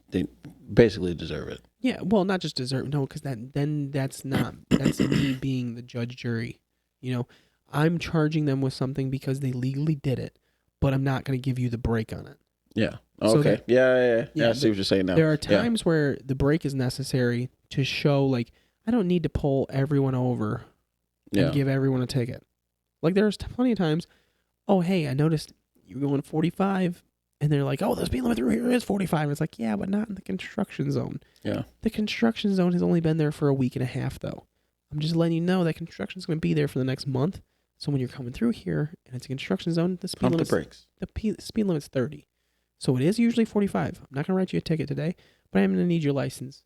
basically deserve it. Yeah, well, not just deserve. No, because that's me being the judge, jury. I'm charging them with something because they legally did it, but I'm not going to give you the break on it. Yeah. So Okay. Yeah. I see what you're saying now. There are times where the break is necessary to show, like, I don't need to pull everyone over and give everyone a ticket. Like, there's plenty of times, oh, hey, I noticed you're going 45, and they're like, oh, the speed limit through here is 45. And it's like, yeah, but not in the construction zone. Yeah. The construction zone has only been there for a week and a half, though. I'm just letting you know that construction's going to be there for the next month. So when you're coming through here and it's a construction zone, the speed limit the speed limit's 30. So it is usually 45. I'm not going to write you a ticket today, but I'm going to need your license.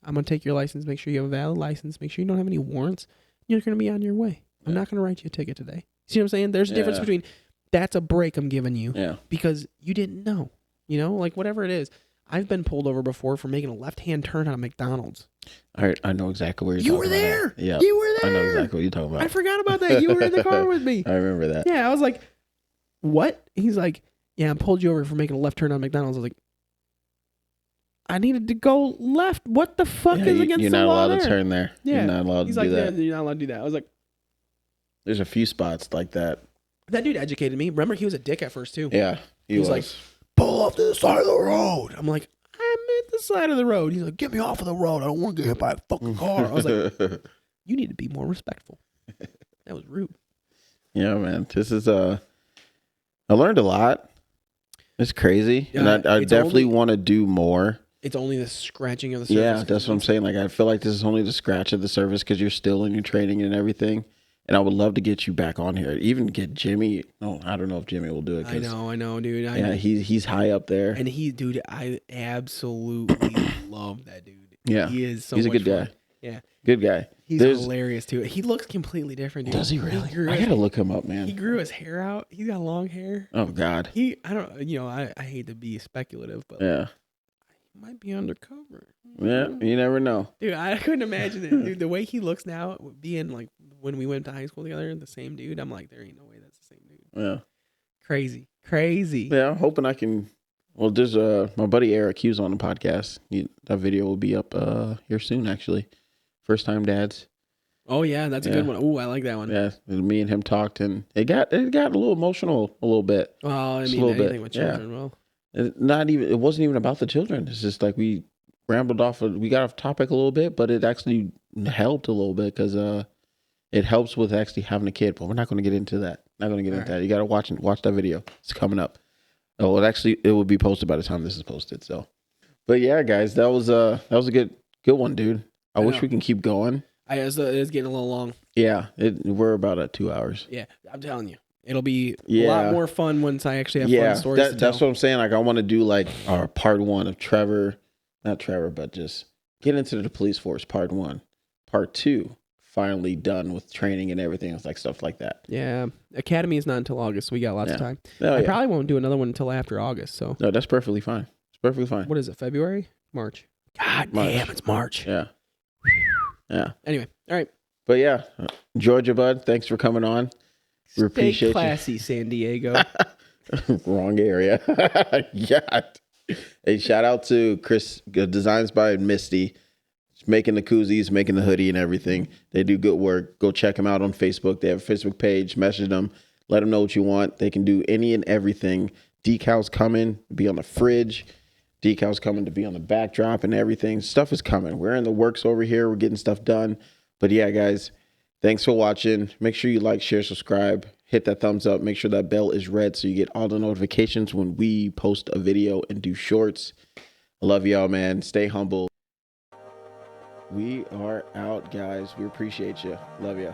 I'm going to take your license, make sure you have a valid license, make sure you don't have any warrants. You're going to be on your way. I'm not going to write you a ticket today. See what I'm saying? There's a difference between that's a break I'm giving you because you didn't know. Like whatever it is. I've been pulled over before for making a left-hand turn on a McDonald's. I know exactly where you're talking about. You were there. Yeah. You were there. I know exactly what you're talking about. I forgot about that. You were in the car with me. I remember that. Yeah, I was like, what? He's like, yeah, I pulled you over for making a left turn on McDonald's. I was like, I needed to go left. What the fuck is against the law? You're not allowed to turn there. Yeah. You're not allowed to do that. Yeah, you're not allowed to do that. I was like, there's a few spots like that. That dude educated me. Remember, he was a dick at first, too. Yeah, he was like, pull off to the side of the road. I'm like, I'm at the side of the road. He's like, get me off of the road. I don't want to get hit by a fucking car. I was like, you need to be more respectful. That was rude. Yeah, man. This is, I learned a lot. It's crazy. Yeah, and I definitely want to do more. It's only the scratching of the surface. Yeah, that's what I'm saying. Like, I feel like this is only the scratch of the surface because you're still in your training and everything. And I would love to get you back on here. Even get Jimmy. No, I don't know if Jimmy will do it. I know, dude. He's high up there. And dude, I absolutely love that dude. Yeah. He is so He's a much good fun. guy. Yeah. Good guy. He's hilarious too. He looks completely different, dude. Does he really? I gotta look him up, man. He grew his hair out. He's got long hair. Oh God. I hate to be speculative, but yeah, he might be undercover. Yeah, you never know. Dude, I couldn't imagine it. Dude, the way he looks now, being like when we went to high school together, the same dude. I'm like, there ain't no way that's the same dude. Yeah. Crazy. Yeah, I'm hoping I can. Well, there's my buddy Eric. He was on the podcast. That video will be up here soon, actually. First time dads. Oh yeah, that's a good one. Oh, I like that one. Yeah, me and him talked, and it got a little emotional a little bit. Well, I Just mean, a little anything bit. with children, well. It wasn't even about the children. It's just like we rambled off. We got off topic a little bit, but it actually helped a little bit because it helps with actually having a kid. But we're not going to get into that. That. You got to watch that video. It's coming up. Oh, it will be posted by the time this is posted. So, but yeah, guys, that was a good one, dude. I wish we can keep going. It's getting a little long. Yeah, we're about at 2 hours. Yeah, I'm telling you, it'll be a lot more fun once I actually have fun stories to tell. That's what I'm saying. Like, I want to do like our part 1 of Trevor, not Trevor, but just get into the police force. Part 1, part 2. Finally done with training and everything. It's like stuff like that. Yeah, Academy is not until August, so we got lots of time. Oh, I probably won't do another one until after August. So no, that's perfectly fine. It's perfectly fine. What is it? February, March? God damn, it's March. Yeah. Yeah. Anyway, all right. But yeah, Georgia bud, thanks for coming on. We appreciate you. Stay classy, San Diego. Wrong area. Yeah. Hey, shout out to Chris, Designs by Misty. Making the koozies, making the hoodie and everything. They do good work. Go check them out on Facebook. They have a Facebook page. Message them. Let them know what you want. They can do any and everything. Decals coming, be on the fridge. Decals coming to be on the backdrop and everything. Stuff is coming. We're in the works over here. We're getting stuff done. But yeah, guys, thanks for watching. Make sure you like, share, subscribe. Hit that thumbs up. Make sure that bell is red so you get all the notifications when we post a video and do shorts. I love y'all, man. Stay humble. We are out, guys. We appreciate you. Love ya.